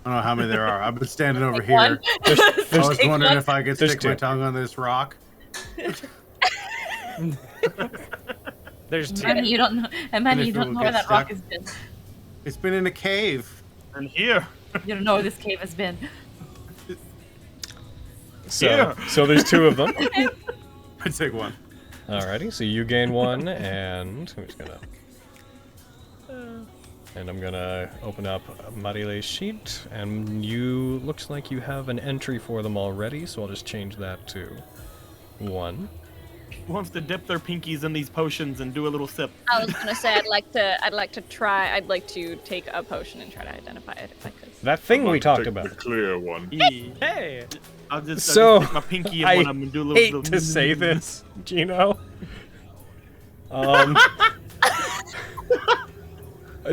I don't know how many there are. I've been standing over here. I was wondering if I could stick my tongue on this rock. There's 2. Manny, you don't know. And Manny, you don't know where that rock has been. It's been in a cave. And here. You don't know where this cave has been. So there's 2 of them. I take one. Alrighty, so you gain 1, and I'm just gonna... And I'm gonna open up Marile's sheet, and looks like you have an entry for them already, so I'll just change that to 1. Who wants to dip their pinkies in these potions and do a little sip? I was gonna say I'd like to take a potion and try to identify it if I could. That thing we talked about. The clear one. Hey! I'll just stick my pinky in I one of them and do a little. hate to say this, Gino. I'd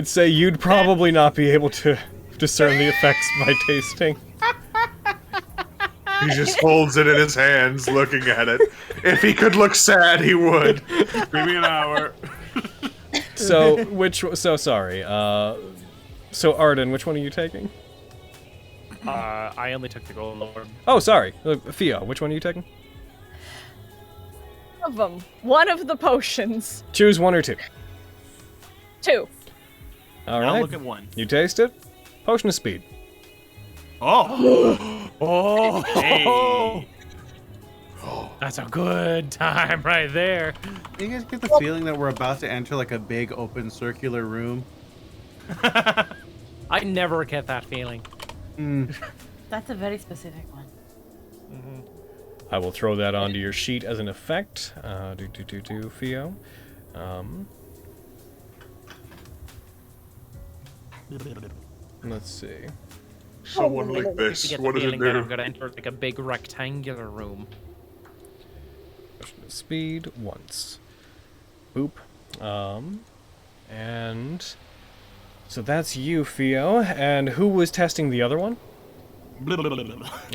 say you'd probably not be able to discern the effects by tasting. He just holds it in his hands, looking at it. If he could look sad, he would. Give me an hour. So Arden, which one are you taking? I only took the golden orb. Oh, sorry. Theo, which one are you taking? Of them. One of the potions. Choose 1 or 2. 2. All Now right. look at one. You taste it. Potion of speed. Oh. Oh. Hey. That's a good time right there. You guys get the feeling that we're about to enter like a big open circular room? I never get that feeling. That's a very specific one. I will throw that onto your sheet as an effect. Theo. Let's see. Someone like I this. get the What does it feeling that I'm do? gonna enter like a big rectangular room. Potion of speed once. Boop. And so that's you, Theo. And who was testing the other one?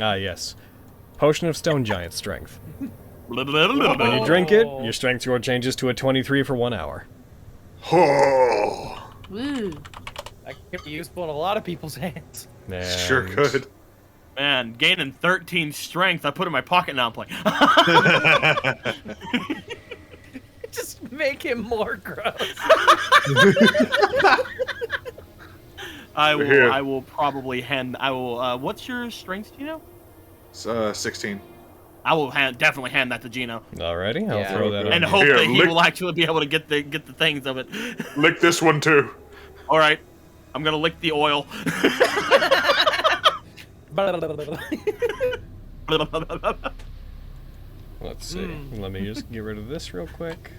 Ah, yes. Potion of Stone Giant Strength. When you drink it, your strength score changes to a 23 for 1 hour. Oh. Woo. That could be useful in a lot of people's hands. And Sure could. Man, gaining 13 strength. I put it in my pocket now. I'm playing. Just make him more gross. I will probably hand. I will. What's your strength, Gino? 16. I will definitely hand that to Gino. Alrighty, I'll throw that on. And you. hope that he lick- will actually be able to get the things of it. Lick this one too. All right, I'm gonna lick the oil. Let's see. Let me just get rid of this real quick.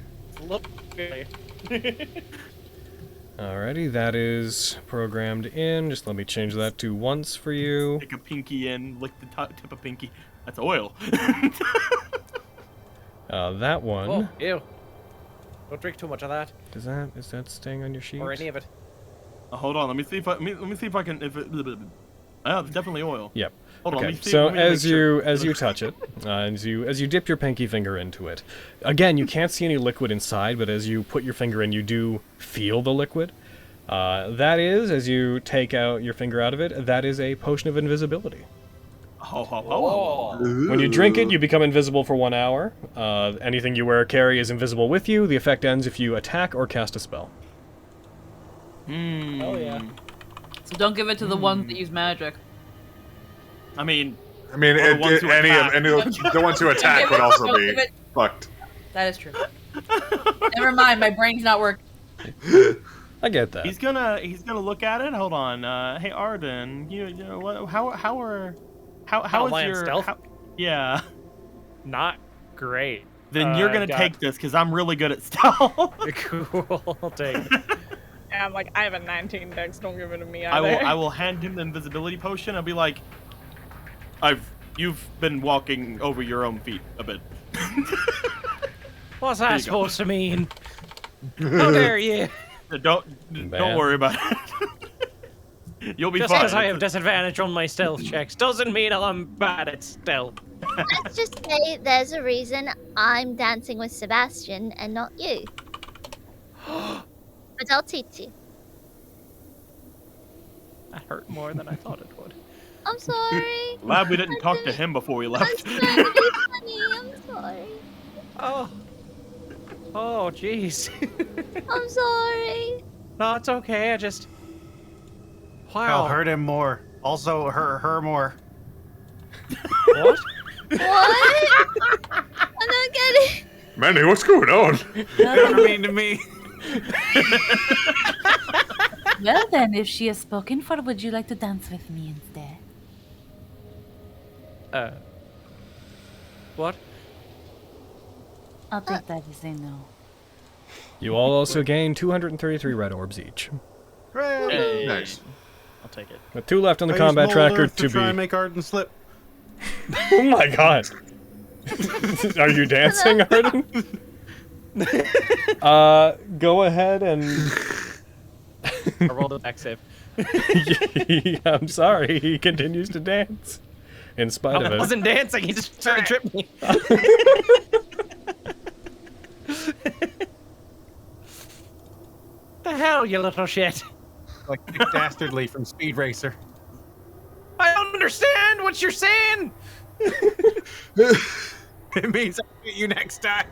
Alrighty, that is programmed in. Just let me change that to once for you. Stick a pinky in, lick the tip of pinky. That's oil. That one. Oh, ew. Don't drink too much of that. Is that staying on your sheet? Or any of it. Hold on, let me see if I can. If it, it's definitely oil. Yep. Hold on, Okay. let me see, So let me make as you touch it, as you dip your pinky finger into it, again you can't see any liquid inside, but as you put your finger in, you do feel the liquid. That is, as you take out your finger out of it, that is a potion of invisibility. When you drink it, you become invisible for 1 hour. Anything you wear or carry is invisible with you. The effect ends if you attack or cast a spell. Oh yeah. So don't give it to the ones that use magic. I mean, the ones who attack would also be fucked. That is true. Never mind, my brain's not working. I get that. He's gonna look at it. Hold on. Hey Arden, you know what? How is my your stealth? yeah? Not great. Then you're gonna take this because I'm really good at stealth. Cool. I'll take it. Yeah, I'm like, I have a 19 dex, don't give it to me I either. will hand him the invisibility potion. I'll be like, you've been walking over your own feet a bit. What's that supposed to mean? How dare you? Don't worry about it. You'll be just fine. because I have disadvantage on my stealth checks doesn't mean I'm bad at stealth. Let's just say there's a reason I'm dancing with Sebastian and not you. But I'll teach you. That hurt more than I thought it would. I'm sorry. Glad we didn't talk to him before we I'm left. trying to be funny. I'm sorry. Oh, jeez. I'm sorry. No, it's okay. I just. I'll Wow. hurt him more. Also, hurt her more. What? What? I don't get it. Manny, what's going on? Never mean to me. Well then, if she has spoken for, would you like to dance with me instead? What? I'll take that as a no. You all also gain 233 red orbs each. Hey. Nice. I'll take it. With 2 left on the I combat use Mold tracker Earth to try and be. make Arden slip. Oh my god! Are you dancing, Arden? Go ahead and. I rolled a back save. I'm sorry, he continues to dance. In spite of I it. wasn't dancing, he just tried to trip me. The hell, you little shit. Like Dick Dastardly from Speed Racer. I don't understand what you're saying. It means I'll get you next time.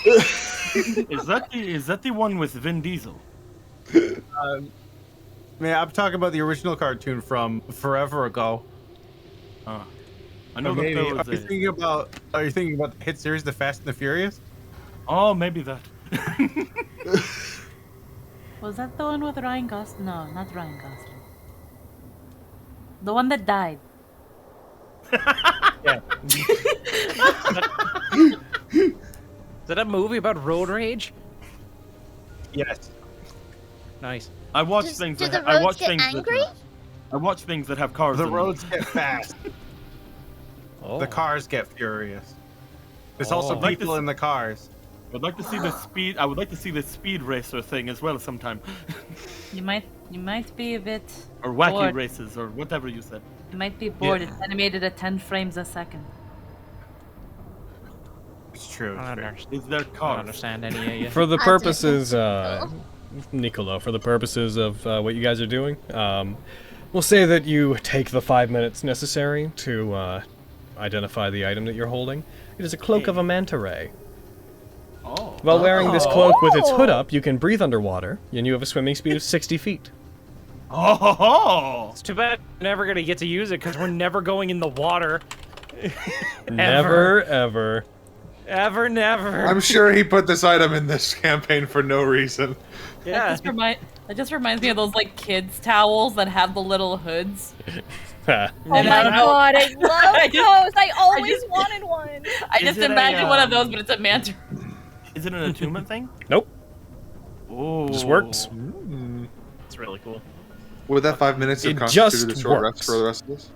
Is that the one with Vin Diesel? Man, I'm talking about the original cartoon from forever ago. I know Maybe. that there Are was you thinking about? Are you thinking about the hit series, The Fast and the Furious? Oh, maybe that. Was that the one with Ryan Gosling? No, not Ryan Gosling. The one that died. Yeah. Is that a movie about road rage? Yes. Nice. I watch Do things the that roads I watch get things angry? I watch things that have cars. The in them. roads get fast. Oh. The cars get furious. There's also Oh. Like people this- in the cars. I'd like to see the speed. I would like to see the speed racer thing as well sometime, You might be a bit or wacky bored. races, or whatever you said. You might be bored. It's animated at 10 frames a second. It's true. I don't understand. Is there I don't cars? understand any of you. For the purposes, Nicolo, for the purposes of what you guys are doing, we'll say that you take the 5 minutes necessary to identify the item that you're holding. It is a cloak of a manta ray. Oh. While wearing this cloak with its hood up, you can breathe underwater, and you have a swimming speed of 60 feet. Oh. It's too bad we're never gonna get to use it because we're never going in the water. Never, ever. Ever, never. I'm sure he put this item in this campaign for no reason. Yeah. That just reminds me of those like kids towels that have the little hoods. Oh my god, I love those! I always wanted one! I just imagine one of those, but it's a manta. Is it an attunement thing? Nope. Oh. Just works. It's really cool. Would that 5 minutes have It constituted a just short works. rest for the rest of this?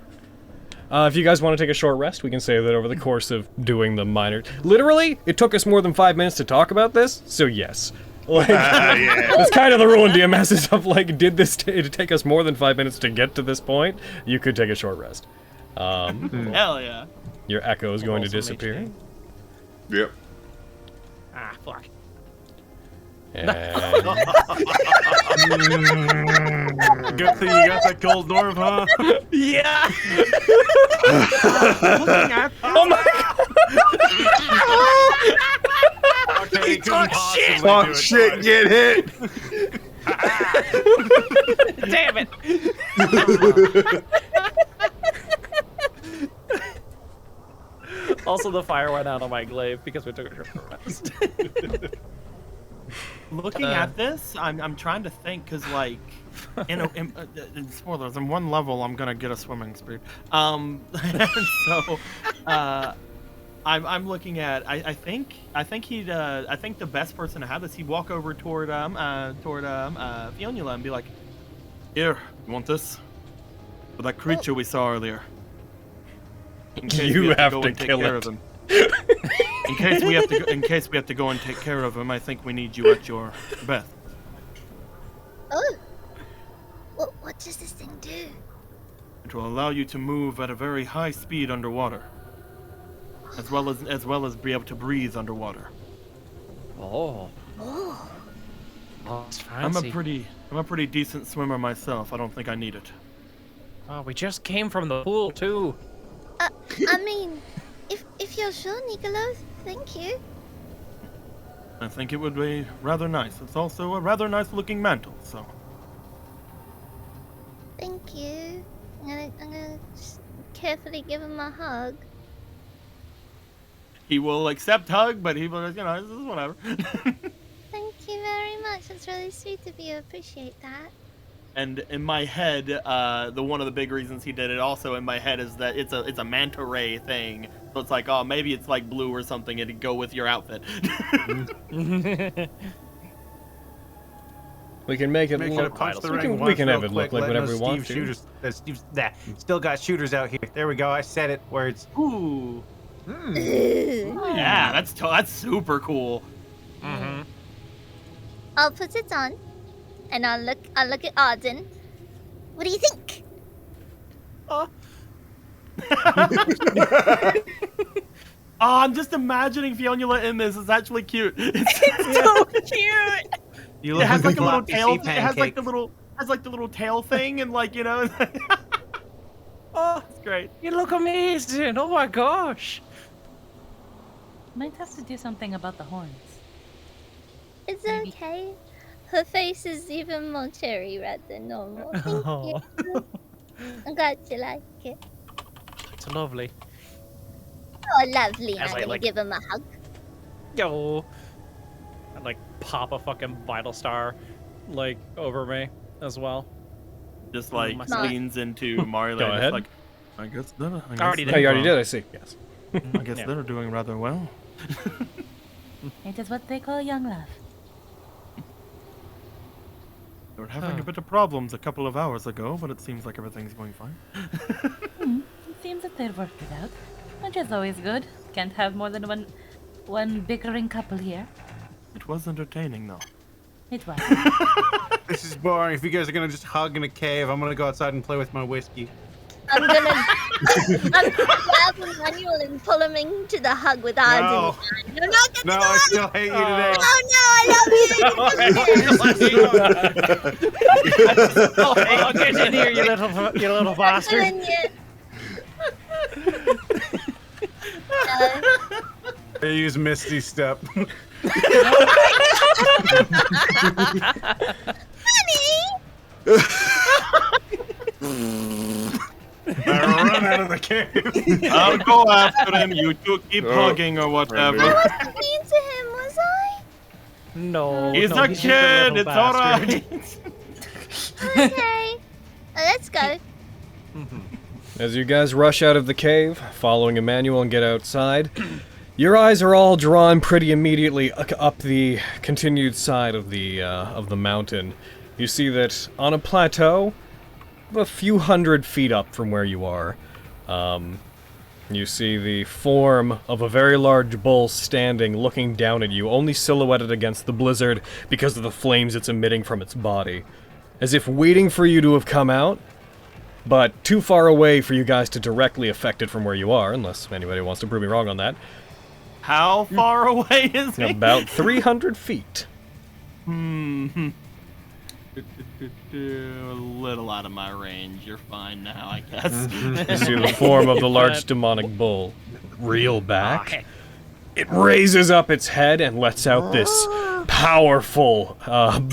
If you guys want to take a short rest, we can say that over the course of doing the minor... Literally, it took us more than 5 minutes to talk about this, so yes. Like, it's kind of the rule in DMS is of like, did this take us more than 5 minutes to get to this point? You could take a short rest. Hell yeah. Your echo is going to disappear. Yep. Ah, fuck. And... Good thing you got that gold dwarf, huh? Yeah! Oh my god! Okay, Talk shit! Talk shit, get hit! Damn it! Also, the fire went out on my glaive because we took a short rest. Looking at this, I'm trying to think, because, like, in spoilers, in one level, I'm gonna get a swimming speed. And so, I'm looking at, I think the best person to have this, he'd walk over toward Fionnuala and be like, here, you want this? For that creature we saw earlier. In case You we have go to and take kill care it. of him. In case we have to go and take care of him, I think we need you at your best. Oh. What does this thing do? It will allow you to move at a very high speed underwater, as well as be able to breathe underwater. Oh. Oh. Oh, it's I'm fancy. a pretty decent swimmer myself. I don't think I need it. Oh, we just came from the pool too. I mean, if you're sure, Nicolo, thank you. I think it would be rather nice. It's also a rather nice looking mantle, so. Thank you. I'm gonna just carefully give him a hug. He will accept hug, but he will, this is whatever. Thank you very much. That's really sweet of you. I appreciate that. And in my head, one of the big reasons he did it also in my head is that it's a manta ray thing. So it's like, oh, maybe it's like blue or something. It'd go with your outfit. We can make it look... We can have it look like whatever we want to. Steve's still got shooters out here. There we go. I said it where it's. Ooh. Ooh. Yeah, that's super cool. Mm-hmm. I'll put it on, and I'll look at Arden. What do you think? Oh, I'm just imagining Fionnuala in this. It's actually cute. It's so cute. You It look has like a little floppy tail. sea It has like pancake. the little tail thing, and like oh, it's great. You look amazing. Oh my gosh. Might have to do something about the horns. It's Maybe. okay. Her face is even more cherry red than normal. Thank you. I'm glad you like it. It's lovely. Oh, lovely. As I'm I, gonna like- give him a hug. Yo. I'd like pop a fucking vital star, like over me as well. Just like Smart. leans into Mario. Go ahead. Like, I guess Already Oh, you already did, I see. Yes. I guess Yeah. they're doing rather well. It is what they call young love. They were having a bit of problems a couple of hours ago, but it seems like everything's going fine. It seems that they've worked it out, which is always good. Can't have more than one bickering couple here. It was entertaining, though. It was. This is boring. If you guys are gonna just hug in a cave, I'm gonna go outside and play with my whiskey. I'm gonna grab Emmanuel and pull him into the hug with arms in his hand. You're not gonna No, I still hate you today. Oh no, I love you. Oh, get in here, you little bastard. I use Misty Step. I run out of the cave. I'll go after him. You two keep hugging or whatever. I wasn't mean to him, was I? No. He's a kid. It's alright. Okay. Let's go. As you guys rush out of the cave, following Emmanuel and get outside, your eyes are all drawn pretty immediately up the continued side of the mountain. You see that on a plateau, a few hundred feet up from where you are, you see the form of a very large bull standing, looking down at you, only silhouetted against the blizzard because of the flames it's emitting from its body, as if waiting for you to have come out, but too far away for you guys to directly affect it from where you are, unless anybody wants to prove me wrong on that. How far away is he? About 300 feet. A little out of my range. You're fine now, I guess. You see the form of the large demonic bull reel back. It raises up its head and lets out this powerful,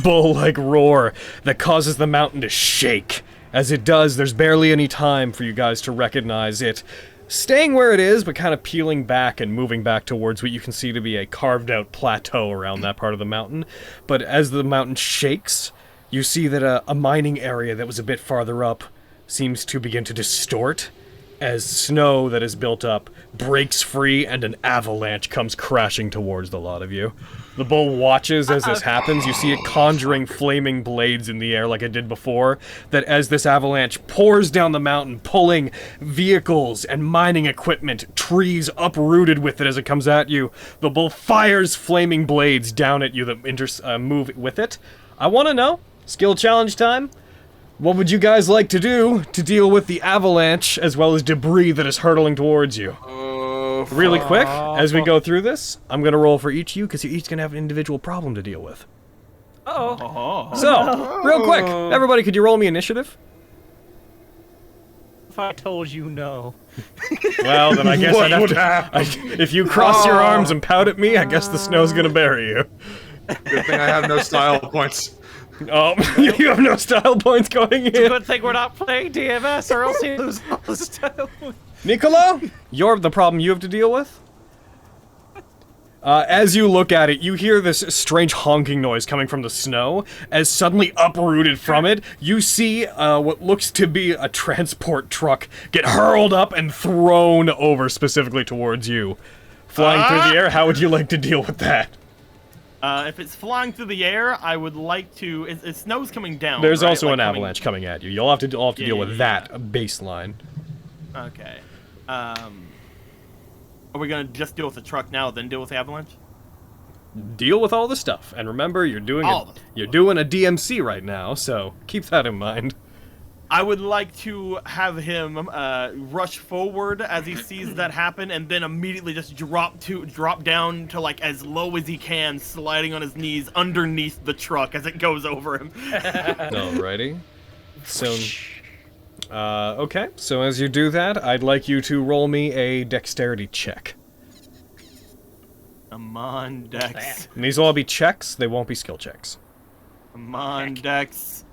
bull-like roar that causes the mountain to shake. As it does, there's barely any time for you guys to recognize it staying where it is, but kind of peeling back and moving back towards what you can see to be a carved-out plateau around that part of the mountain. But as the mountain shakes, you see that a mining area that was a bit farther up seems to begin to distort as snow that is built up breaks free and an avalanche comes crashing towards the lot of you. The bull watches as this happens. You see it conjuring flaming blades in the air like it did before, that as this avalanche pours down the mountain, pulling vehicles and mining equipment, trees uprooted with it as it comes at you, the bull fires flaming blades down at you that move with it. I want to know, skill challenge time, what would you guys like to do to deal with the avalanche as well as debris that is hurtling towards you? Really quick, as we go through this, I'm going to roll for each of you because you're each going to have an individual problem to deal with. So, real quick, everybody, could you roll me initiative? If I told you no. Well, then I guess I'd have to... if you cross your arms and pout at me, I guess the snow's going to bury you. Good thing I have no style points. Oh, you have no style points going in. It's a good thing we're not playing DMS, or else you lose all the style points. Nicolo, you're the problem you have to deal with. As you look at it, you hear this strange honking noise coming from the snow. As suddenly uprooted from it, you see what looks to be a transport truck get hurled up and thrown over specifically towards you. Flying through the air, how would you like to deal with that? If it's flying through the air, I would like to... It snow's coming down, There's right? also like an avalanche coming at you. You'll have to deal with that baseline. Okay. Are we gonna just deal with the truck now, then deal with the avalanche? Deal with all the stuff, and remember, you're doing a DMC right now, so keep that in mind. I would like to have him rush forward as he sees that happen, and then immediately just drop down to like as low as he can, sliding on his knees underneath the truck as it goes over him. Alrighty. So, okay. So as you do that, I'd like you to roll me a dexterity check. Come on, Dex. And these will all be checks. They won't be skill checks. Come on, Dex.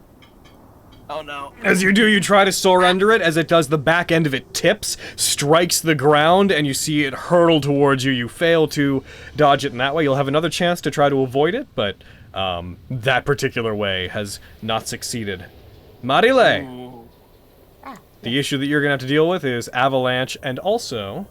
Oh no. As you do, you try to surrender it. As it does, the back end of it tips, strikes the ground, and you see it hurtle towards you. You fail to dodge it in that way. You'll have another chance to try to avoid it, but that particular way has not succeeded. Marile! The issue that you're going to have to deal with is avalanche, and also...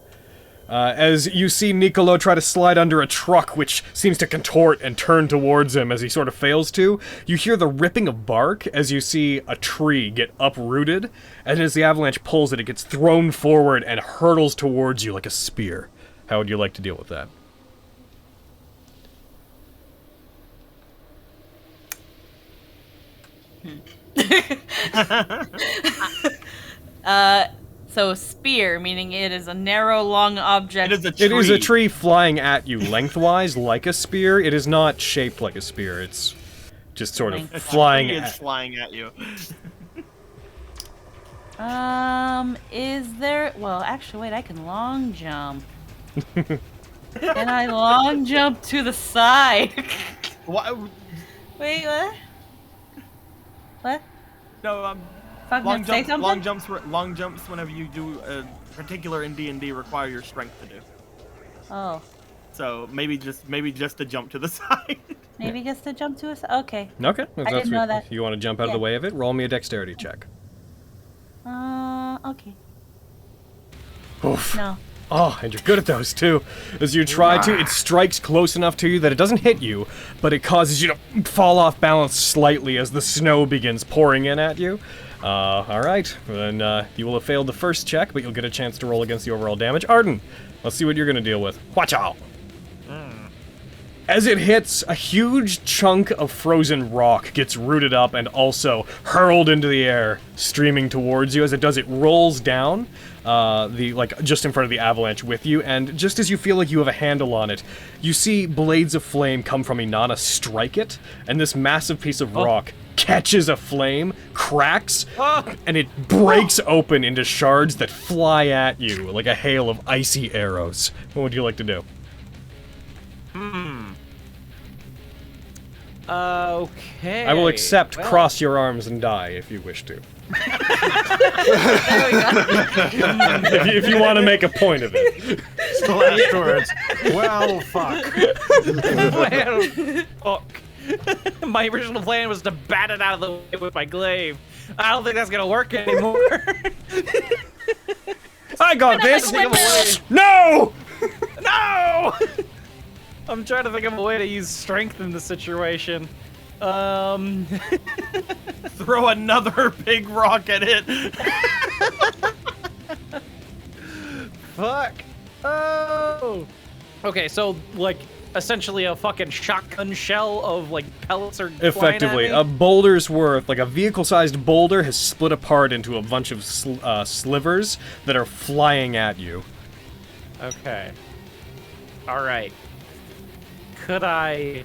as you see Nicolo try to slide under a truck, which seems to contort and turn towards him as he sort of fails to, you hear the ripping of bark as you see a tree get uprooted, and as the avalanche pulls it, it gets thrown forward and hurtles towards you like a spear. How would you like to deal with that? So spear, meaning it is a narrow, long object. It is a tree. It is a tree flying at you lengthwise like a spear. It is not shaped like a spear. It's just sort of flying It's flying at you. Is there... Well, actually, wait, I can long jump. Can I long jump to the side? What? Wait, what? What? No, long jumps whenever you do a particular in D&D require your strength to do. Oh. So maybe just to jump to the side. Maybe just to jump to a side? Okay. Okay. I didn't know that. If you want to jump out of the way of it, roll me a dexterity check. Okay. Oof. No. Oh, and you're good at those too. As you try to, it strikes close enough to you that it doesn't hit you, but it causes you to fall off balance slightly as the snow begins pouring in at you. Alright, then you will have failed the first check, but you'll get a chance to roll against the overall damage. Arden, let's see what you're gonna deal with. Watch out! As it hits, a huge chunk of frozen rock gets rooted up and also hurled into the air, streaming towards you. As it does, it rolls down, just in front of the avalanche with you, and just as you feel like you have a handle on it, you see blades of flame come from Inanna strike it, and this massive piece of rock catches a flame, cracks, and it breaks open into shards that fly at you like a hail of icy arrows. What would you like to do? Okay. I will accept cross your arms and die if you wish to. if you want to make a point of it. The last words. Well, fuck. Well, fuck. My original plan was to bat it out of the way with my glaive. I don't think that's gonna work anymore. I got this! No! No! I'm trying to think of a way to use strength in the situation. Throw another big rock at it. Fuck. Oh. Okay, so like essentially a fucking shotgun shell of like pellets are effectively a boulder's worth, like a vehicle-sized boulder has split apart into a bunch of slivers that are flying at you. Okay. All right. Could I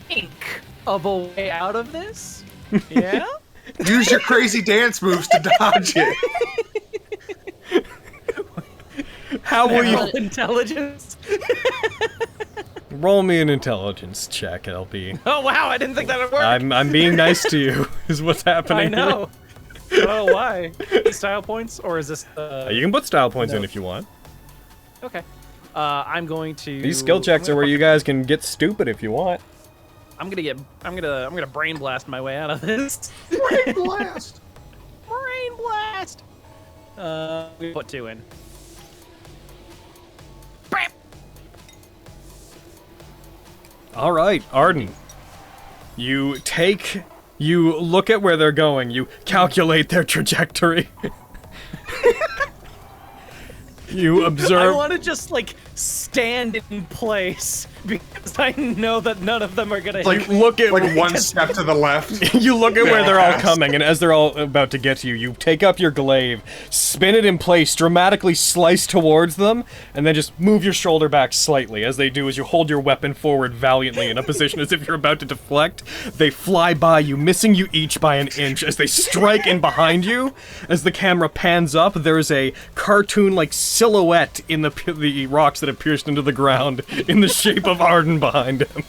think of a way out of this? Yeah? Use your crazy dance moves to dodge it. How will you... Intelligence? Roll me an intelligence check, LP. Oh wow, I didn't think that would work. I'm being nice to you, is what's happening. I know. Oh, why? Style points? Or is this you can put style points in if you want. Okay. I'm going to... These skill checks are where you guys can get stupid if you want. I'm gonna brain blast my way out of this. Brain blast! Brain blast! We put 2 in. Bam! Alright, Arden. You look at where they're going, you calculate their trajectory. You observe... I want to just, like, stand in place, because I know that none of them are gonna hit me. Look at... Like one step to the left. You look at where they're all coming, and as they're all about to get to you, you take up your glaive, spin it in place, dramatically slice towards them, and then just move your shoulder back slightly. As they do, as you hold your weapon forward valiantly in a position as if you're about to deflect, they fly by you, missing you each by an inch as they strike in behind you. As the camera pans up, there's a cartoon-like silhouette in the rocks that have pierced into the ground in the shape of Arden behind him.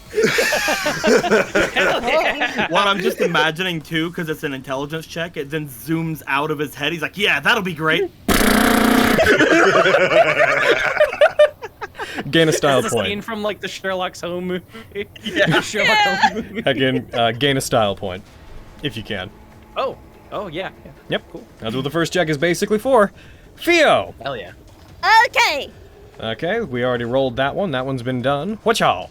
What I'm just imagining too, because it's an intelligence check, it then zooms out of his head. He's like, yeah, that'll be great. Gain a style This is a scene point. from like the Sherlock Holmes movie. Yeah. Sherlock Holmes movie. Again, gain a style point, if you can. Oh, yeah. Yep, cool. That's what the first check is basically for. Theo! Hell yeah. Okay. Okay, we already rolled that one. That one's been done. What y'all?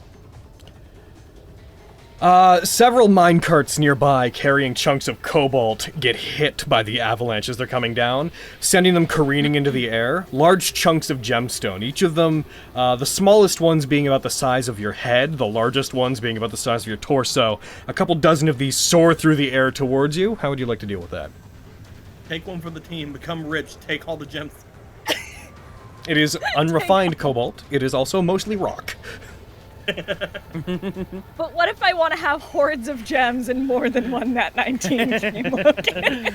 Several minecarts nearby carrying chunks of cobalt get hit by the avalanche as they're coming down, sending them careening into the air. Large chunks of gemstone, each of them, the smallest ones being about the size of your head, the largest ones being about the size of your torso. A couple dozen of these soar through the air towards you. How would you like to deal with that? Take one for the team, become rich, take all the gems. It is unrefined cobalt. It is also mostly rock. But what if I want to have hordes of gems and more than one Nat19 game, Logan?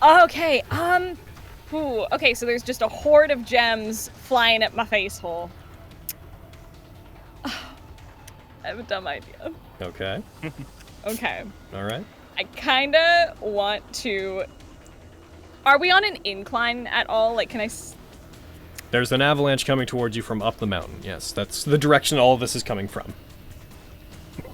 Okay, okay, so there's just a horde of gems flying at my face hole. I have a dumb idea. Okay. Okay. All right. I kinda want to... Are we on an incline at all? Like, can I... There's an avalanche coming towards you from up the mountain. Yes, that's the direction all of this is coming from.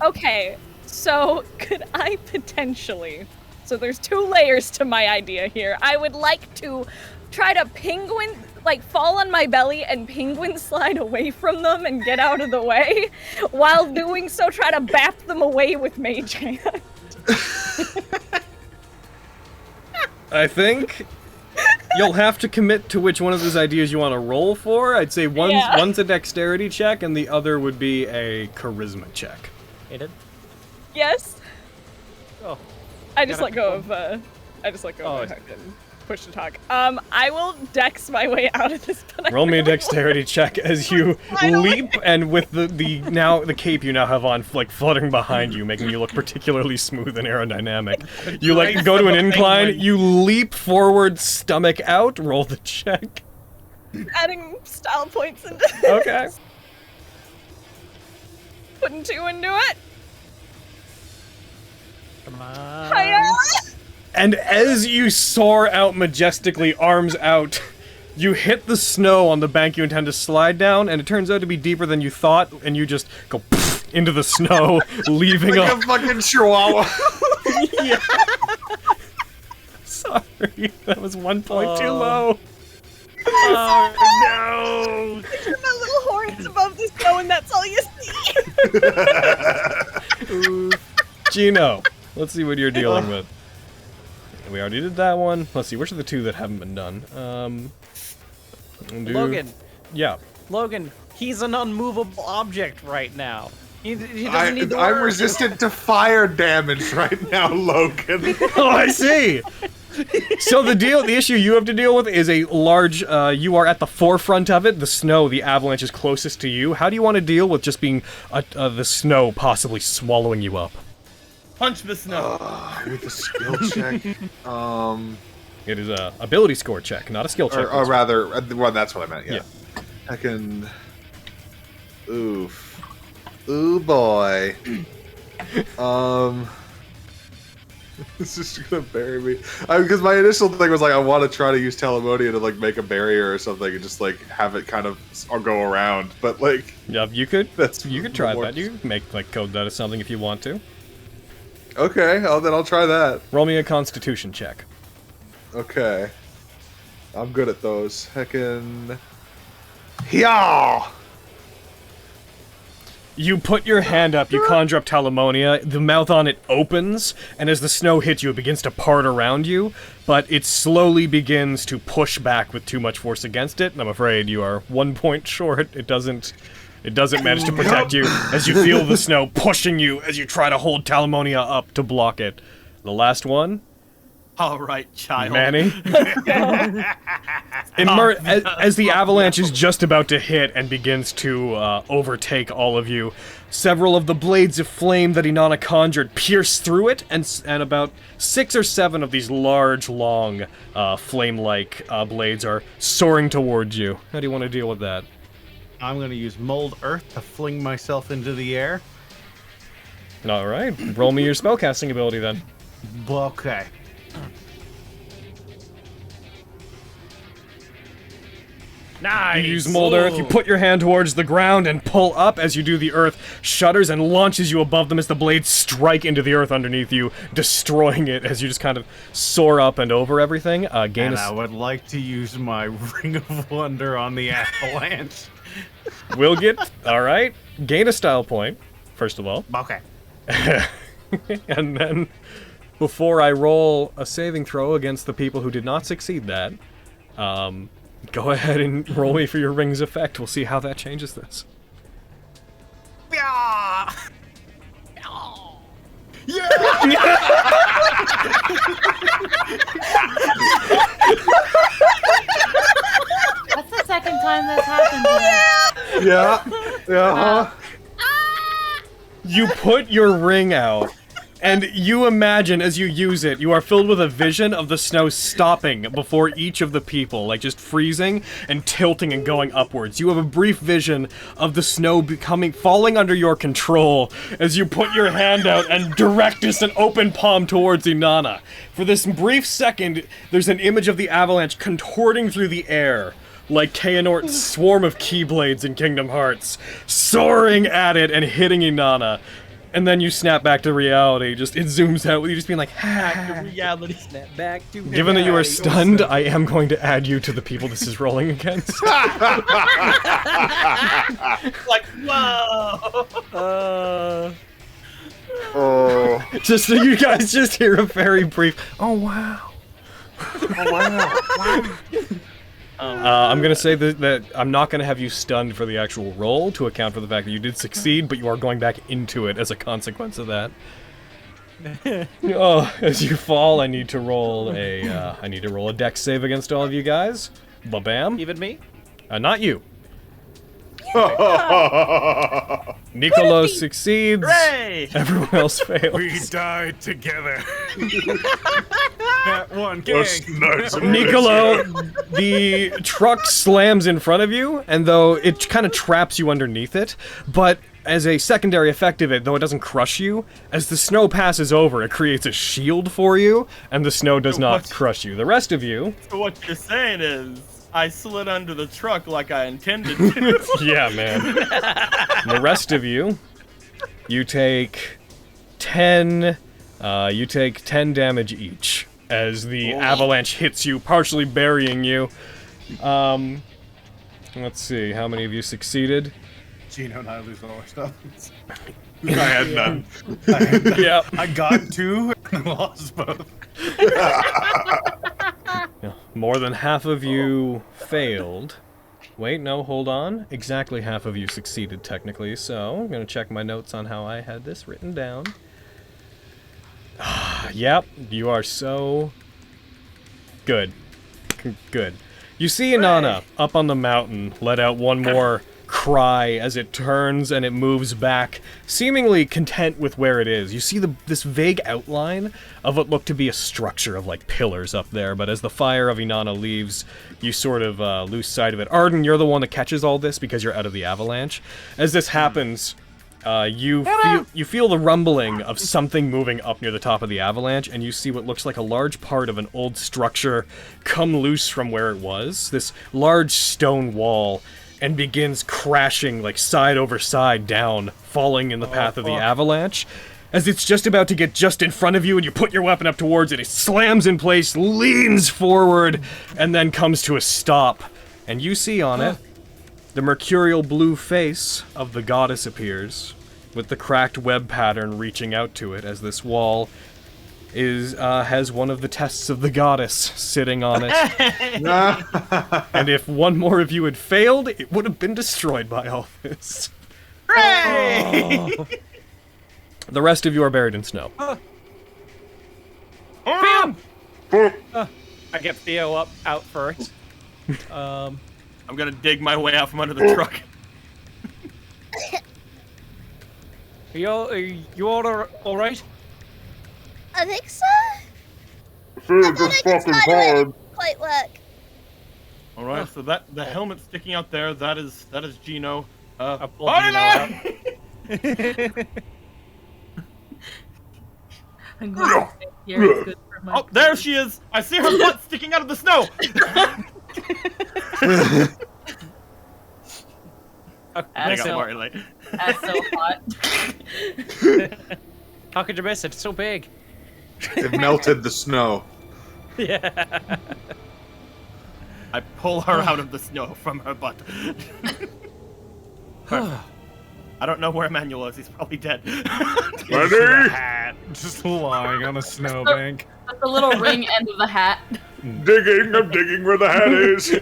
Okay, so could I potentially... So there's 2 layers to my idea here. I would like to try to penguin, like fall on my belly and penguin slide away from them and get out of the way. While doing so, try to bap them away with Mage Hand. I think you'll have to commit to which one of those ideas you want to roll for. I'd say one's a dexterity check and the other would be a charisma check. Aiden? Yes? Oh. I just let go of my hook and push to talk. I will dex my way out of this, but Roll me a dexterity check as you leap, and with the cape you now have on, like fluttering behind you, making you look particularly smooth and aerodynamic. You like go to an incline, you leap forward, stomach out. Roll the check. Adding style points into this. Okay. Putting 2 into it. Come on. Hiya! And as you soar out majestically, arms out, you hit the snow on the bank you intend to slide down, and it turns out to be deeper than you thought, and you just go into the snow, leaving like a fucking chihuahua. Yeah. Sorry, that was 1 point too low. Oh no! Picture my little horns above the snow, and that's all you see. Gino, let's see what you're dealing with. We already did that one. Let's see, which are the 2 that haven't been done? Logan. Yeah. Logan, he's an unmovable object right now. He doesn't need to I'm work. resistant to fire damage right now, Logan. Oh, I see. So the issue you have to deal with is a large, you are at the forefront of it, the snow, the avalanche is closest to you. How do you want to deal with just being, the snow possibly swallowing you up? Punch the snow. With a skill check. It is a ability score check, not a skill check. Or rather, well, that's what I meant, yeah. Yeah. I can... Oof. Ooh, boy. This is just gonna bury me. Because my initial thing was like, I want to try to use Telemonia to like make a barrier or something and just like have it kind of go around. But like, yeah, you could try that. You could make like code that as something if you want to. Okay, then I'll try that. Roll me a Constitution check. Okay. I'm good at those. Heckin'... Yeah! You put your hand up, you conjure up Telemonia, the mouth on it opens, and as the snow hits you, it begins to part around you, but it slowly begins to push back with too much force against it, and I'm afraid you are 1 point short. It doesn't manage to protect you as you feel the snow pushing you as you try to hold Telemonia up to block it. The last one. All right, child. Manny. As the avalanche is just about to hit and begins to overtake all of you, several of the blades of flame that Inanna conjured pierce through it, and about 6 or 7 of these large, long, flame-like blades are soaring towards you. How do you want to deal with that? I'm going to use Mold Earth to fling myself into the air. All right, roll me your spellcasting ability then. Okay. Nice. You use Mold Earth, you put your hand towards the ground and pull up. As you do, the earth shudders and launches you above them as the blades strike into the earth underneath you, destroying it as you just kind of soar up and over everything. And I would like to use my Ring of Wonder on the avalanche. We'll get... Alright. Gain a style point, first of all. Okay. And then, before I roll a saving throw against the people who did not succeed that, go ahead and roll me for your Ring's effect. We'll see how that changes this. Yeah! That's the second time this happened today. Yeah. You put your ring out, and you imagine as you use it, you are filled with a vision of the snow stopping before each of the people, like just freezing and tilting and going upwards. You have a brief vision of the snow falling under your control as you put your hand out and direct just an open palm towards Inanna. For this brief second, there's an image of the avalanche contorting through the air, like Xehanort's swarm of Keyblades in Kingdom Hearts, soaring at it and hitting Inanna. And then you snap back to reality, it zooms out with you just being like, Back to reality, snap back to reality. Given that you are stunned, I am going to add you to the people this is rolling against. Like, whoa! Oh. Just so you guys just hear a very brief, oh wow. I'm gonna say that I'm not gonna have you stunned for the actual roll to account for the fact that you did succeed, but you are going back into it as a consequence of that. Oh, as you fall, I need to roll a dex save against all of you guys. Ba-bam. Even me? Not you. Nicolo succeeds. Hooray! Everyone else fails. We died together. That one gang. Nicolo, the truck slams in front of you, and though it kind of traps you underneath it, but as a secondary effect of it, though it doesn't crush you, as the snow passes over, it creates a shield for you, and the snow does not crush you. The rest of you... So what you're saying is, I slid under the truck like I intended to. Yeah, man. The rest of you, you take 10 damage each as the avalanche hits you, partially burying you. Let's see, how many of you succeeded? Gino and I lose all our stuff. I had none. Yeah. I got 2 and lost both. Yeah, more than half of you failed. Wait, no, hold on. Exactly half of you succeeded, technically, so I'm gonna check my notes on how I had this written down. Yep, you are so... good. Good. You see Inanna up on the mountain let out one more cry as it turns and it moves back, seemingly content with where it is. You see this vague outline of what looked to be a structure of like pillars up there, but as the fire of Inanna leaves, you sort of lose sight of it. Arden, you're the one that catches all this because you're out of the avalanche. As this happens, you feel the rumbling of something moving up near the top of the avalanche, and you see what looks like a large part of an old structure come loose from where it was. This large stone wall, and begins crashing like side over side down, falling in the path of the avalanche. As it's just about to get just in front of you and you put your weapon up towards it, it slams in place, leans forward, and then comes to a stop. And you see on it, the mercurial blue face of the goddess appears, with the cracked web pattern reaching out to it as this wall has one of the tests of the goddess sitting on it. And if one more of you had failed, it would have been destroyed by all this. Hooray! Oh. The rest of you are buried in snow. I get Theo out first. I'm gonna dig my way out from under the truck. Are you all right? I think so. I just fucking hard. Quite work. All right, so the helmet sticking out there, that is Gino. I'll pull Gino out. I'm going to stay here. It's good for my There she is! I see her butt sticking out of the snow! I got Mari late. That's so hot. How could you miss it? It's so big. It melted the snow. Yeah. I pull her out of the snow from her butt. I don't know where Emmanuel is. He's probably dead. Hat, just lying on a snowbank. That's the little ring end of the hat. Digging, I'm digging where the hat is.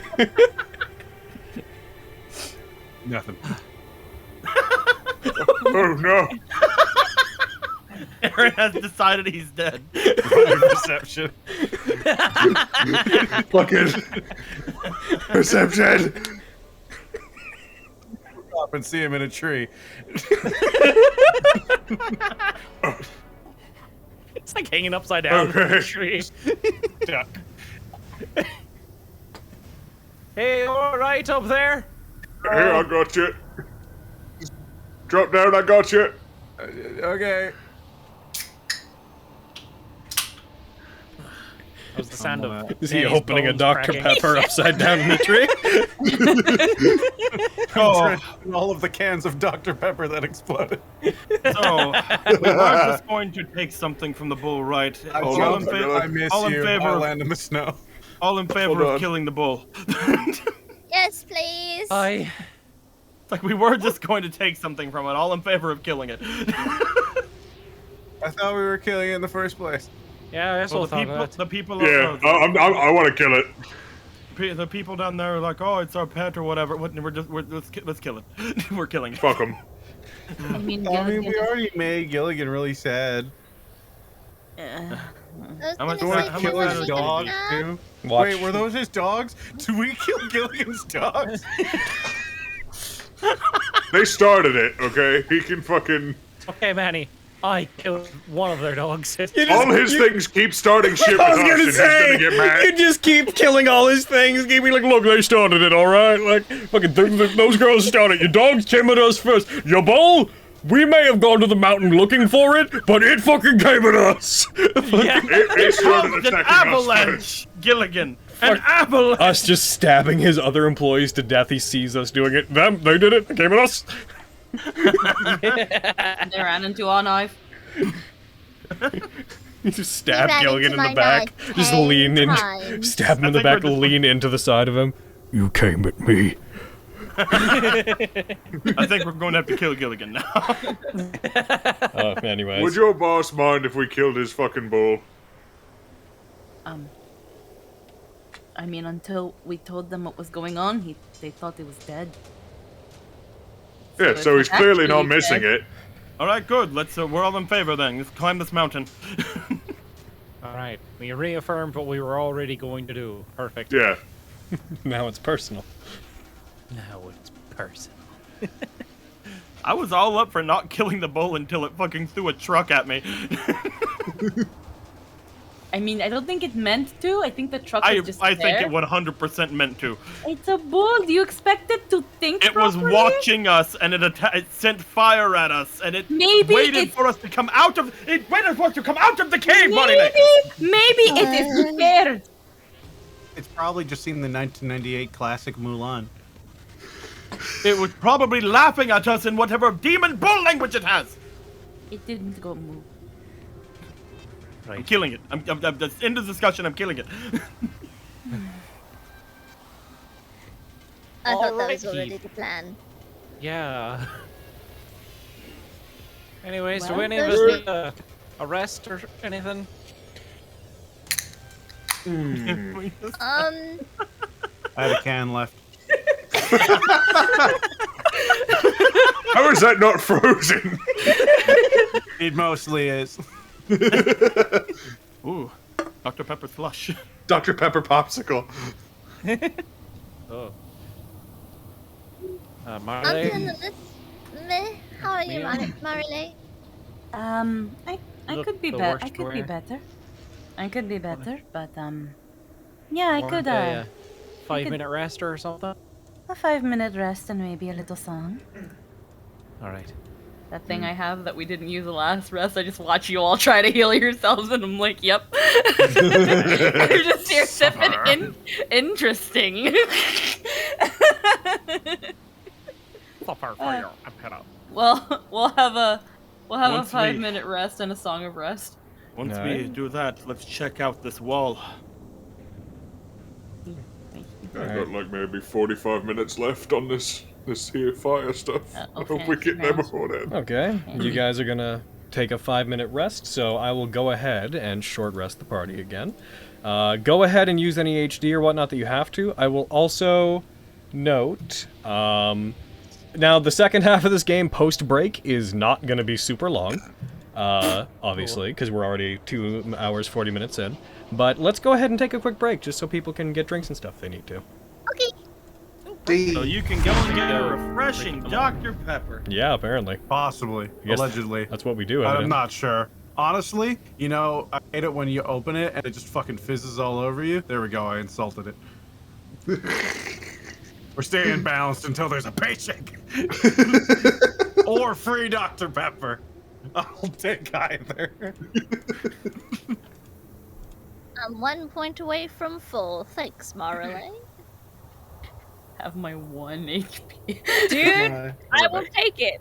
Nothing. Oh no. Aaron has decided he's dead. Perception. Fucking perception. Up and see him in a tree. It's like hanging upside down from a tree. Duck. Hey, all right up there? Here, I got you. Drop down, I got you. Okay. That was the sound of. Is he Danny's opening a bones Dr. cracking. Pepper upside down in the tree? Oh, all of the cans of Dr. Pepper that exploded. So, we were just going to take something from the bull, right? I miss all in you. favor I'll of- land in the snow. All in favor of killing the bull. Yes, please. I. It's like we were just going to take something from it. All in favor of killing it. I thought we were killing it in the first place. Yeah, that's Well, what I thought. the people. Yeah, I want to kill it. The people down there are like, oh, it's our pet or whatever. Let's kill it. We're killing it. Fuck him. I mean, we already made Gilligan really sad. I How much- was how gonna much- say, Kill was his we gonna dog nap? too. Watch. Wait, were those his dogs? Did we kill Gilligan's dogs? They started it, okay? He can fucking... Okay, Manny. I killed one of their dogs. All his things keep starting shit with I was us, gonna and he's say, gonna get mad. you just keep killing all his things. Keep being like, look, they started it, all right? Like, fucking, those girls started. Your dogs came at us first. Your bull, we may have gone to the mountain looking for it, but it fucking came at us. Yeah. It started An attacking us avalanche, first. Gilligan. An avalanche. Us just stabbing his other employees to death. He sees us doing it. They did it. They came at us. They ran into our knife. You just stab ran Gilligan into in the my back. knife Just 10 lean in. times. Stab him in the think back, we're just- lean into the side of him. You came at me. I think we're going to have to kill Gilligan now. Anyways. Would your boss mind if we killed his fucking bull? I mean, until we told them what was going on, they thought it was dead. Yeah, it's so he's clearly not actually missing dead. it. All right, good. Let's. We're all in favor then. Let's climb this mountain. All right. We reaffirmed what we were already going to do. Perfect. Yeah. Now it's personal. Now it's personal. I was all up for not killing the bull until it fucking threw a truck at me. I mean, I don't think it meant to. I think the truck I was just think there. it 100% meant to. It's a bull. Do you expect it to think It was properly? watching us, and it sent fire at us, and it Maybe waited it's- for us to come out of. It waited for us to come out of the cave, Money. Maybe it is scared. It's probably just seen the 1998 classic Mulan. It was probably laughing at us in whatever demon bull language it has. It didn't go move. I'm killing it. I'm that's end of discussion. I'm killing it. I thought that was Alrighty. already the plan. Yeah. Anyways, do Well, any of us there's- need a rest or anything? Um, I had a can left. How is that not frozen? It mostly is. Ooh, Dr. Pepper slush. Dr. Pepper popsicle. Oh. I'm Marley? doing this. Meh. How are you, Yeah. Marley? I Look, could be the better. worst I could be way. better. I could be better, but yeah, I Want could a 5-minute rest or something? a 5-minute rest and maybe a little song. All right. That thing I have that we didn't use the last rest, I just watch you all try to heal yourselves, and I'm like, yep. You're just here sipping. Interesting. Well, we'll have a Once we- 5-minute rest and a song of rest. Once we Alright. do that, let's check out this wall. I've got like maybe 45 minutes left on this here fire stuff. I hope we fancy get there pants. before then. Okay, you guys are gonna take a 5-minute rest, so I will go ahead and short rest the party again. Go ahead and use any HD or whatnot that you have to. I will also note, now the second half of this game post-break is not gonna be super long. obviously, because we're already 2 hours, 40 minutes in. But let's go ahead and take a quick break, just so people can get drinks and stuff if they need to. Okay. So you can go and get a refreshing Dr. Pepper. Yeah, apparently. Possibly. Allegedly. That's what we do. I'm not sure. Honestly, you know, I hate it when you open it and it just fucking fizzes all over you. There we go, I insulted it. We're staying balanced until there's a paycheck. Or free Dr. Pepper. I'll take either. I'm 1 point away from full. Thanks, Marley. Have my 1 HP. Dude, I will take it.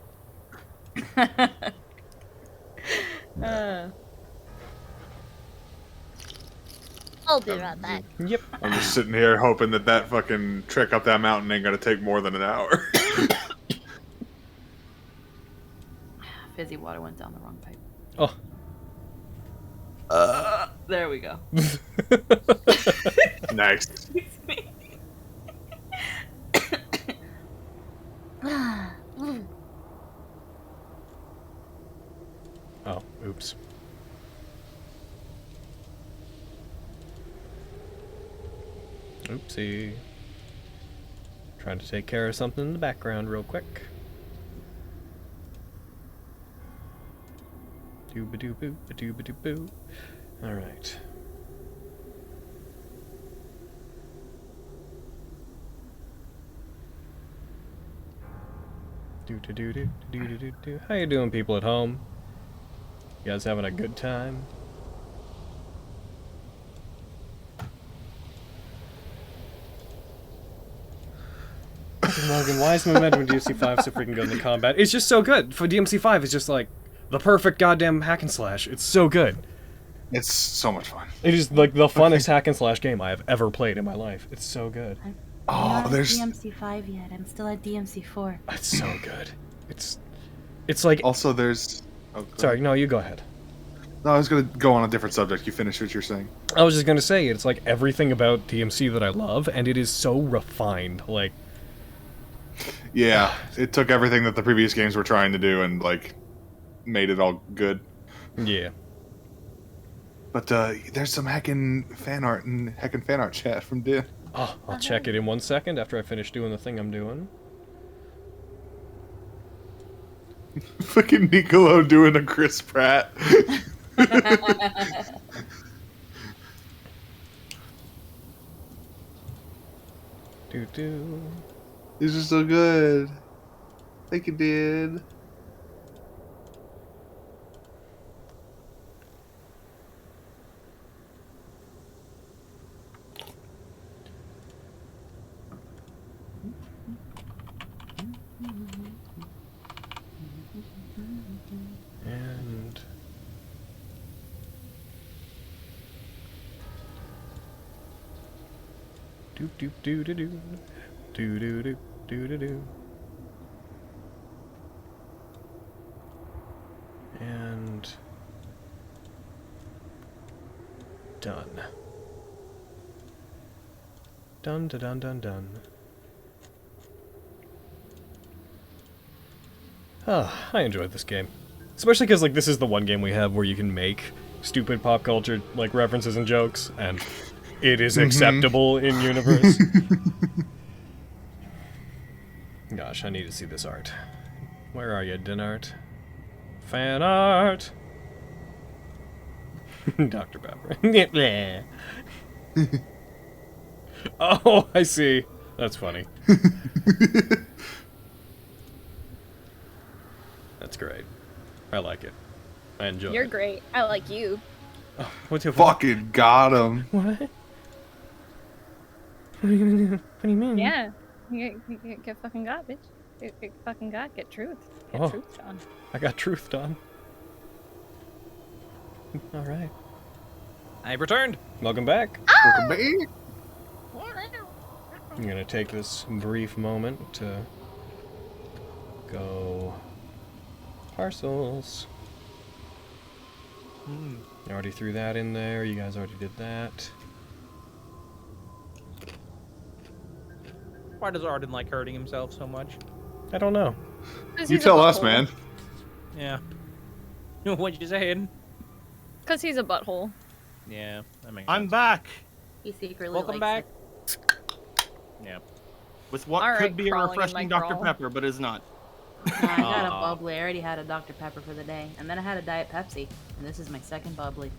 I'll be right back. Yep. I'm just sitting here hoping that that fucking trek up that mountain ain't gonna take more than an hour. Fizzy water went down the wrong pipe. Oh. There we go. Nice. Oh, oops. Oopsie. Trying to take care of something in the background real quick. Doo-ba-doo-boo, ba-doo-ba-doo-boo. Alright. Do-do-do-do-do-do-do-do. How you doing, people at home? You guys having a good time? Logan, why is Momentum in DMC5 so freaking good in the combat? It's just so good. For DMC5, it's just like the perfect goddamn hack and slash. It's so good. It's so much fun. It is like the funnest hack and slash game I have ever played in my life. It's so good. I'm not at DMC5 yet. I'm still at DMC4. It's so good. It's like also there's. Oh, sorry, no, you go ahead. No, I was gonna go on a different subject. You finish what you're saying. I was just gonna say it's like everything about DMC that I love, and it is so refined. Like. Yeah, it took everything that the previous games were trying to do and like made it all good. Yeah. But there's some heckin' fan art chat from Din. Oh, I'll check it in 1 second after I finish doing the thing I'm doing. Fucking Nicolo doing a Chris Pratt. Do-do. These are so good. Thank you, Din. And do do do do do do do do do do do. And done. Done da done done done. Ah, I enjoyed this game. Especially because, like, this is the one game we have where you can make stupid pop culture, like, references and jokes, and it is acceptable in universe. Gosh, I need to see this art. Where are you, Din art? Fan art! Dr. Pepper. Oh, I see. That's funny. That's great. I like it. I enjoy it. You're great. I like you. Oh, what's your fucking got him? What? What do you mean? Yeah. You get fucking got, bitch. Get fucking got. Get truth. Get truth done. I got truth done. Alright. I've returned. Welcome back. Welcome back. I'm gonna take this brief moment to go parcels. I already threw that in there. You guys already did that. Why does Arden like hurting himself so much? I don't know. You tell us, man. Yeah. What'd you say, Hayden? Because he's a butthole. Yeah, that makes I'm sense. back He secretly Welcome back. likes Yeah. with what All could right, be a crawling in refreshing my Dr. crawl. Pepper, but is not. it. No, I got a Aw. bubbly. I already had a Dr. Pepper for the day. And then I had a Diet Pepsi. And this is my second bubbly.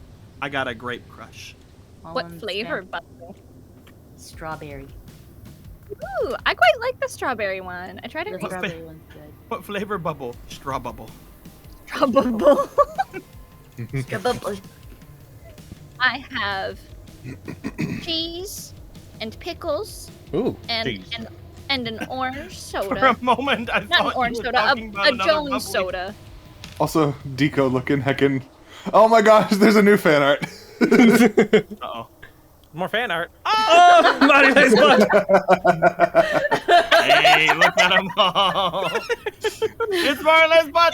I got a grape crush. What Almond flavor stem- bubble? Strawberry. Ooh, I quite like the strawberry one. I tried The it What's recently. strawberry one's good. What flavor bubble? Straw bubble. Bubble. Bubbly. I have cheese and pickles Ooh, and jeez. and an orange For soda. a moment, I Not thought an orange you were soda, talking about a another Jones bubbly. soda. Also, Deco looking heckin'. Oh my gosh, there's a new fan art. Uh-oh. More fan art. Oh, Marile's butt! Hey, look at them all. It's Marley's butt.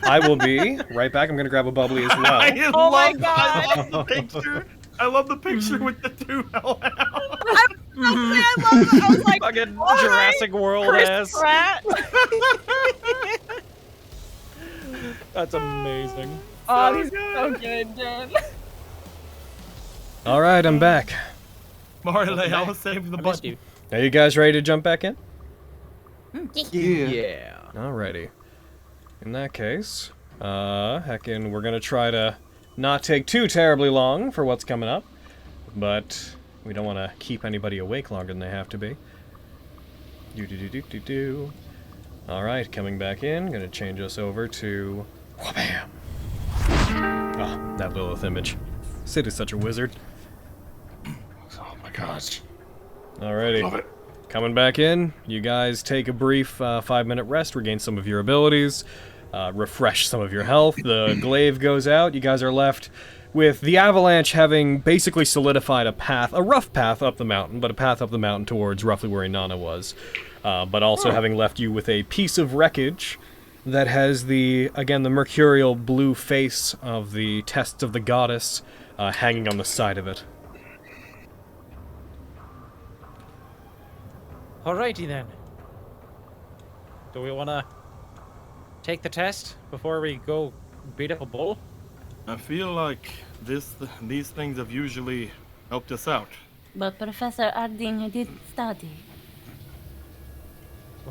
I will be right back. I'm gonna grab a bubbly as well. I Oh my love, God. I love the picture. I love the picture with the two hellhounds. I love it. I was like, Fucking "All right, Jurassic World Chris ass. Pratt. That's amazing. Oh, he's so good, Dan. All right, I'm back. Marley, I was saving the I missed butt. you. Are you guys ready to jump back in? Yeah. Alrighty. In that case, heckin', we're gonna try to not take too terribly long for what's coming up, but we don't want to keep anybody awake longer than they have to be. Do. Alright, coming back in, gonna change us over to... Whabam! Oh, that Lilith image. Sid is such a wizard. Oh my gosh. Alrighty. Love it. Coming back in, you guys take a brief 5-minute rest, regain some of your abilities, refresh some of your health. The glaive goes out. You guys are left with the avalanche having basically solidified a path, a rough path up the mountain, but a path up the mountain towards roughly where Inanna was. But also having left you with a piece of wreckage that has the mercurial blue face of the tests of the goddess hanging on the side of it. Alrighty then. Do we want to take the test before we go beat up a bull? I feel like these things have usually helped us out. But Professor Arding, I did study.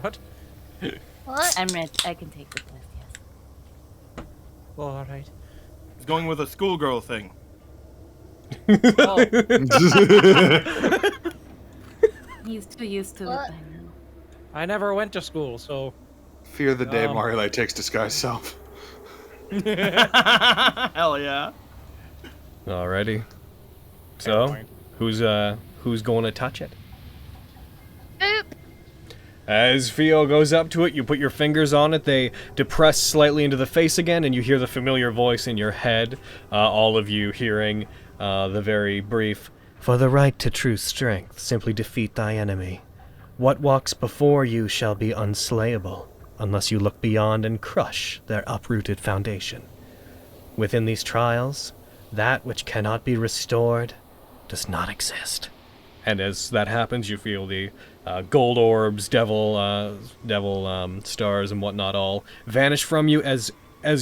What? What? I'm ready. I can take the test, yes. Alright. It's going with a schoolgirl thing. Oh, He's too used to What? it by now. I never went to school, so... Fear the day Um. Mario takes disguise self. Hell yeah. Alrighty. So, who's going to touch it? Boop. As Fio goes up to it, you put your fingers on it, they depress slightly into the face again, and you hear the familiar voice in your head, all of you hearing the very brief, For the right to true strength, simply defeat thy enemy. What walks before you shall be unslayable, unless you look beyond and crush their uprooted foundation. Within these trials, that which cannot be restored does not exist. and as that happens, you feel the gold orbs, devil stars, and whatnot all vanish from you as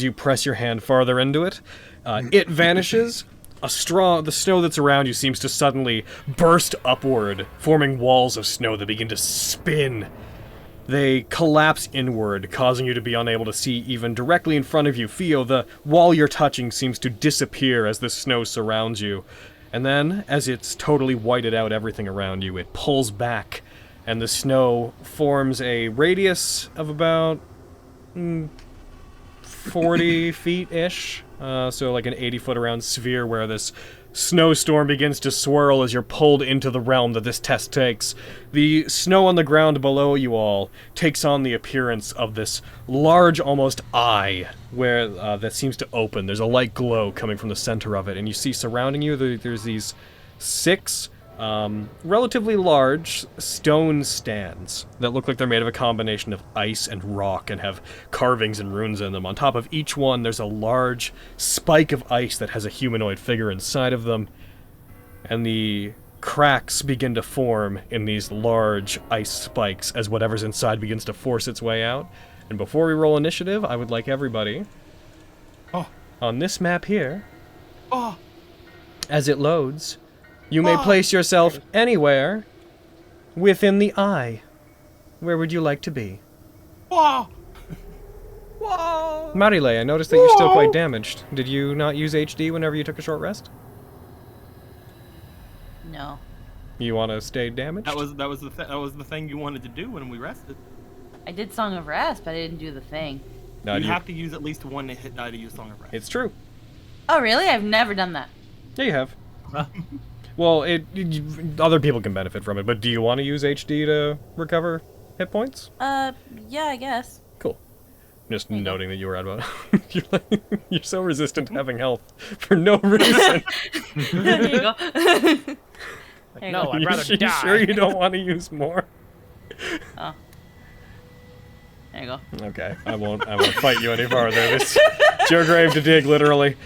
you press your hand farther into it. It vanishes. The snow that's around you seems to suddenly burst upward, forming walls of snow that begin to spin. They collapse inward, causing you to be unable to see even directly in front of you. Fio, the wall you're touching seems to disappear as the snow surrounds you. And then, as it's totally whited out everything around you, it pulls back, and the snow forms a radius of about 40 feet-ish. So like an 80-foot around sphere where this snowstorm begins to swirl as you're pulled into the realm that this test takes. The snow on the ground below you all takes on the appearance of this large, almost eye, where that seems to open. There's a light glow coming from the center of it, and you see surrounding you, there's these 6 relatively large stone stands that look like they're made of a combination of ice and rock and have carvings and runes in them. On top of each one, there's a large spike of ice that has a humanoid figure inside of them, and the cracks begin to form in these large ice spikes as whatever's inside begins to force its way out. And before we roll initiative, I would like everybody on this map here, as it loads, you may place yourself anywhere within the eye. Where would you like to be? Whoa! Marile, I noticed that you're still quite damaged. Did you not use HD whenever you took a short rest? No. You want to stay damaged? That was the thing you wanted to do when we rested. I did Song of Rest, but I didn't do the thing. No, you have to use at least one hit die to use Song of Rest. It's true. Oh, really? I've never done that. Yeah, you have. Well, other people can benefit from it, but do you want to use HD to recover hit points? Yeah, I guess. Cool. Just noting that you were out about you're so resistant to having health for no reason. There you go. No, I'd rather die. You sure you don't want to use more? Oh. There you go. Okay, I won't fight you any farther. It's your grave to dig, literally.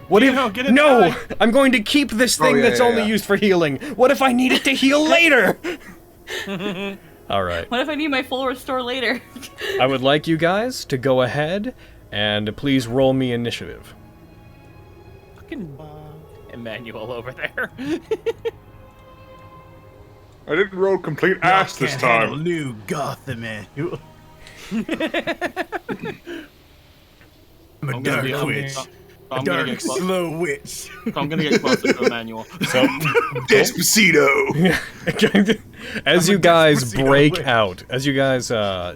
What if no? I'm going to keep this thing that's only used for healing. What if I need it to heal later? All right. What if I need my full restore later? I would like you guys to go ahead and please roll me initiative. Fucking Emmanuel over there. I didn't roll complete ass this time. New Goth Emmanuel. I'm a dark witch. A dark, slow witch. So I'm gonna get closer to Emmanuel. So, Despacito. As you guys break out, as you guys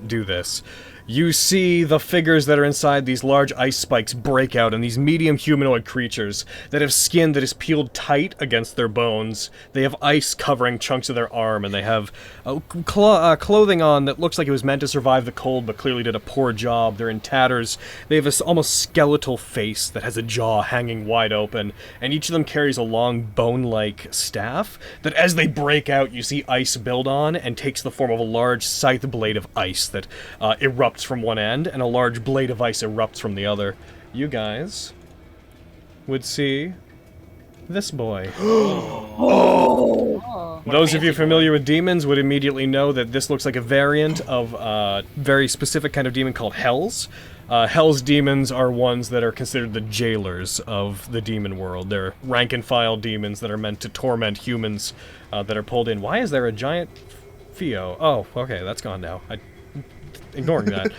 do this, you see the figures that are inside these large ice spikes break out, and these medium humanoid creatures that have skin that is peeled tight against their bones. They have ice covering chunks of their arm, and they have clothing on that looks like it was meant to survive the cold, but clearly did a poor job. They're in tatters. They have this almost skeletal face that has a jaw hanging wide open, and each of them carries a long bone-like staff that as they break out, you see ice build on and takes the form of a large scythe blade of ice that erupts from one end, and a large blade of ice erupts from the other. You guys would see this boy. Those of you familiar with demons would immediately know that this looks like a variant of a very specific kind of demon called Hells. Hell's demons are ones that are considered the jailers of the demon world. They're rank-and-file demons that are meant to torment humans that are pulled in. Why is there a giant Theo? Oh, okay, that's gone now. Ignoring that.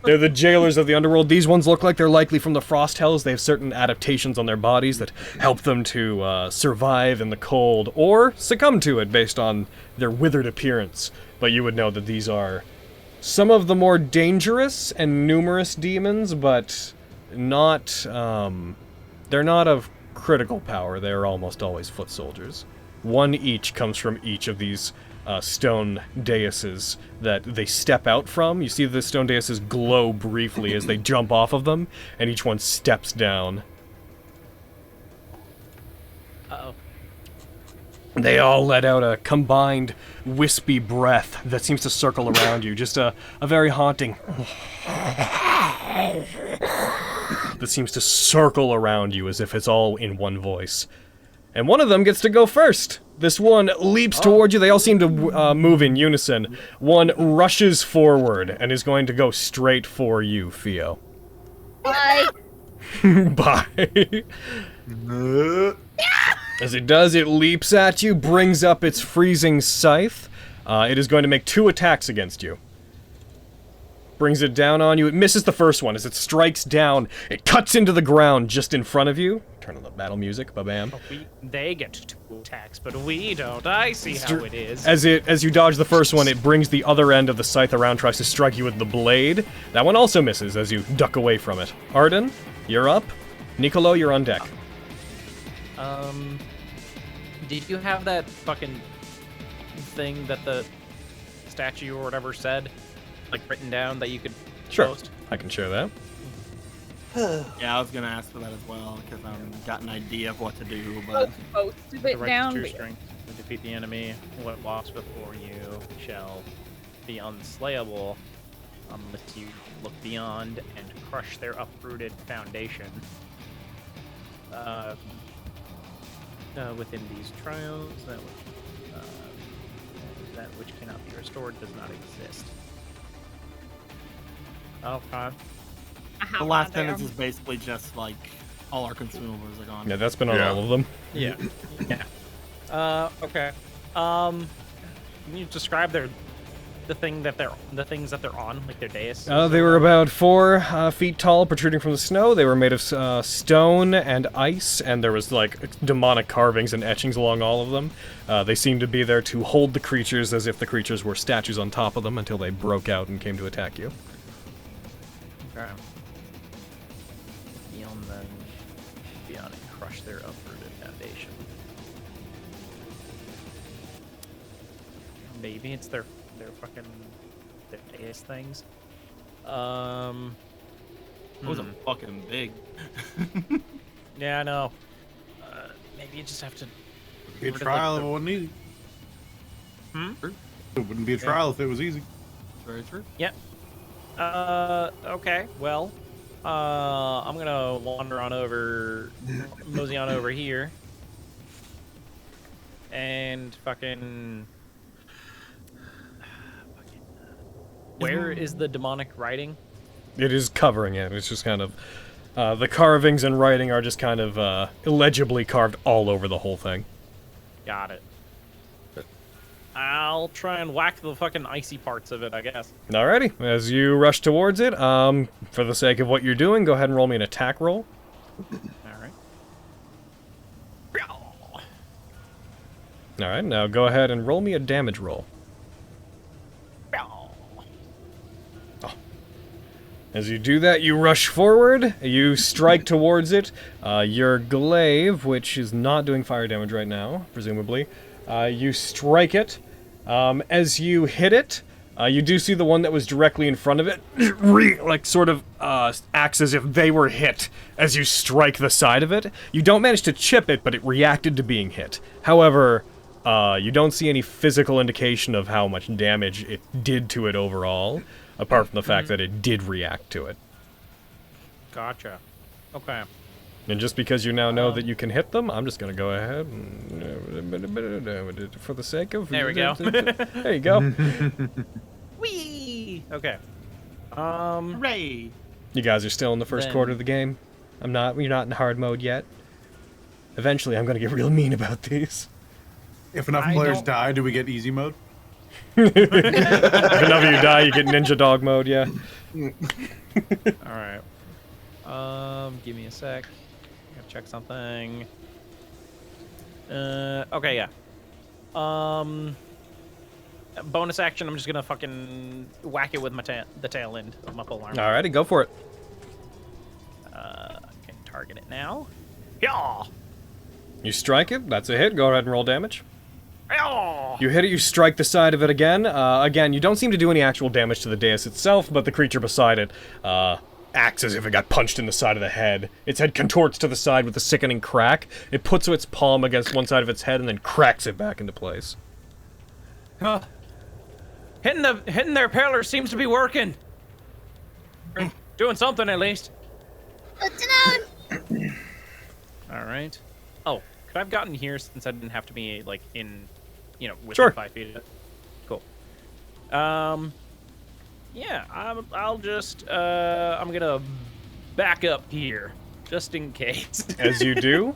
They're the jailers of the underworld. These ones look like they're likely from the Frost Hells. They have certain adaptations on their bodies that help them to survive in the cold, or succumb to it based on their withered appearance. But you would know that these are some of the more dangerous and numerous demons, but not, they're not of critical power. They're almost always foot soldiers. One each comes from each of these stone daises that they step out from. You see the stone daises glow briefly as they jump off of them, and each one steps down. Uh-oh. They all let out a combined wispy breath that seems to circle around you, just a very haunting that seems to circle around you as if it's all in one voice. And one of them gets to go first. This one leaps towards you. They all seem to move in unison. One rushes forward and is going to go straight for you, Theo. Bye. Bye. As it does, it leaps at you, brings up its freezing scythe. It is going to make 2 attacks against you. Brings it down on you. It misses the first one. As it strikes down, it cuts into the ground just in front of you. Turn on the battle music, ba-bam. They get 2 attacks, but we don't. I see how it is. As you dodge the first one, it brings the other end of the scythe around, tries to strike you with the blade. That one also misses as you duck away from it. Arden, you're up. Nicolo, you're on deck. Did you have that fucking thing that the statue or whatever said? Like, written down that you could post? I can share that. Yeah, I was gonna ask for that as well, because I've got an idea of what to do, but... Posted it down. To defeat the enemy, what walks before you shall be unslayable unless you look beyond and crush their uprooted foundation. Within these trials, that would That which cannot be restored does not exist. Okay. The last sentence is basically just like all our consumables are gone. Yeah, that's been on all of them. Yeah. Yeah. Okay. Can you describe the things that they're on, like their dais? They were about 4 feet tall, protruding from the snow. They were made of stone and ice, and there was like demonic carvings and etchings along all of them. They seemed to be there to hold the creatures as if the creatures were statues on top of them until they broke out and came to attack you. Okay. Beyond and crush their uprooted foundation. Maybe it's their fucking their dais things. Those are fucking big. Yeah, I know. Maybe you just have to. Be a trial if it wasn't easy. It wouldn't be a trial if it was easy. Very true. Yep. Okay. Well, I'm gonna wander on over, mosey on over here, and fucking. Where is the demonic writing? It is covering it. It's just kind of... the carvings and writing are just kind of illegibly carved all over the whole thing. Got it. I'll try and whack the fucking icy parts of it, I guess. Alrighty. As you rush towards it, for the sake of what you're doing, go ahead and roll me an attack roll. Alright. Alright, now go ahead and roll me a damage roll. As you do that, you rush forward, you strike towards it. Your glaive, which is not doing fire damage right now, presumably, you strike it. As you hit it, you do see the one that was directly in front of it, like sort of acts as if they were hit as you strike the side of it. You don't manage to chip it, but it reacted to being hit. However, you don't see any physical indication of how much damage it did to it overall. Apart from the fact that it did react to it. Gotcha. Okay. And just because you now know that you can hit them, I'm just going to go ahead and... For the sake of... There we go. There you go. Whee! Okay. Hooray! You guys are still in the first quarter of the game? You're not in hard mode yet? Eventually, I'm going to get real mean about these. If enough players die, do we get easy mode? If enough of you die, you get ninja dog mode, yeah. Alright. Give me a sec. I gotta check something. Okay, yeah. Bonus action, I'm just gonna fucking whack it with my the tail end of my polearm. Alrighty, go for it. Can target it now. Yeah. You strike it, that's a hit. Go ahead and roll damage. Yeah. You hit it, you strike the side of it again. Again, you don't seem to do any actual damage to the dais itself, but the creature beside it acts as if it got punched in the side of the head. Its head contorts to the side with a sickening crack. It puts its palm against one side of its head and then cracks it back into place. Hitting their parlor seems to be working. Doing something at least. Good to know. All right. Oh, could I have gotten here since I didn't have to be like in, within Sure. 5 feet of it? Cool. Yeah, I'll just I'm gonna back up here just in case. As you do,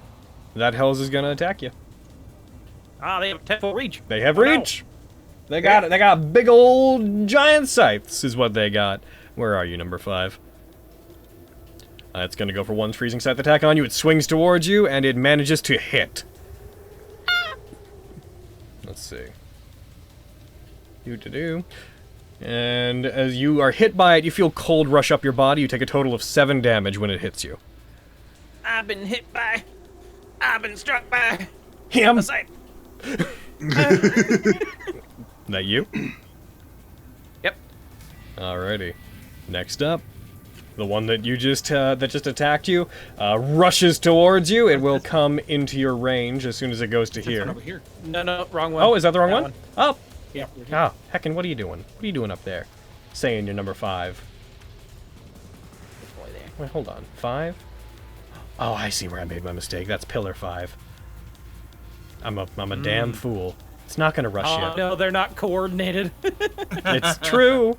that Hells is gonna attack you. They have 10-foot reach. They have reach. They got it. They got big old giant scythes, is what they got. Where are you, number 5? It's gonna go for one freezing scythe attack on you. It swings towards you, and it manages to hit. Let's see. Do. And as you are hit by it, you feel cold rush up your body. You take a total of 7 damage when it hits you. I've been struck by Him. the scythe. That you? Yep. Alrighty. Next up, the one that you just attacked you rushes towards you. It will come into your range as soon as it goes to here. Over here. No, wrong one. Oh, is that the wrong one? Oh. Yeah. Oh, heckin', what are you doing? What are you doing up there? Saying you're number 5. Wait, hold on. 5? Oh, I see where I made my mistake. That's pillar 5. I'm a damn fool. It's not going to rush you. No, they're not coordinated. It's true.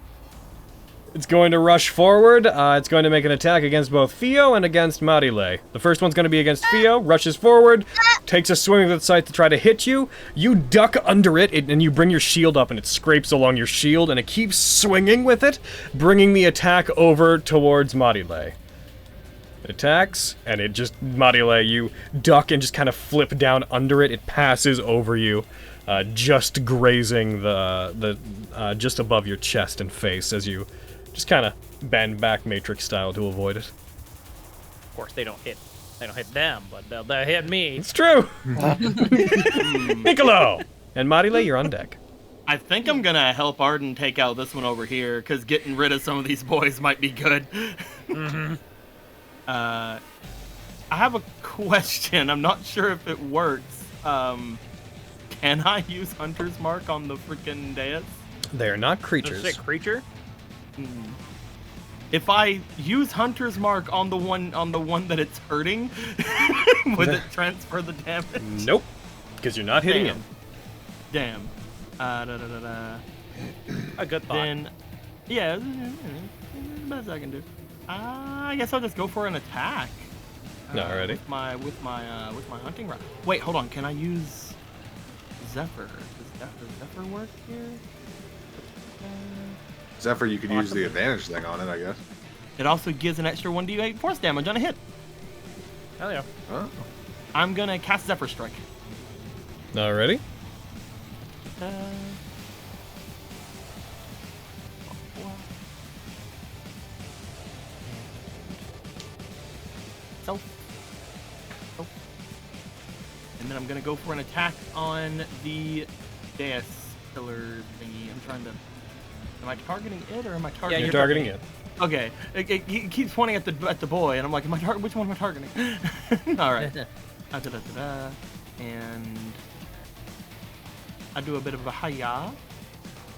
It's going to rush forward. It's going to make an attack against both Theo and against Marile. The first one's going to be against Theo, rushes forward, takes a swing with the scythe to try to hit you. You duck under it, and you bring your shield up, and it scrapes along your shield, and it keeps swinging with it, bringing the attack over towards Marile. It attacks, and it just, Marile, you duck and just kind of flip down under it. It passes over you, just grazing just above your chest and face as you just kind of bend back Matrix style to avoid it. Of course, they don't hit them, but they'll hit me. It's true. Niccolo and Marile, you're on deck. I think I'm gonna help Arden take out this one over here, because getting rid of some of these boys might be good. I have a question. I'm not sure if it works. Can I use Hunter's Mark on the freaking dais? They're not creatures. Does it say creature? If I use Hunter's Mark on the one that it's hurting, would it transfer the damage? Nope, because you're not hitting him. Damn. A good thought. Then, yeah, best I can do. I guess I'll just go for an attack. Alrighty. With my hunting rod. Wait, hold on. Can I use Zephyr? Does Zephyr work here? Zephyr, you could use the advantage thing on it, I guess. It also gives an extra 1d8 force damage on a hit. Hell yeah. Oh. I'm gonna cast Zephyr Strike. Alrighty. And then I'm gonna go for an attack on the dais pillar thingy. I'm trying to. Am I targeting it or am I targeting? Yeah, you're targeting it. Okay. He keeps pointing at the boy, and I'm like, which one am I targeting? All right. And I do a bit of a hi-ya.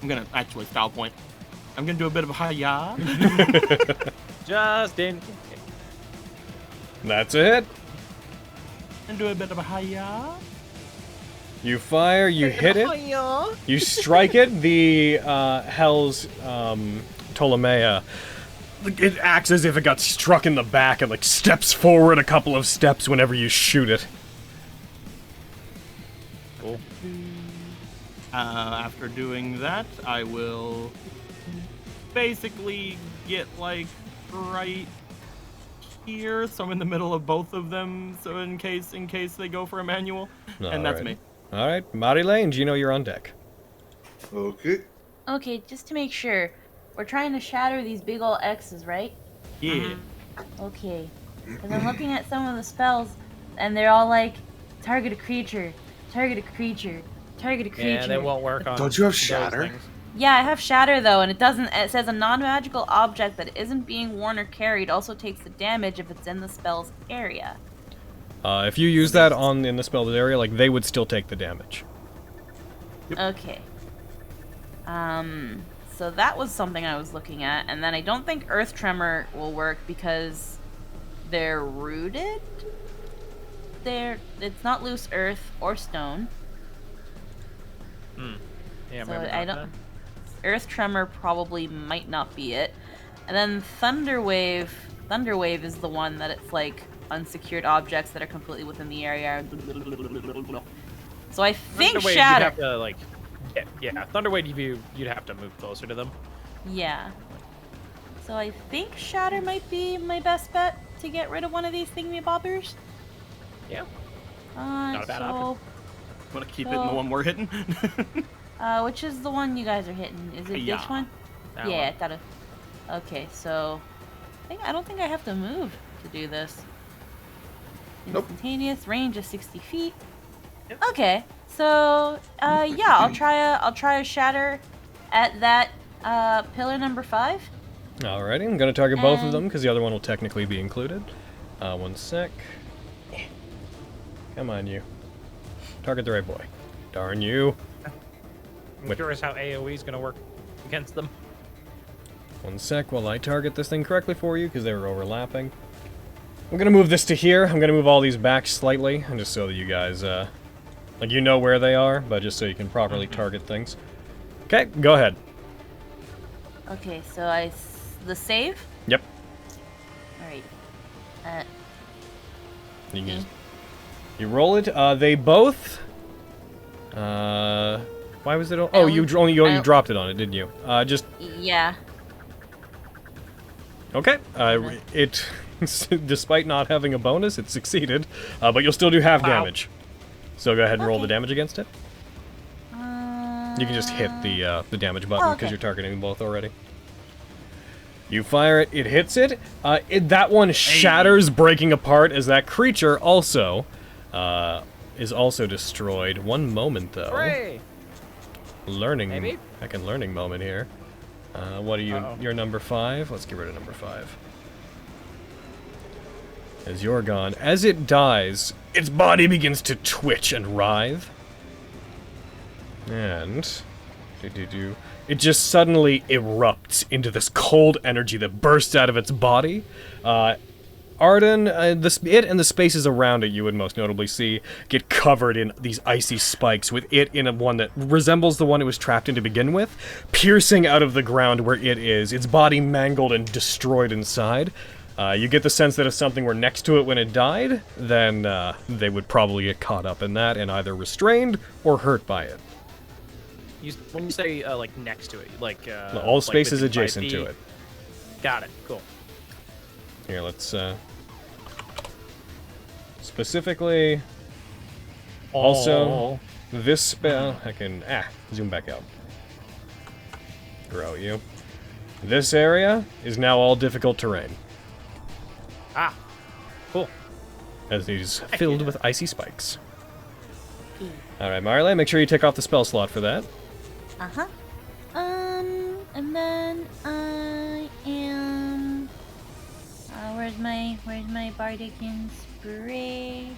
I'm gonna actually style point. I'm gonna do a bit of a hi-ya. Just in. That's a hit. And do a bit of a hi-ya. You fire, you hit it, you strike it, the Hell's Ptolemaea, it acts as if it got struck in the back and like steps forward a couple of steps whenever you shoot it. Cool. After doing that, I will basically get like right here, so I'm in the middle of both of them, so in case they go for a manual, and that's me. All right, Marile and Gino, you're on deck. Okay. Okay, just to make sure, we're trying to shatter these big ol' X's, right? Yeah. Okay. Because I'm looking at some of the spells, and they're all like, target a creature, target a creature, target a creature. Yeah, they won't work on. Don't you have Shatter? Yeah, I have Shatter though, and it doesn't. It says a non-magical object that isn't being worn or carried also takes the damage if it's in the spell's area. If you use that in the spell's area, like they would still take the damage. Yep. Okay. So that was something I was looking at, and then I don't think Earth Tremor will work because they're rooted. It's not loose earth or stone. Yeah, so maybe I not don't. Earth Tremor probably might not be it, and then Thunderwave. Thunderwave is the one that it's like unsecured objects that are completely within the area. So I think Thunderwave, Shatter. You'd have to like, yeah, Thunderwave. You'd have to move closer to them. Yeah. So I think Shatter might be my best bet to get rid of one of these thingy-bobbers. Yeah. Not a bad option. Want to keep hitting the one we're hitting? Which is the one you guys are hitting? Is it this one? That Yeah, one. I thought. Okay, so I don't think I have to move to do this. Nope. Instantaneous range of 60 feet. Yep. Okay, so yeah, I'll try a shatter at that pillar number 5. Alrighty, I'm gonna target both of them because the other one will technically be included. One sec. Come on, you. Target the right boy. Darn you. I'm curious how AoE is gonna work against them. One sec while I target this thing correctly for you because they were overlapping. I'm gonna move this to here. I'm gonna move all these back slightly, and just so that you guys Like, you know where they are, but just so you can properly target things. Okay, go ahead. Okay, so the save? Yep. Alright. You roll it. They both... why was it... Oh, you dropped it on it, didn't you? Just... Yeah. Okay. It... despite not having a bonus, it succeeded. But you'll still do half damage. So go ahead and roll the damage against it. You can just hit the damage button because you're targeting them both already. You fire it, it hits it. That one shatters, breaking apart as that creature also is also destroyed. One moment though. Hooray! Learning. Maybe? Second learning moment here. What are you? You're number 5. Let's get rid of number 5. As you're gone, as it dies, its body begins to twitch and writhe. And it just suddenly erupts into this cold energy that bursts out of its body. Arden, it and the spaces around it you would most notably see get covered in these icy spikes, with it in one that resembles the one it was trapped in to begin with, piercing out of the ground where it is, its body mangled and destroyed inside. You get the sense that if something were next to it when it died, then they would probably get caught up in that and either restrained or hurt by it. When you say like next to it, like all spaces like adjacent to it. Got it. Cool. Here, let's specifically. Also, this spell I can zoom back out. Grow you. This area is now all difficult terrain. Ah, cool. As it is filled with icy spikes. Alright, Marley, make sure you take off the spell slot for that. Uh-huh. And then I am... where's my bardic inspiration?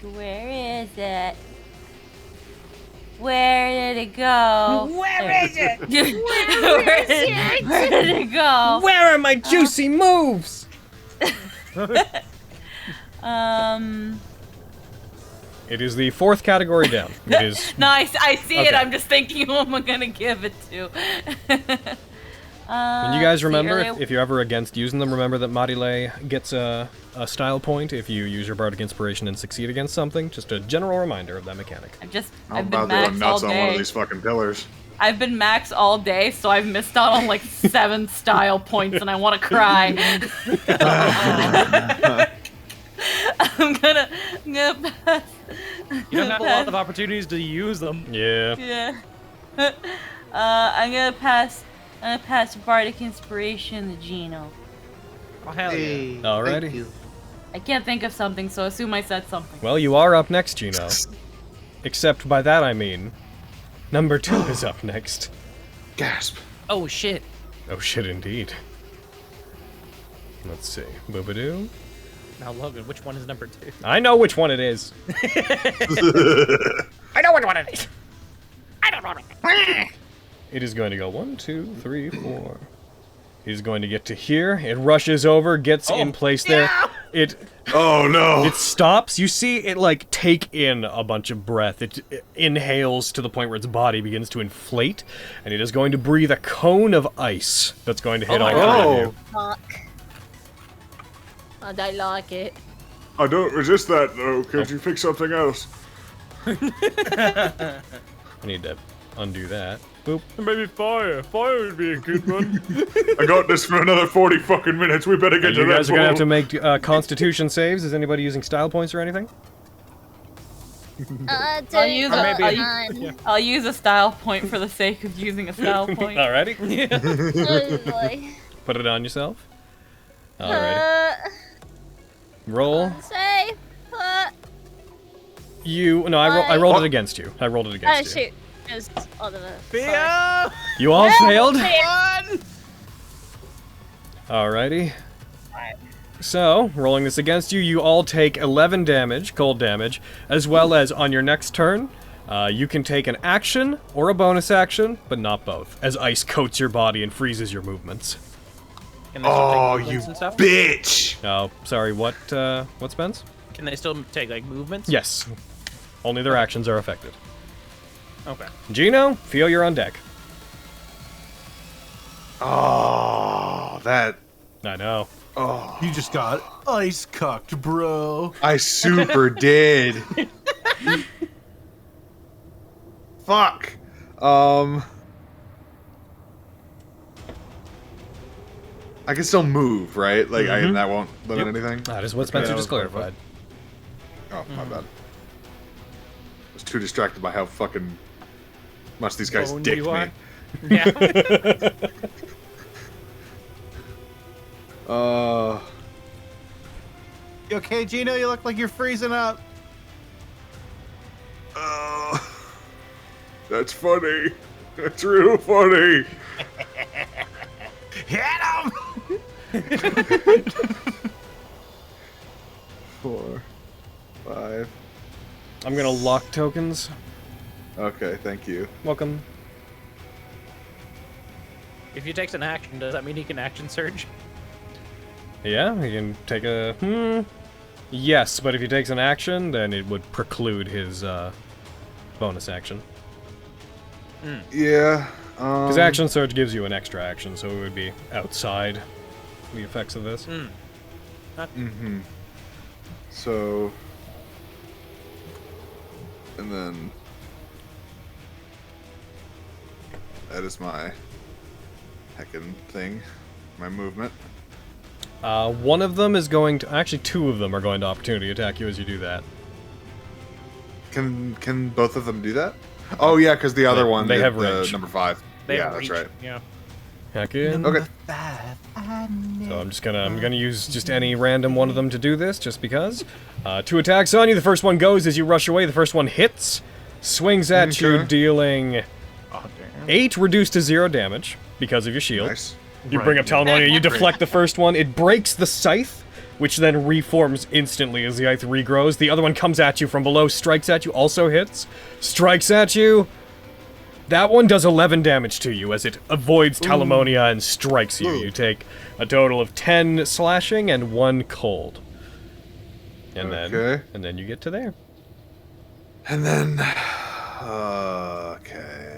Where is it? Where did it go? Where is it? Where did it go? Where are my juicy moves? It is the 4th category down. It is. No, I see it. I'm just thinking who am I gonna give it to. And you guys remember, if you're ever against using them, remember that Marile gets a style point if you use your bardic inspiration and succeed against something. Just a general reminder of that mechanic. I've been max all day. On one of these fucking pillars. I've been max all day, so I've missed out on like 7 style points, and I want to cry. I'm gonna pass. You don't have a lot of opportunities to use them. Yeah. Yeah. I'm gonna pass bardic inspiration to Gino. Oh hell yeah! Alrighty. I can't think of something, so assume I said something. Well, you are up next, Gino. Except by that I mean, number 2 is up next. Gasp. Oh shit. Oh shit, indeed. Let's see. Boobadoo. Now, Logan, which one is number 2? I know which one it is. I know which one it is. I don't know. It is going to go 1, 2, 3, 4. He's going to get to here. It rushes over, gets in place there. Yeah. Oh no! It stops. You see it like take in a bunch of breath. It inhales to the point where its body begins to inflate, and it is going to breathe a cone of ice that's going to hit all of you. Fuck. I don't like it. I don't resist that though. Could you pick something else? I need to undo that. Boop. Maybe fire. Fire would be a good one. I got this for another 40 fucking minutes. We better get to that. You guys are gonna have to make Constitution saves. Is anybody using style points or anything? I'll use a style point for the sake of using a style point. Alrighty. Oh boy. Put it on yourself. Alrighty. Roll. Say. I rolled it against you. I rolled it against you. Oh shoot. It was Oliver. You all failed? Alrighty. So, rolling this against you, you all take 11 damage, cold damage, as well as on your next turn, you can take an action or a bonus action, but not both, as ice coats your body and freezes your movements. Oh, you bitch! Oh, sorry, what Spence? Can they still take, like, movements? Yes. Only their actions are affected. Okay. Gino, feel you're on deck. Oh, that. I know. Oh. You just got ice cocked, bro. I super did. Fuck. I can still move, right? Like, that won't limit anything? That is what Spencer just clarified. Oh, my bad. I was too distracted by how fucking much these guys dicked me. Yeah. You okay, Gino? You look like you're freezing up. That's funny. That's real funny. Hit him! 4, 5. I'm gonna lock tokens. Okay, thank you. Welcome. If he takes an action, does that mean he can action surge? Yeah, he can take a... Yes, but if he takes an action, then it would preclude his bonus action. Yeah. Because action surge gives you an extra action, so it would be outside the effects of this. So... And then... That is my heckin' thing. My movement. One of them is going to... Actually, two of them are going to opportunity attack you as you do that. Can both of them do that? Oh yeah, because the other one, they have reach. number 5. They yeah, have that's reach. right. Yeah. Heck yeah. Okay. So I'm gonna use just any random one of them to do this, just because. 2 attacks on you. The first one goes as you rush away. The first one hits, swings at you, dealing 8 reduced to 0 damage because of your shield. Nice. You bring up Talamonia, you deflect the first one. It breaks the scythe, which then reforms instantly as the scythe regrows. The other one comes at you from below, strikes at you, also hits, strikes at you. That one does 11 damage to you as it avoids Talamonia and strikes you. You take a total of 10 slashing and 1 cold. And then you get to there. And then... okay...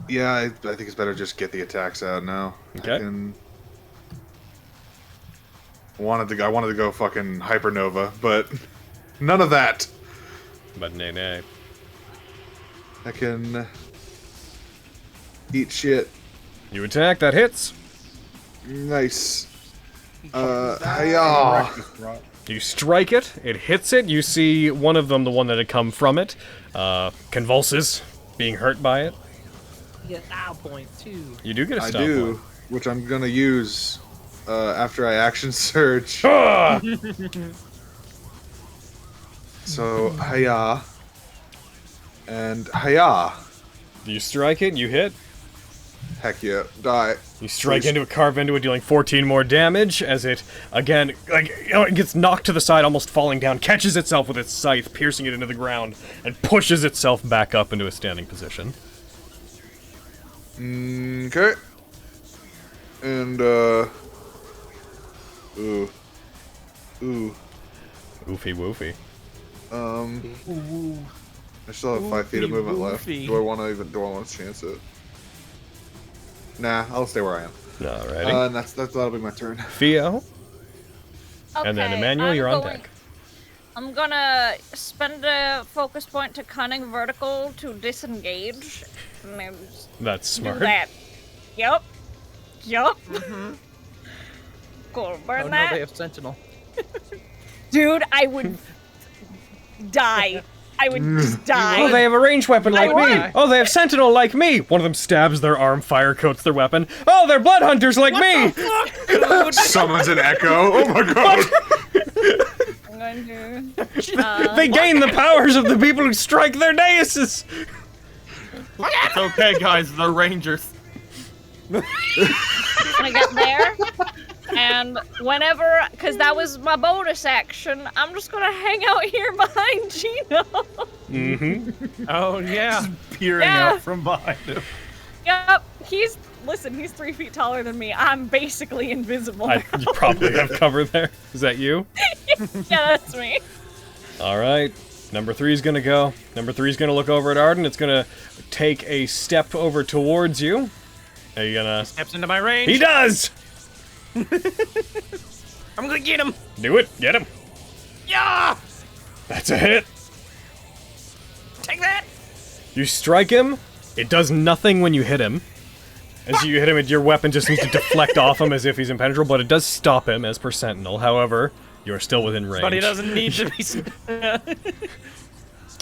Yeah, I think it's better just get the attacks out now. Okay. I wanted to go fucking Hypernova, but none of that. But nay. I can eat shit. You attack, that hits. Nice. Hiya. You strike it, it hits it. You see one of them, the one that had come from it, convulses, being hurt by it. You get style points too. You do get a I style do, point. which I'm gonna use after I action surge. So, hiya. And hiya. You strike it, you hit. Heck yeah, die. You strike into it, carve into it, dealing 14 more damage as it, again, it gets knocked to the side, almost falling down, catches itself with its scythe, piercing it into the ground, and pushes itself back up into a standing position. Okay. And, ooh. Oofy woofy. I still have 5 feet of movement left. Do I want to chance it? Nah, I'll stay where I am. Alrighty. And that'll be my turn. Theo. And then Emmanuel, you're on deck. I'm gonna spend a focus point to cunning vertical to disengage. That's smart. Do that. Yup. Cool. Burn that. No, they have Sentinel. Dude, I would die. I would just die. Oh, they have a ranged weapon like me. Oh, they have Sentinel like me. One of them stabs their arm, fire coats their weapon. Oh, they're blood hunters like me. Summons an echo. Oh my god. I'm going to, they gain the powers of the people who strike their daises. It's okay, guys. They're rangers. I'm gonna get there. And whenever, because that was my bonus action, I'm just gonna hang out here behind Gino. Mm-hmm. Oh, yeah. Peering out from behind him. Yep, he's listen, he's 3 feet taller than me. I'm basically invisible. You probably have cover there. Is that you? Yeah, that's me. All right. Number 3's gonna go. Number 3's gonna look over at Arden. It's gonna take a step over towards you. Are you gonna... Steps into my range. He does! I'm gonna get him. Do it. Get him. Yeah! That's a hit. Take that! You strike him. It does nothing when you hit him. As you hit him, your weapon just seems to deflect off him as if he's impenetrable, but it does stop him as per Sentinel. However, you're still within range. But he doesn't need to be...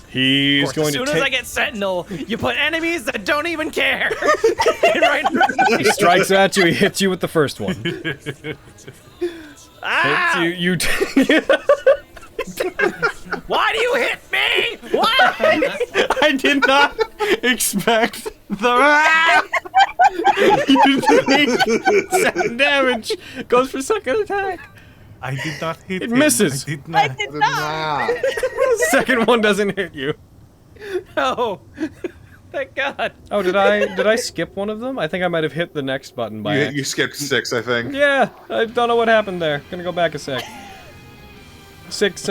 He's going to take... As soon as I get Sentinel, you put enemies that don't even care. He strikes at you, he hits you with the first one. Ah! You Why do you hit me? Why? I did not expect the... You take 7 damage. Goes for second attack. I did not hit It him. misses. I did not. I did not. Second one doesn't hit you. No. Thank God. Oh, did I skip one of them? I think I might have hit the next button by You skipped 6, I think. Yeah, I don't know what happened there. Gonna go back a sec. 6,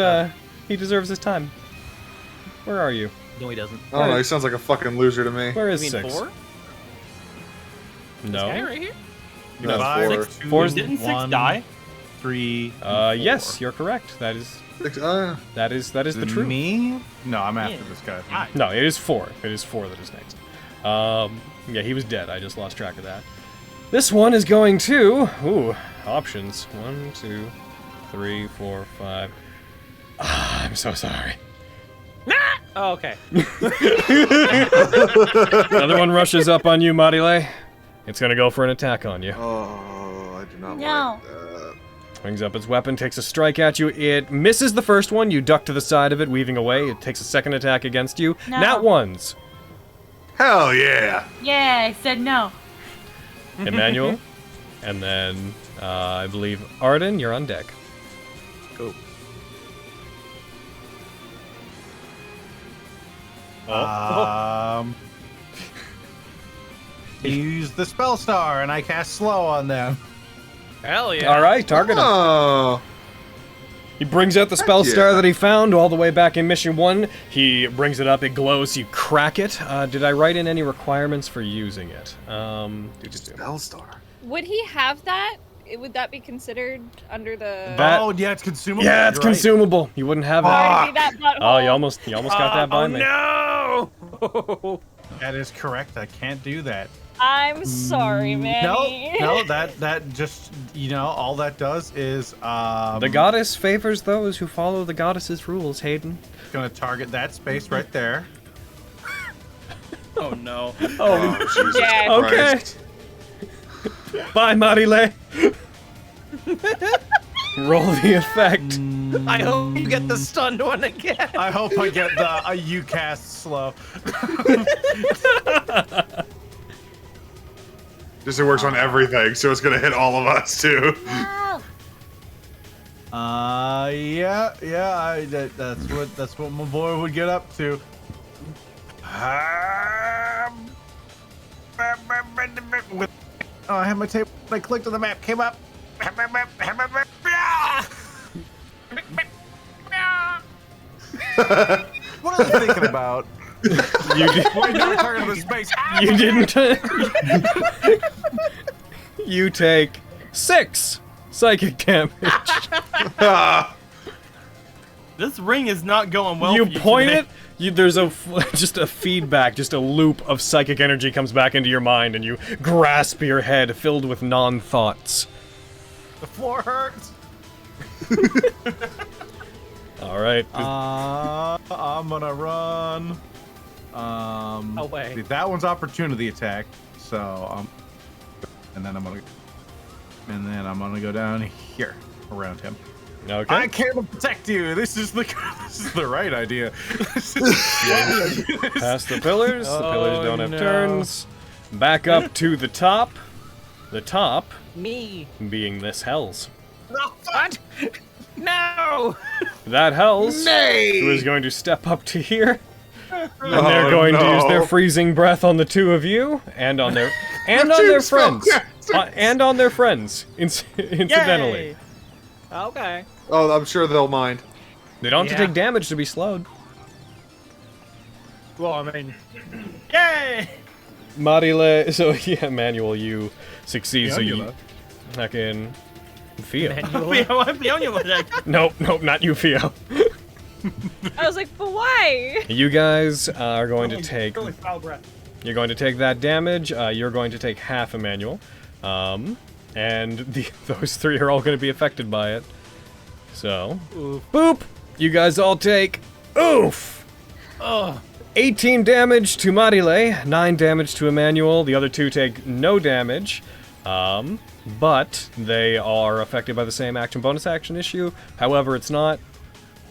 he deserves his time. Where are you? No, he doesn't. I don't know, he sounds like a fucking loser to me. Where is You mean 6? 4? No. This guy right here? No, 5, 4. 2, Four's- Didn't 6 1, die? 3. Yes, you're correct. That is 6, that is the truth. Me? No, I'm after this guy. No, it is 4. It is 4 that is next. Yeah, he was dead. I just lost track of that. This one is going to... Ooh, options. 1, 2, 3, 4, 5. Ah, I'm so sorry. Oh, okay. Another one rushes up on you, Marile. It's gonna go for an attack on you. Oh, I do not No. like that. Swings up its weapon, takes a strike at you. It misses the first one. You duck to the side of it, weaving away. It takes a second attack against you. No. Nat ones. Hell yeah! Yeah, I said no. Emmanuel. And then, I believe, Arden, you're on deck. Go. Use the spell star and I cast slow on them. Hell yeah. All right, target him. Oh, He brings out the spell yeah. star that he found all the way back in Mission 1. He brings it up, it glows, you crack it. Did I write in any requirements for using it? spell star. Would he have that? Would that be considered under the... That- Oh, yeah, it's consumable. Yeah, it's You're right. consumable. You wouldn't have Sorry it. to be that butthole. Oh, you almost got that by me. No! That is correct. I can't do that. I'm sorry, Manny. No, that just, you know, all that does is The goddess favors those who follow the goddess's rules, Hayden. gonna target that space right there. Oh no. Oh, Jesus Yeah. Okay. Christ. Bye, Marile. Roll the effect. I hope you get the stunned one again. I hope I get the you cast slow. Just it works on everything, so it's gonna hit all of us too. That's what my boy would get up to. Oh, I had my tape. I clicked on the map. Came up. What are they thinking about? You, Why not target the space? you didn't. You take 6 psychic damage. This ring is not going well. You for you point today. it. There's just a feedback, just a loop of psychic energy comes back into your mind, and you grasp your head filled with non-thoughts. The floor hurts. All right. I'm gonna run. Away. See, that one's opportunity attack. So and then I'm gonna go down here around him. Okay. I can't protect you. This is the right idea. Past the pillars. The pillars don't have no. turns. Back up to the top. The top Me. being this Hells. What? No! That Hells Nay! who is going to step up to here. And Oh, they're going to use their no. freezing breath on the two of you, and on their And on their friends. And on their friends, incidentally. Yay! Okay. Oh, I'm sure they'll mind. They don't have to take damage to be slowed. Well, I mean, yay! Marile, so yeah, Manuel, you succeed, so you fucking Fio. Nope, not you, Fio. I was like, but why? You guys are going to take. You're going to take that damage. You're going to take half, Emmanuel, and those three are all going to be affected by it. So, boop! You guys all take, oof! 18 damage to Marile, 9 damage to Emmanuel. The other two take no damage, but they are affected by the same action bonus action issue. However, it's not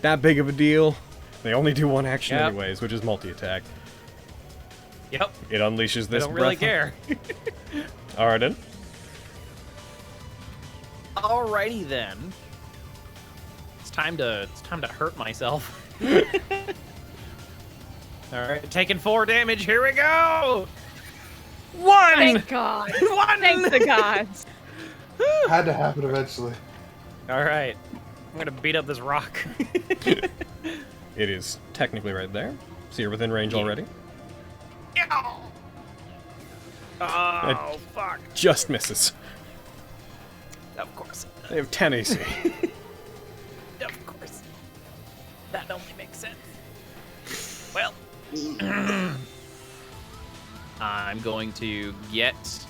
that big of a deal. They only do one action anyways, which is multi-attack. Yep. It unleashes this. I don't really care. Arden. Alrighty then. It's time to hurt myself. Alright, taking 4 damage, here we go! 1! Thank God. 1! Thank the gods. Had to happen eventually. Alright. I'm gonna beat up this rock. It is technically right there, so you're within range already. Oh, fuck. Just misses. Of course. They have 10 AC. Of course. That only makes sense. Well, I'm going to get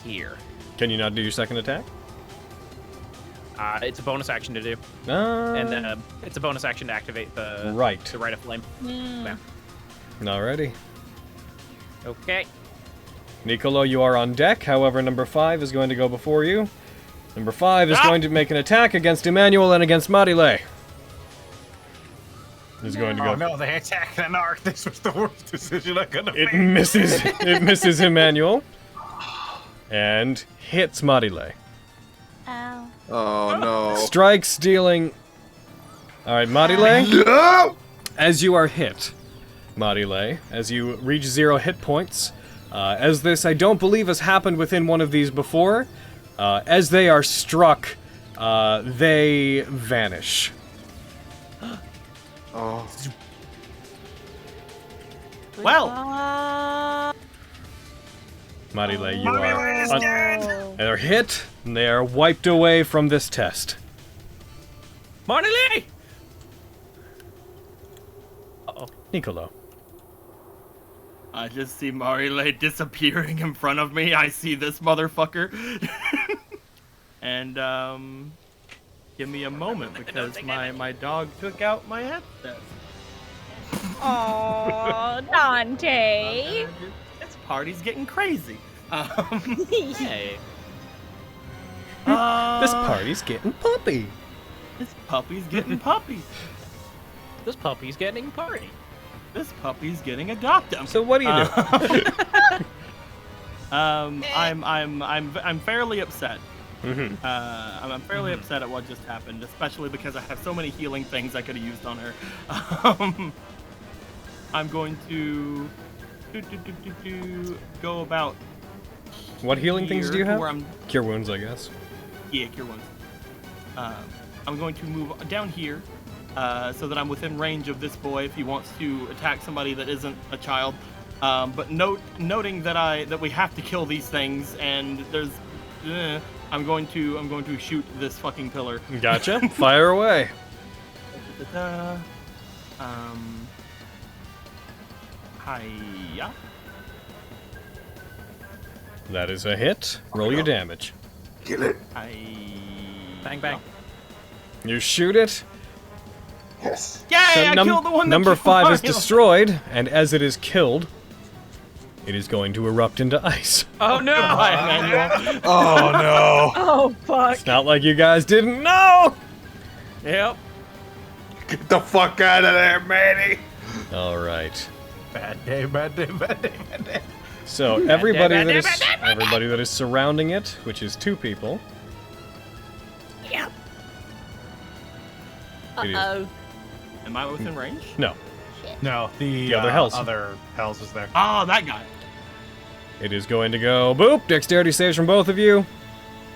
here. Can you not do your second attack? It's a bonus action to do. And it's a bonus action to activate the Rite of Flame. Yeah. Alrighty. Okay. Nicolo, you are on deck. However, number 5 is going to go before you. Number 5 is going to make an attack against Emmanuel and against Marile. He's going to go. Oh no, they attacked an arc. This was the worst decision I could have made. It misses Emmanuel. And hits Marile. Ow. Oh no. Strikes, dealing. Alright, Marile. No! As you are hit, Marile, as you reach 0 hit points, as this I don't believe has happened within one of these before, as they are struck, they vanish. Oh. Well. Marile, you are they're hit, and they are wiped away from this test. Marile! Uh-oh. Nicolo. I just see Marile disappearing in front of me. I see this motherfucker. And, give me a moment, because my dog took out my headset. Oh, Dante. This party's getting crazy. Hey. This party's getting puppy. This puppy's getting puppy. This puppy's getting party. This puppy's getting adopted. So what do you do? I'm fairly upset. Mm-hmm. I'm fairly upset at what just happened, especially because I have so many healing things I could have used on her. I'm going to go about. What healing things do you have? Where Cure wounds, I guess. Yeah, cure wounds. I'm going to move down here, so that I'm within range of this boy if he wants to attack somebody that isn't a child. But noting that we have to kill these things, and there's. I'm going to shoot this fucking pillar. Gotcha. Fire away. Hiya. That is a hit. Roll your damage. Kill it. Bang bang. You shoot it. Yes. Yay! So I killed the one. Number that 5 is killed destroyed, and as it is killed, it is going to erupt into ice. Oh no! Oh no! Oh fuck! It's not like you guys didn't know. Yep. Get the fuck out of there, Manny! All right. Bad day, bad day, bad day, bad day. So everybody that is surrounding it, which is 2 people. Yep. Uh-oh. Am I within range? No. No, the other Hells. Other Hells is there. Oh, that guy. It is going to go boop. Dexterity saves from both of you.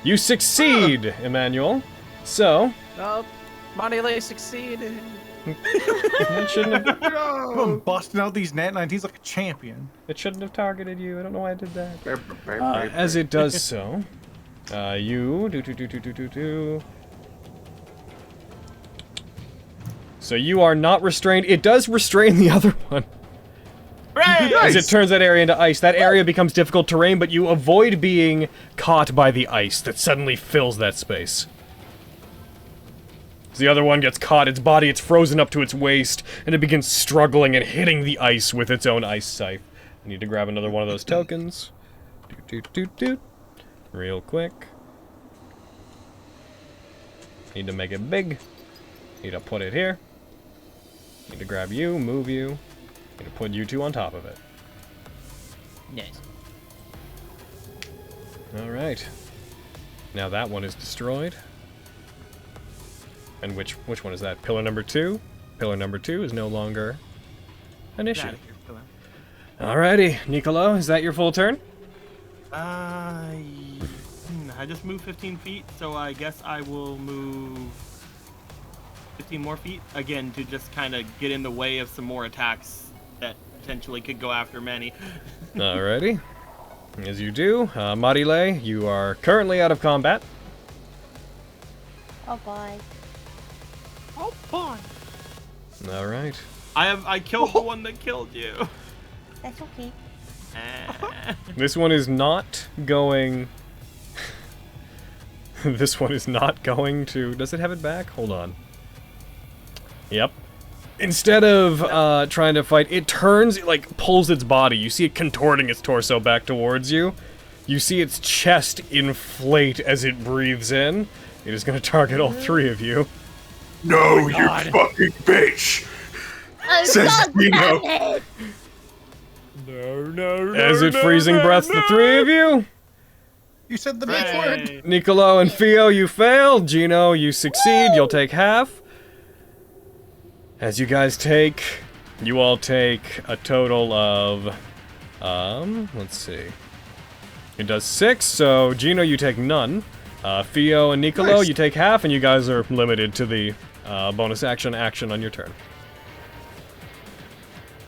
You succeed, Emmanuel. So. Oh, Monty succeeded. It shouldn't have. I'm busting out these Nat19s like a champion. It shouldn't have targeted you. I don't know why I did that. As it does so, you do. So you are not restrained. It does restrain the other one. Hooray! As it turns that area into ice. That area becomes difficult terrain, but you avoid being caught by the ice that suddenly fills that space. The other one gets caught, its body, it's frozen up to its waist, and it begins struggling and hitting the ice with its own ice scythe. I need to grab another one of those tokens. Real quick. Need to make it big. Need to put it here. Need to grab you, move you. Need to put you two on top of it. Nice. Alright. Now that one is destroyed. And which one is that? Pillar number 2? Pillar number 2 is no longer an issue. Alrighty, Nicolo, is that your full turn? I just moved 15 feet, so I guess I will move 15 more feet again to just kind of get in the way of some more attacks that potentially could go after Manny. Alrighty. As you do, Marile, you are currently out of combat. Oh boy. Oh, boy. Alright. I killed the one that killed you. That's okay. This one is not going... This one is not going to... Does it have it back? Hold on. Yep. Instead of trying to fight, it turns, it like pulls its body. You see it contorting its torso back towards you. You see its chest inflate as it breathes in. It is going to target all three of you. No, you fucking bitch! Oh, Says Dino. No. As it freezing breaths the three of you. You said the bitch word. Nicolo and Theo, you fail. Gino, you succeed. You'll take half. As you guys take, you all take a total of, let's see. It does 6, so Gino, you take none. Theo and Nicolo, Nice. you take half, and you guys are limited to the bonus action on your turn.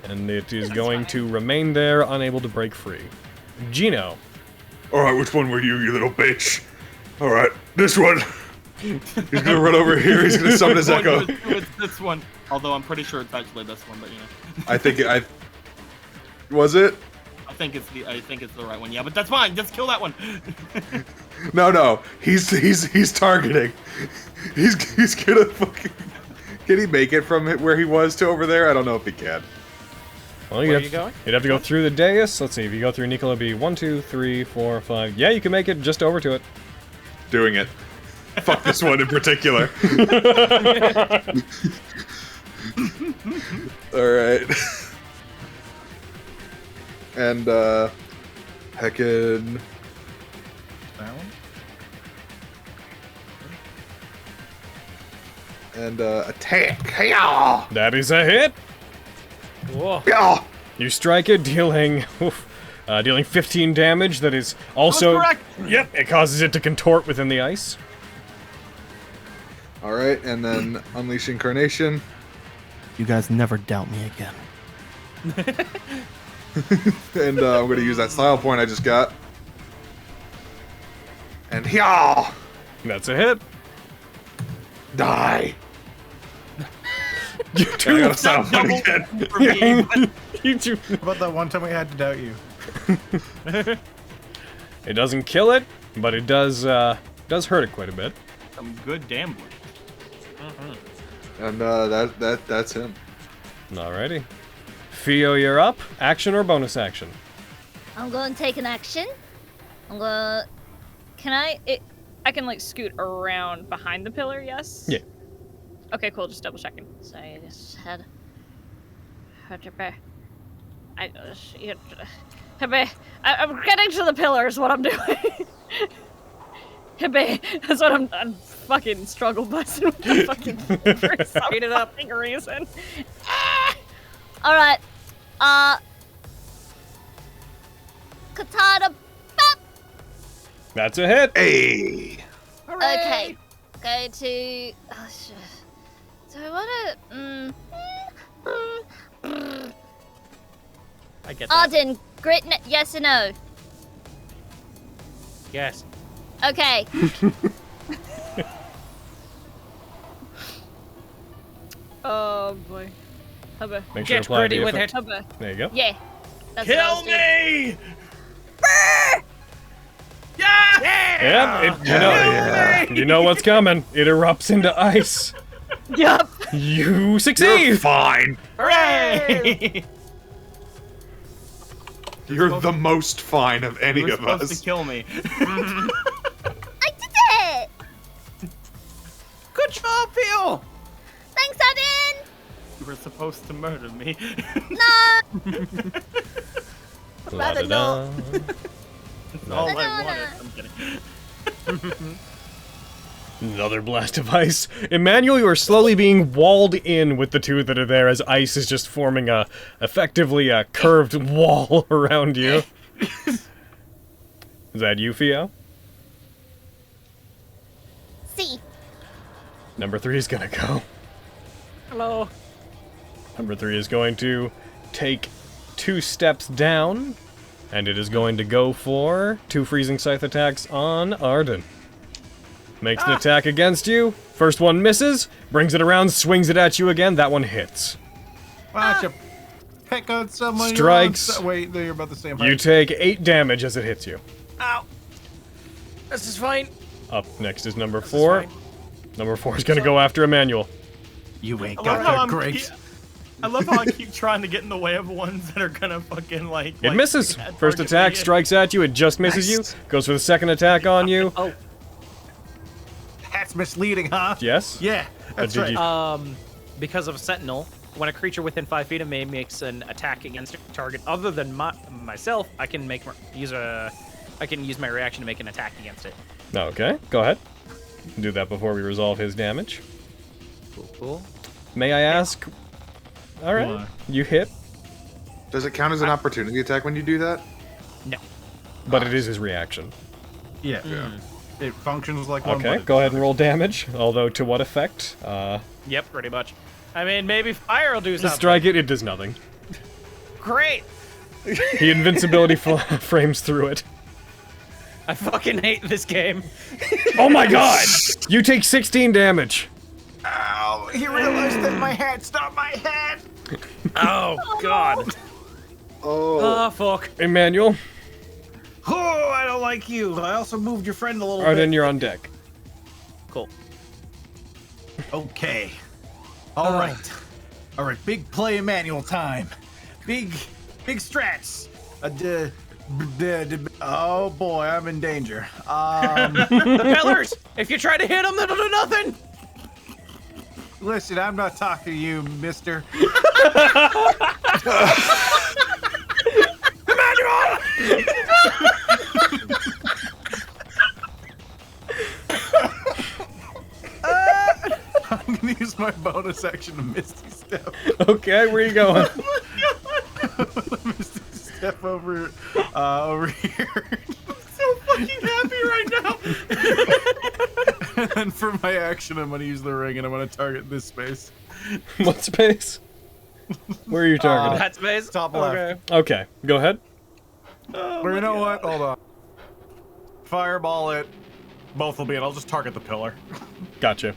And it is going to remain there, unable to break free. Gino. Alright, which one were you little bitch? Alright, this one. He's gonna run over here, he's gonna summon his echo. It's this one. Although I'm pretty sure it's actually this one, but you know. I think was it? I think it's the right one. Yeah, but that's fine. Just kill that one. No. He's targeting. He's gonna fucking. Can he make it from where he was to over there? I don't know if he can. Well, Where are you going? You'd have to go through the dais. Let's see, if you go through Nicolo, it'd be 1, 2, 3, 4, 5. Yeah, you can make it just over to it. Doing it. Fuck this one in particular. Alright. And, heckin'. That one? And, attack. Hey-yaw! That is a hit. Whoa. Yeah! You strike it, dealing 15 damage. That is also... correct. Yep, it causes it to contort within the ice. Alright, and then Unleash Incarnation. You guys never doubt me again. And I'm gonna use that style point I just got. And yeah, That's a hit. die. You I got a style point again. For me, but You do. How about that one time we had to doubt you? It doesn't kill it, but it does hurt it quite a bit. some good gambling. And that's him. Alrighty. Theo, you're up. Action or bonus action? I'm going to take an action. I'm gonna. Can I can like scoot around behind the pillar, yes? Yeah. Okay, cool, just double checking. Sorry, I just had. I'm getting to the pillar is what I'm doing. That's what I'm fucking struggle busting with the fucking for some reason. Alright. Katana. Bop. That's a hit. Hey. Okay. Go to. Oh, shit. So I wanna. I get that. Arden, grit. Yes or no? Yes. Okay. Oh boy. Hubba. Make sure to Get apply gritty the with effect. it. Hubba. There you go. Yeah. That's what I Kill was doing. me! Yeah! Yep, you know what's coming. It erupts into ice. Yup. You succeed. You're fine. Hooray! You're the most fine of any You were of supposed us. to kill me. I did it! Good job, Peel! Thanks, Arden! You were supposed to murder me. No! Rather not. That's all I No. wanted. I'm kidding. Another blast of ice. Emmanuel, you are slowly being walled in with the two that are there as ice is just forming effectively a curved wall around you. Is that you, Theo? See. Number 3 is gonna go. Hello. Number 3 is going to take 2 steps down, and it is going to go for 2 freezing scythe attacks on Arden. Makes an attack against you. First one misses, brings it around, swings it at you again. That one hits. Why don't you pick on someone? Strikes. Wait, you're about the same height. You take 8 damage as it hits you. Ow. This is fine. Up next is number 4. Number 4 is gonna go after Emmanuel. You ain't I love how got I'm the grace. I love how I keep trying to get in the way of ones that are gonna fucking like. It misses. yeah, First target attack me. strikes at you. It just misses you. Goes for the second attack on you. Oh. That's misleading, huh? Yes. Yeah, that's did right. you- Because of Sentinel, when a creature within 5 feet of me makes an attack against a target other than myself, I can use my reaction to make an attack against it. Okay. Go ahead. Do that before we resolve his damage. Cool. May I ask? All right. Why? You hit, Does it count as an opportunity attack when you do that? No. but it is his reaction. Yeah. It functions like one. Okay. but Go ahead and roll damage. Although to what effect? Yep, pretty much. I mean, maybe fire will do something. Strike it. It does nothing. Great. The invincibility frames through it. I fucking hate this game. Oh my god! You take 16 damage. Ow! He realized that my hat's not my hat. Oh god. Oh. Oh fuck. Emmanuel, Oh, I don't like you. I also moved your friend a little Arden, bit. you're on deck. Cool. Okay. All right. All right. Big play Emmanuel time. Big strats. Oh boy, I'm in danger. The pillars! If you try to hit them, they'll do nothing! Listen, I'm not talking to you, mister. I'm gonna use my bonus action to Misty Step. Okay, where are you going? Misty Step over here. So fucking happy right now. And then for my action, I'm gonna use the ring and I'm gonna target this space. What space? Where are you targeting? That space? Top Okay. left. Okay, go ahead. Or you know what? Hold on. Fireball it. Both will be it. I'll just target the pillar. Gotcha.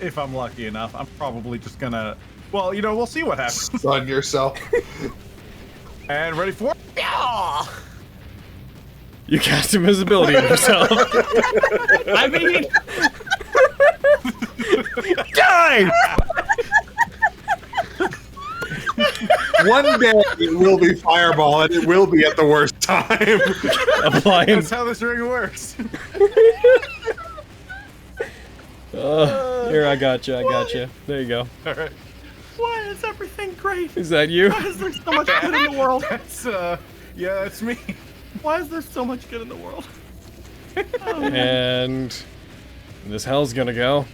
If I'm lucky enough, I'm probably just gonna. Well, you know, we'll see what happens. Stun yourself. And ready for? Yeah! You cast invisibility on yourself. I mean, Die! One day it will be Fireball, and it will be at the worst time. Applying. That's how this ring works. Here, I got you. There you go. All right. Why is everything great? Is that you? Why is there so much good in the world? That's yeah, that's me. Why is there so much good in the world? And this hell's gonna go.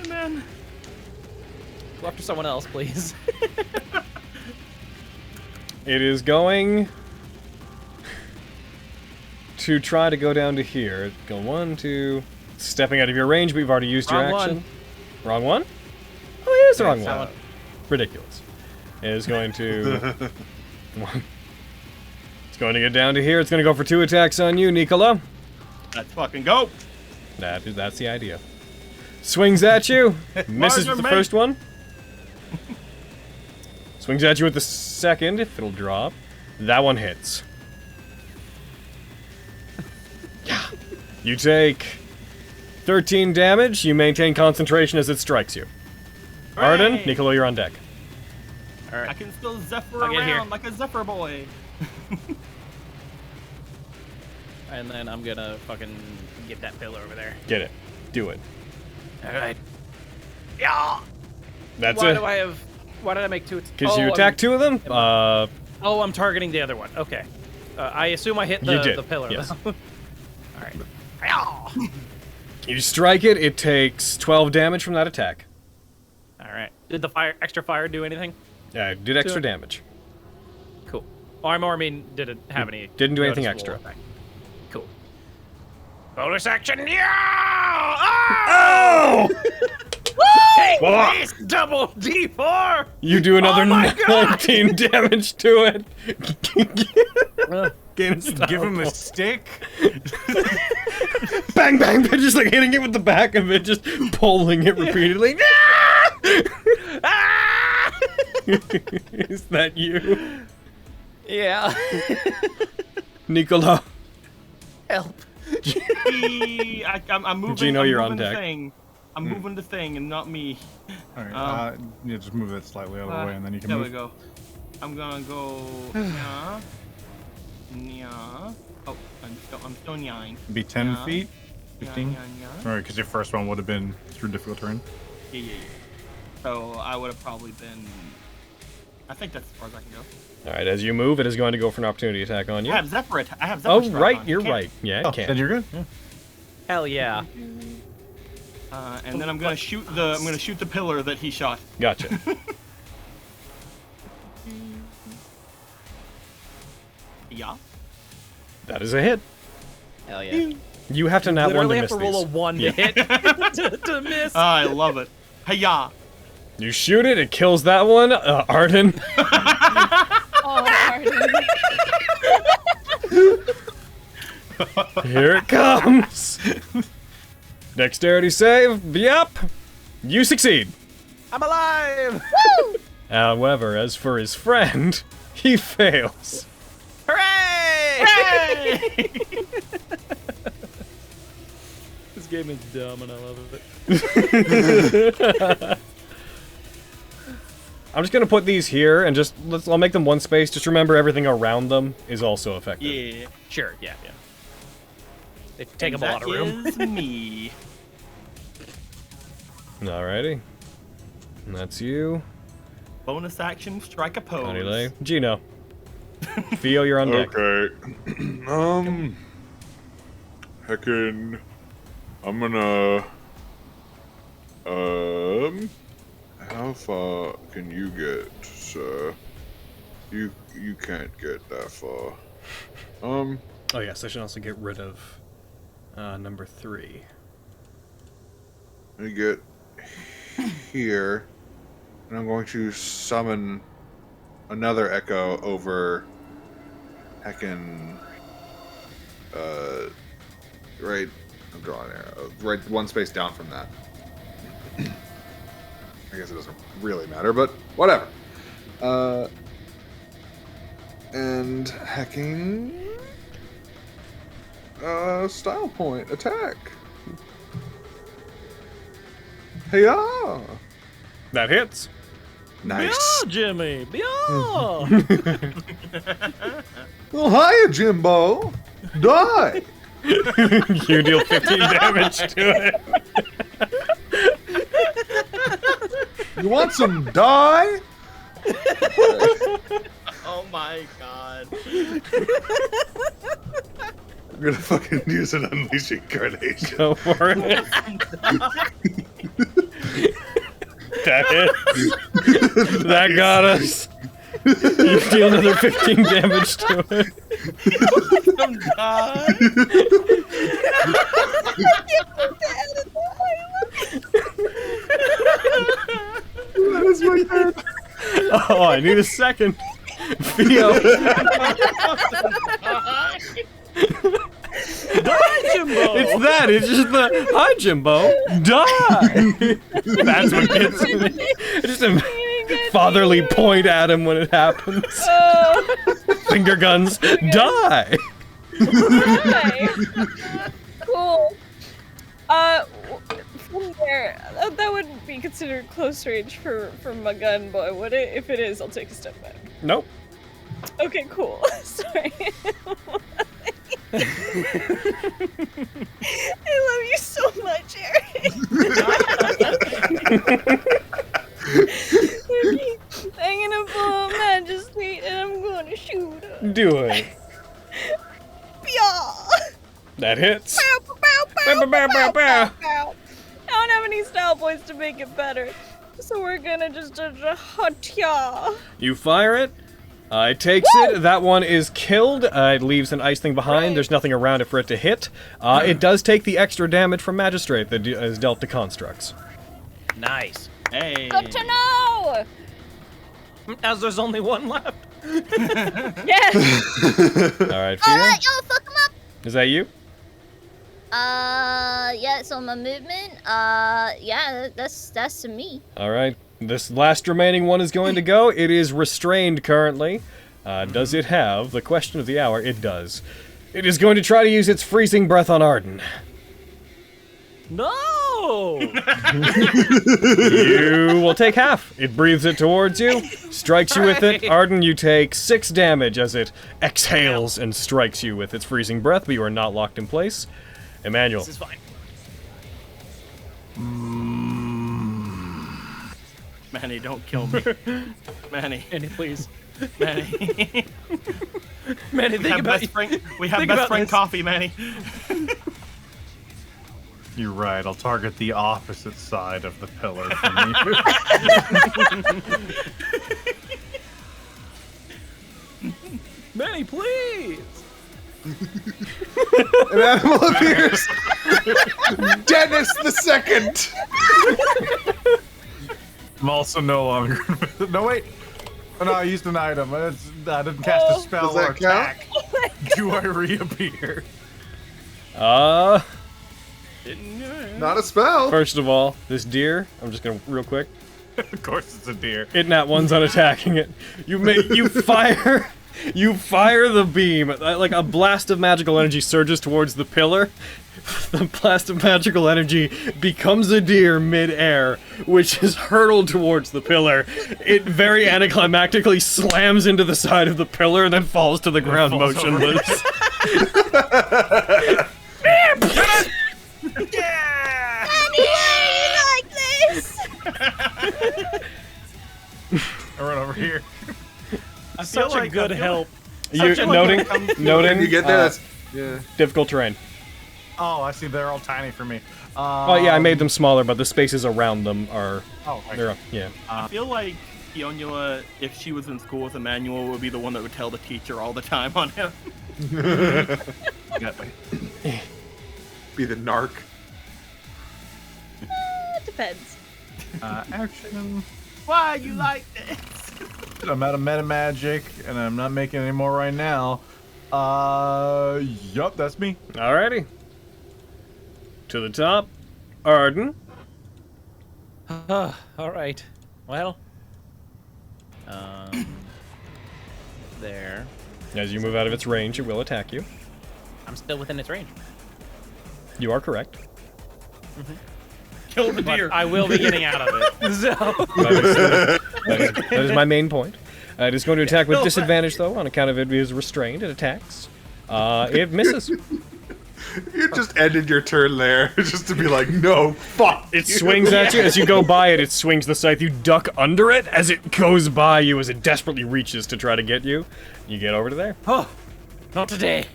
Hey, man. go after someone else, please. It is going to try to go down to here. Go 1, 2. Stepping out of your range, but you've already used your action. Wrong one? Oh, it is the wrong one. Ridiculous. It is going to... It's going to get down to here. It's going to go for 2 attacks on you, Nicola. Let's fucking go. That's the idea. Swings at you. Misses with the first one. Swings at you with the second, if it'll drop. That one hits. Yeah. You take 13 damage. You maintain concentration as it strikes you. Arden, Niccolo, you're on deck. Alright. I can still zephyr around like a zephyr boy. And then I'm gonna fucking get that pillar over there. Get it. Do it. Alright. Yeah! That's Why it. do I have... Why did I make 2? Because you attacked 2 of them? Oh, I'm targeting the other one. Okay. I assume I hit the pillar. Yes. Alright. You strike it, it takes 12 damage from that attack. Alright. Did the extra fire do anything? Yeah, it did extra damage. Cool. Or I mean, did it have any... Didn't do anything extra. Effect? Cool. Bonus action, yeah! Oh! Take this double D4! You do another 19 damage to it. Give him a stick. Bang, bang, but just like hitting it with the back of it, just pulling it repeatedly. Is that you? Yeah. Nicola. Help. I'm moving. Gino, you're on the deck. Thing. I'm moving the thing and not me. Alright, yeah, just move that slightly out of the way and then you can there move. There we go. I'm gonna go. Oh, I'm still nying. Be 10 feet? 15? Yeah. Alright, because your first one would have been through difficult terrain. Yeah. So I would have probably been. I think that's as far as I can go. Alright, as you move, it is going to go for an opportunity attack on you. I have Zephyr attack. Oh, right, you're right. Yeah, it can. Then you're good. Yeah. Hell yeah. And then I'm gonna shoot the pillar that he shot. Gotcha. Yeah. That is a hit. Hell yeah. You have to not one to Literally miss have to roll a 1 to hit to miss. I love it. Hiya. You shoot it, it kills that one. Arden. Oh, Arden. Here it comes. Dexterity save. Yep. You succeed. I'm alive. Woo! However, as for his friend, he fails. Hooray! Hey! This game is dumb and I love it. I'm just gonna put these here and I'll make them one space. Just remember everything around them is also effective. Yeah. Sure. Yeah. They take up a lot of room. That is me. Alrighty. And that's you. Bonus action, strike a pose. Anyway, Gino. Theo, you're on deck. Okay. Heckin'. I'm gonna. How far can you get, sir? You can't get that far. Oh yes, I should also get rid of number 3. Let me get here, and I'm going to summon another echo over heckin' right, I'm drawing an arrow, right one space down from that. I guess it doesn't really matter, but whatever. And hacking style point attack. Hey-ya! That hits. Nice. Yeah, Jimmy. Yeah. Well, hiya, Jimbo. Die. You deal 15 damage to it. You want some die? Oh my god. I'm gonna fucking use an unleashing carnation. Go for it. That hit. That got us. You deal another 15 damage to it. Don't die. That is my turn. Oh, I need a second. Theo. Die, Jimbo. It's that. It's just the hi, Jimbo. Die. That's what gets me. Just a fatherly point at him when it happens. Finger guns. Die. Cool. From there, that wouldn't be considered close range for my gun boy, would it? If it is, I'll take a step back. Nope. Okay, cool. Sorry. I love you so much, Eric. I'm gonna pull a Majesty and I'm gonna shoot her. Do it. Yeah. That hits. I don't have any style points to make it better, so we're gonna just hot. You fire it. It takes it. That one is killed. It leaves an ice thing behind. There's nothing around it for it to hit. It does take the extra damage from Magistrate that is dealt to constructs. Nice. Hey. Good to know. As there's only one left. Yes. Alright, Fia. Alright, yo, fuck him up. Is that you? Yeah, it's on my movement. Yeah, that's to me. Alright. This last remaining one is going to go. It is restrained currently. Does it have the question of the hour? It does. It is going to try to use its freezing breath on Arden. No! You will take half. It breathes it towards you, strikes you with it. Arden, you take 6 damage as it exhales and strikes you with its freezing breath, but you are not locked in place. Emmanuel. This is fine. Manny, don't kill me. Manny. Manny, please. Manny. Manny, think about best friend. We have think best about friend this. coffee, Manny. You're right. I'll target the opposite side of the pillar from you. Manny, please. An animal appears. Dennis the Second. I'm also no longer. No, wait. Oh, no, I used an item. I didn't cast a spell Does that or attack. count? Do I reappear? Not a spell. First of all, this deer, I'm just gonna real quick. Of course it's a deer. It nat one's on attacking it. You fire the beam, like a blast of magical energy surges towards the pillar. The blast of magical energy becomes a deer mid-air, which is hurtled towards the pillar. It very anticlimactically slams into the side of the pillar and then falls to the ground motionless. Yeah! Annie, you like this? I run over here. Such a good help. You noting? You get there. That's yeah. Difficult terrain. Oh, I see. They're all tiny for me. Oh yeah, I made them smaller, but the spaces around them are. Oh, right. They're yeah. I feel like Fionnuala, if she was in school with Emmanuel, would be the one that would tell the teacher all the time on him. Be the narc. It depends. Action. Why you like this? I'm out of meta magic, and I'm not making any more right now. Yup, that's me. Alrighty. To the top, Arden. All right. Well. There. As you move out of its range, it will attack you. I'm still within its range. You are correct. Kill the deer. I will be getting out of it. So. That is my main point. It is going to attack with disadvantage, though, on account of it is restrained. It attacks. It misses. You just ended your turn there, just to be like, no, fuck. It swings at you. As you go by it, it swings the scythe. You duck under it as it goes by you, as it desperately reaches to try to get you. You get over to there. Oh, not today.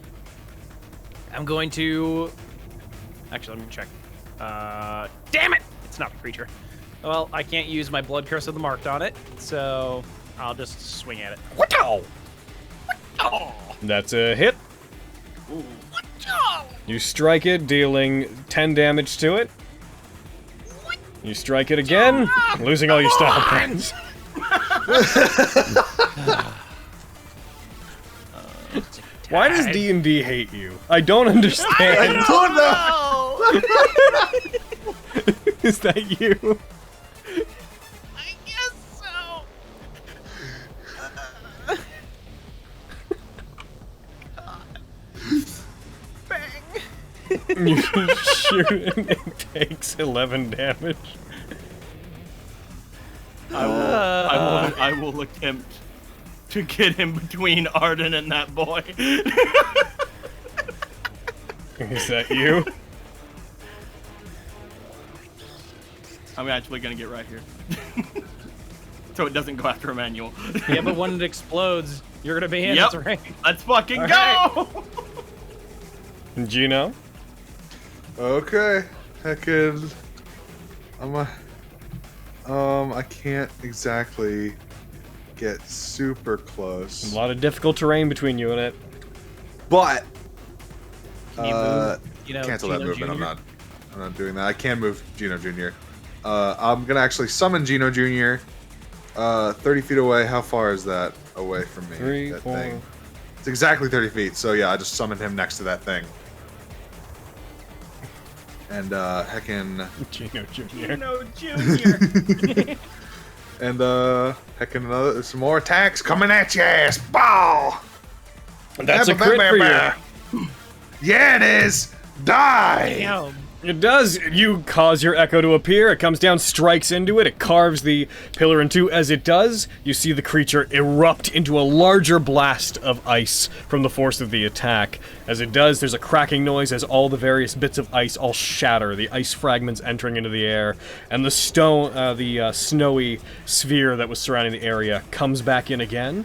I'm going to... Actually, let me check. Damn it! It's not a creature. Well, I can't use my Blood Curse of the Marked on it, so I'll just swing at it. That's a hit. You strike it, dealing 10 damage to it. You strike it again, losing all your style points. Why does D&D hate you? I don't understand. I don't know. Is that you? I guess so. You shoot it and it takes 11 damage. I will attempt to get him between Arden and that boy. Is that you? I'm actually gonna get right here. So it doesn't go after Emmanuel. Yeah, but when it explodes, you're gonna be in Yep. its range. Let's fucking All go! Gino? Okay. Heckin'. I can't exactly get super close. A lot of difficult terrain between you and it. But Can you move, you know, cancel that Gino movement. Jr.? I'm not doing that. I can move Gino Jr. I'm gonna actually summon Gino Jr. 30 feet away. How far is that away from me? 3, that 4. thing. It's exactly 30 feet. So yeah, I just summoned him next to that thing. And heckin' Gino Jr. Gino Jr. and heckin' some more attacks coming at your ass. Ball. That's a crit for you. Yeah, it is. Die. Damn. It does. You cause your echo to appear. It comes down, strikes into it. It carves the pillar in two. As it does, you see the creature erupt into a larger blast of ice from the force of the attack. As it does, there's a cracking noise as all the various bits of ice all shatter. The ice fragments entering into the air, and the snowy sphere that was surrounding the area comes back in again.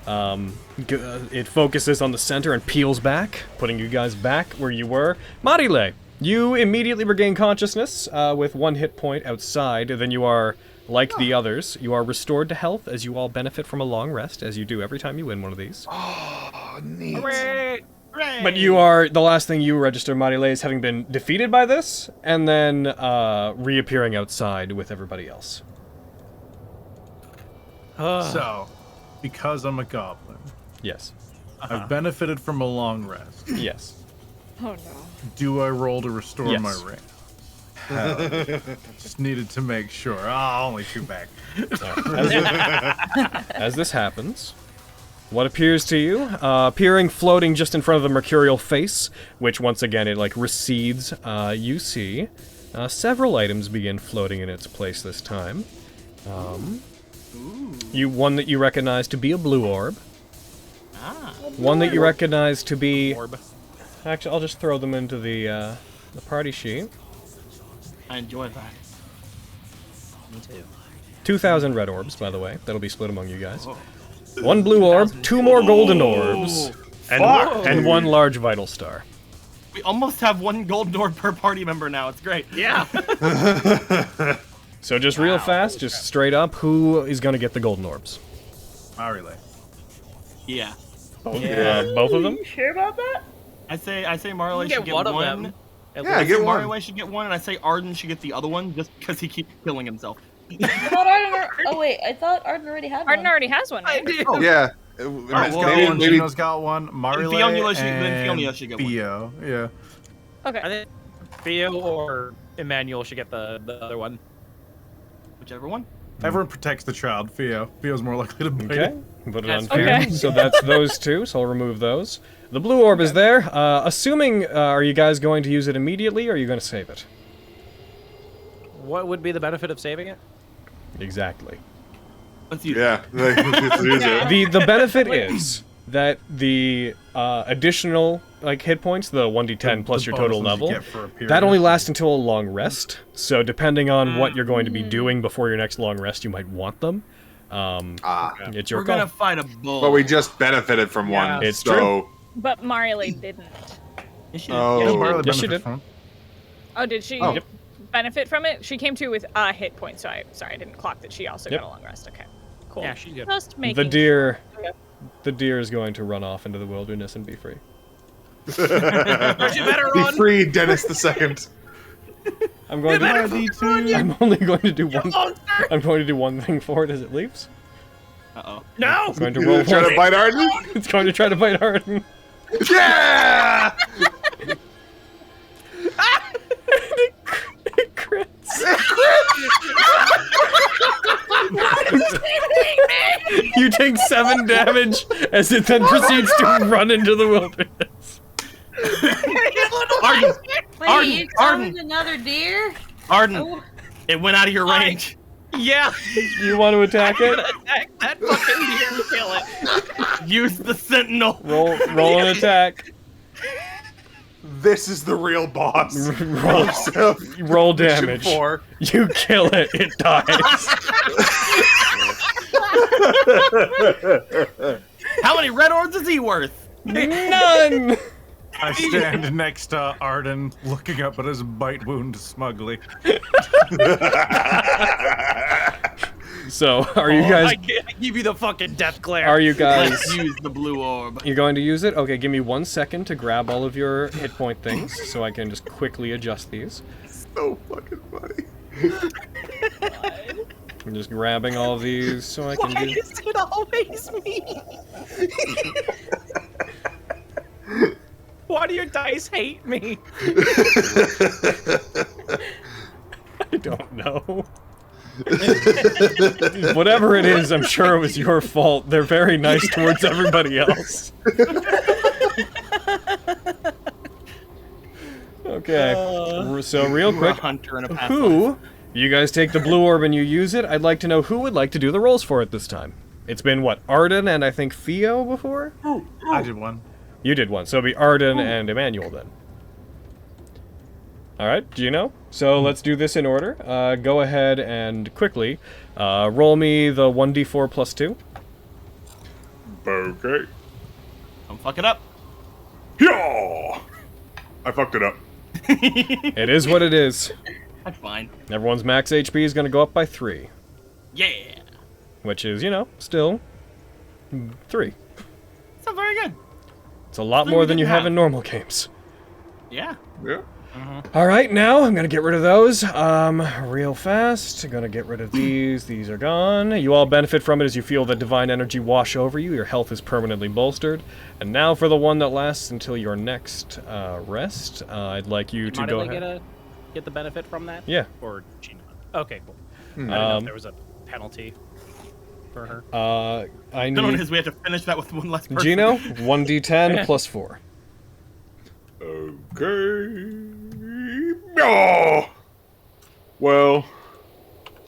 It focuses on the center and peels back, putting you guys back where you were. Marile, you immediately regain consciousness with 1 hit point outside. Then you are, like the others, you are restored to health as you all benefit from a long rest, as you do every time you win one of these. Oh, neat. But you are, the last thing you register, Marile, is having been defeated by this, and then reappearing outside with everybody else. So, because I'm a goblin, Yes. I've benefited from a long rest. Yes. Oh no. Do I roll to restore Yes. my ring? Hell yeah. Just needed to make sure. Oh, only 2 back. As this happens, what appears to you? Appearing floating just in front of the mercurial face, which once again it like recedes, you see several items begin floating in its place this time. One that you recognize to be a blue orb. One that you recognize to be... Orb. Actually, I'll just throw them into the party sheet. I enjoy that. Me too. 2,000 red orbs, by the way. That'll be split among you guys. 1 blue orb, 2 more golden orbs, and 1 large vital star. We almost have 1 golden orb per party member now. It's great. Yeah. So just real fast, just straight up, who is going to get the golden orbs? Marile. Yeah. Both of them? You sure about that? I say Marley You should get get one of one. them. At Yeah, I get say one. Marley should get one, and I say Arden should get the other one, just because he keeps killing himself. I thought I thought Arden already had Arden one. already has one. Right? Oh, yeah. I've got Maybe- one, maybe- Gino's got one, Marile Fionia should get one. Theo, yeah. Okay. I think Theo or Emmanuel should get the other one. Whichever one. Everyone protects the child, Theo. Theo's more likely to bite Okay, it. put it on That's here. okay. So that's those 2, so I'll remove those. The blue orb is there. Assuming, are you guys going to use it immediately, or are you going to save it? What would be the benefit of saving it? Exactly. Let's use Yeah. Let's use it. The benefit is that the additional hit points, the 1d10 plus The your total bonuses you level, get for a period. that only lasts until a long rest. So depending on what you're going to be doing before your next long rest, you might want them. It's your We're call. gonna fight a bull. But we just benefited from Yeah. one. It's so... true. But Marile didn't. Oh. Yeah, Marile Yes, she benefits did. from it. Oh, did she benefit from it? She came to with a hit point, so I didn't clock that she also Yep. got a long rest. Okay. Cool. Yeah, she's good. Just making The deer, sure. the deer is going to run off into the wilderness and be free. You better Be run. free, Dennis II. I'm going to. I'm only going to do one. monster. I'm going to do one thing for it as it leaves. Uh-oh. No. It's going to roll. Try to bite Arden? It's going to try to bite Arden. Yeah! It crits. You take 7 damage as it then proceeds to run into the wilderness. Arden! Wait, Arden, you Arden. summoned another deer? Arden, Oh. it went out of your range. Yeah. You want to attack it? Attack that fucking deer and kill it. Use the sentinel. Roll an attack. This is the real boss. Roll damage. 4. You kill it, it dies. How many red orbs is he worth? None! I stand next to Arden, looking up at his bite wound smugly. So, are you guys... I give you the fucking death glare. Are you guys... Let's use the blue orb. You're going to use it? Okay, give me 1 second to grab all of your hit point things so I can just quickly adjust these. So fucking funny. I'm just grabbing all of these so I can Why do... is it always me? Why do your dice hate me? I don't know. Whatever it is, I'm sure it was your fault. They're very nice towards everybody else. Okay, so real We're a quick, hunter and a who, you guys take the blue orb and you use it, I'd like to know who would like to do the rolls for it this time. It's been, what, Arden and I think Theo before? I did one. You did one, so it'll be Arden and Emmanuel then. Alright, Gino. So let's do this in order. Go ahead and quickly roll me the 1d4 plus 2. Okay. Don't fuck it up. Yeah! I fucked it up. It is what it is. That's fine. Everyone's max HP is going to go up by 3. Yeah. Which is, you know, still 3. It's not very good. It's a lot more than you have in normal games. Yeah. Yeah. Alright, now I'm gonna get rid of those real fast. I'm gonna get rid of these. These are gone. You all benefit from it as you feel the divine energy wash over you. Your health is permanently bolstered. And now for the one that lasts until your next rest. I'd like you to go ahead. Get the benefit from that? Yeah. Or she not? Okay, cool. I didn't know if there was a penalty for her. I No, need... we have to finish that with one less person. Gino, 1d10 plus 4. Okay. Oh! Well.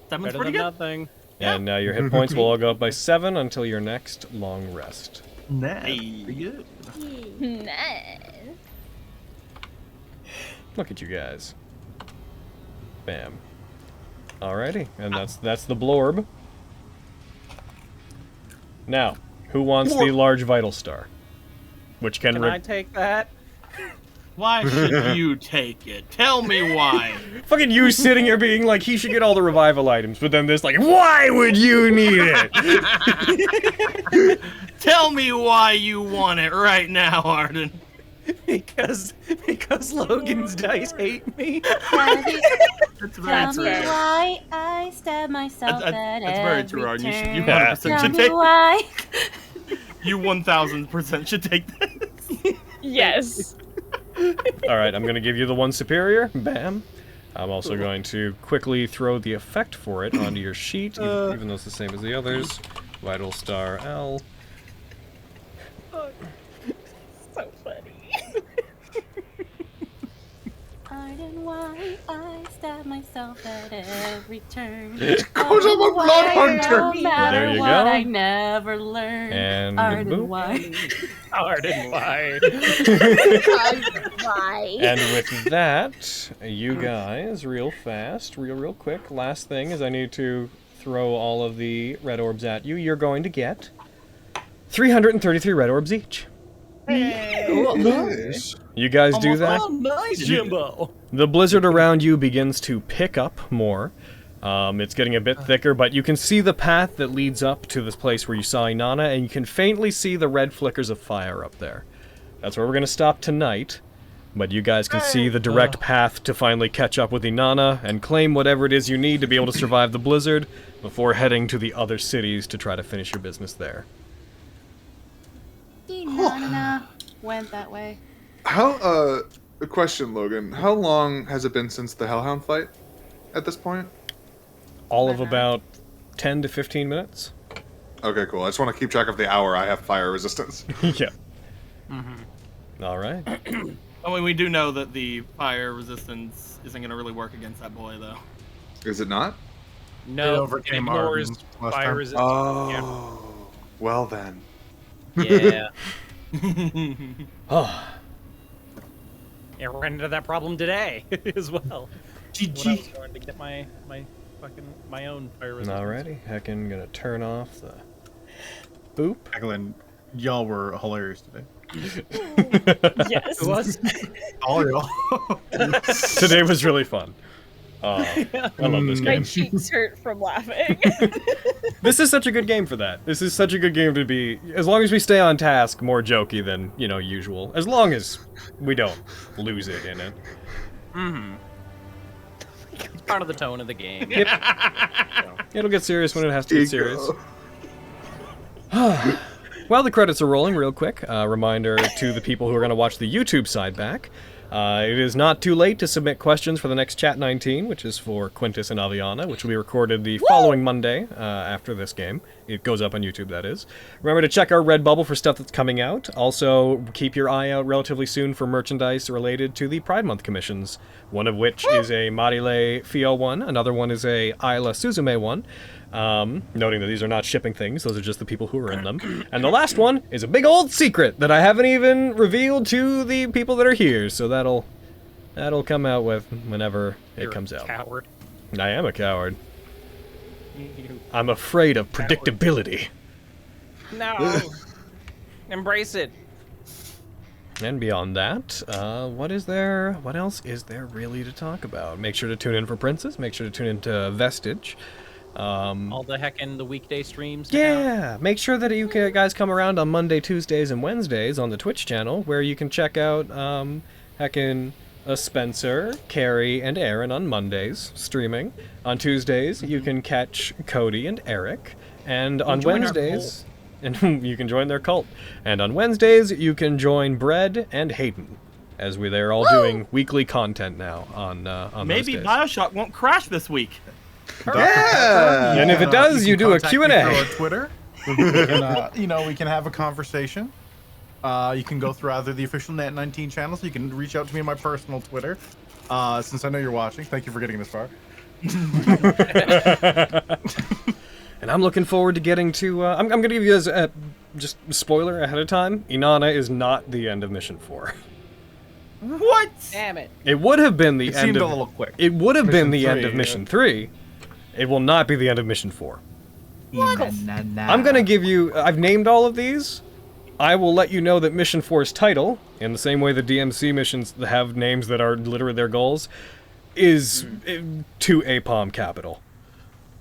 Seven's Better pretty than good. nothing. And now your hit points will all go up by 7 until your next long rest. Pretty good. Nice. Look at you guys. Bam. Alrighty, and that's the blorb. Now, who wants the large vital star? Which can... Can I take that? Why should you take it? Tell me why. Fucking you sitting here being like, he should get all the revival items, but then this like, why would you need it? Tell me why you want it right now, Arden. Because Logan's dice hate me. That's very Tell true. me why I stab myself That's at very every true, Arden. You turn. 100% Tell should me take. why. You 1000% should take this. Yes. Alright, I'm gonna give you the one superior. Bam. I'm also going to quickly throw the effect for it onto your sheet, even though it's the same as the others. Vital Star L. So funny. Arden, why I stab myself at every turn. Because I'm a blood hunter. No matter There you what, go. I never learn. And Arden, boop. why? Arden, why? Why? And with that, you guys, real fast, real quick, last thing is I need to throw all of the red orbs at you. You're going to get 333 red orbs each. Nice. You guys do that? Oh, nice, Jimbo. The blizzard around you begins to pick up more. It's getting a bit thicker, but you can see the path that leads up to this place where you saw Inanna, and you can faintly see the red flickers of fire up there. That's where we're going to stop tonight, but you guys can see the direct path to finally catch up with Inanna and claim whatever it is you need to be able to survive the blizzard before heading to the other cities to try to finish your business there. Inanna went that way. How, a question, Logan. How long has it been since the Hellhound fight at this point? All of about 10 to 15 minutes. Okay, cool. I just want to keep track of the hour I have fire resistance. Yeah. Mm-hmm. All right. I mean, we do know that the fire resistance isn't going to really work against that boy, though. Is it not? No, it overcame our ignores last fire time. resistance. Oh, well then. Yeah. Oh. Yeah, ran into that problem today as well. When I was trying to get my own fire resistance. Alrighty. Heckin' gonna turn off the boop. Eglin, y'all were hilarious today. Yes. It was? All y'all. Today was really fun. I love this My game. cheeks hurt from laughing. This is such a good game for that. This is such a good game to be, as long as we stay on task, more jokey than, you know, usual. As long as we don't lose it in it. Mm-hmm. It's part of the tone of the game. Yep. It'll get serious when it has to get serious. While the credits are rolling real quick, reminder to the people who are going to watch the YouTube side back. It is not too late to submit questions for the next Chat 19, which is for Quintus and Aviana, which will be recorded the following Monday after this game. It goes up on YouTube, that is. Remember to check our Redbubble for stuff that's coming out. Also, keep your eye out relatively soon for merchandise related to the Pride Month commissions, one of which is a Marile Fio one, another one is a Ayla Suzume one. Noting that these are not shipping things, those are just the people who are in them. And the last one is a big old secret that I haven't even revealed to the people that are here, so that'll come out with whenever it comes out. Coward. I am a coward. I'm afraid of predictability. No. Embrace it. And beyond that, what else is there really to talk about? Make sure to tune in for Princess, make sure to tune in to Vestige. All the heckin' the weekday streams. Yeah, make sure that you guys come around on Monday, Tuesdays, and Wednesdays on the Twitch channel, where you can check out heckin' Spencer, Carrie, and Aaron on Mondays streaming. On Tuesdays, you can catch Cody and Eric, and on Wednesdays, and you can join their cult. And on Wednesdays, you can join Bread and Hayden, as they're all doing weekly content now on Maybe those days. Bioshock won't crash this week. Yeah! And if it does, you do a contact me Q&A. through our Twitter. We can, we can have a conversation. You can go through either the official Nat19 channels. You can reach out to me on my personal Twitter. Since I know you're watching, thank you for getting this far. And I'm looking forward to getting to. I'm going to give you guys just a spoiler ahead of time. Inanna is not the end of Mission 4. What? Damn it. It would have been the It end seemed of. a little quick. It would have been Mission the end 3, of Mission 3. It will not be the end of Mission 4. What? I'm going to give you. I've named all of these. I will let you know that Mission 4's title, in the same way the DMC missions have names that are literally their goals, is to APOM capital.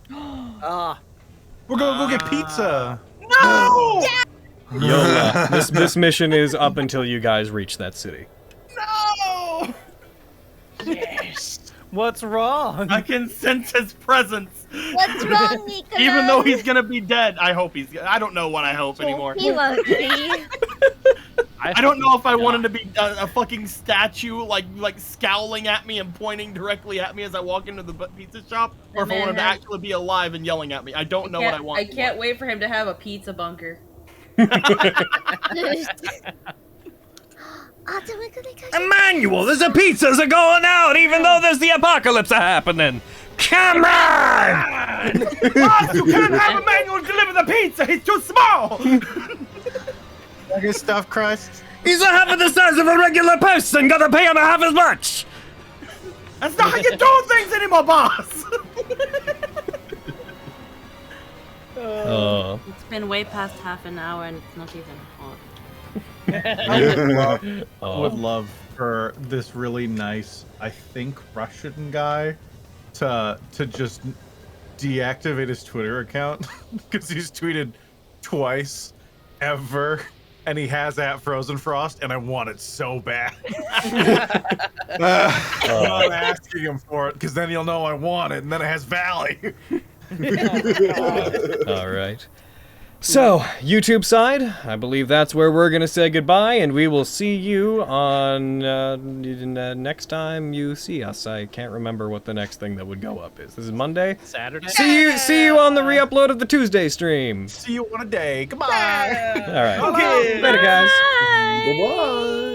We're gonna go get pizza. No! Yola. This mission is up until you guys reach that city. No! Yes. What's wrong? I can sense his presence. What's wrong, Nicola? Even though he's gonna be dead, I hope he's. I don't know what I hope anymore. He won't be. I don't know if I want him to be a fucking statue, like scowling at me and pointing directly at me as I walk into the pizza shop, or if I want him to actually be alive and yelling at me. I don't know what I want. I can't wait for him to have a pizza bunker. Emmanuel, there's a pizzas are going out, even though there's the apocalypse happening. Come on! Boss, you can't have Emmanuel deliver the pizza. He's too small. I get stuffed crust. He's a half of the size of a regular person. Gotta pay him a half as much. That's not how you do things anymore, boss. It's been way past half an hour and it's not even hot. I would love for this really nice, I think, Russian guy to just deactivate his Twitter account because he's tweeted twice ever, and he has at Frozen Frost, and I want it so bad. I'm not asking him for it because then he'll know I want it, and then it has value. All right. So, YouTube side, I believe that's where we're going to say goodbye, and we will see you on next time you see us. I can't remember what the next thing that would go up is. This is Monday? Saturday? See you on the re-upload of the Tuesday stream. See you on a day. Goodbye. All right. Okay. Later, guys. Bye. Bye-bye.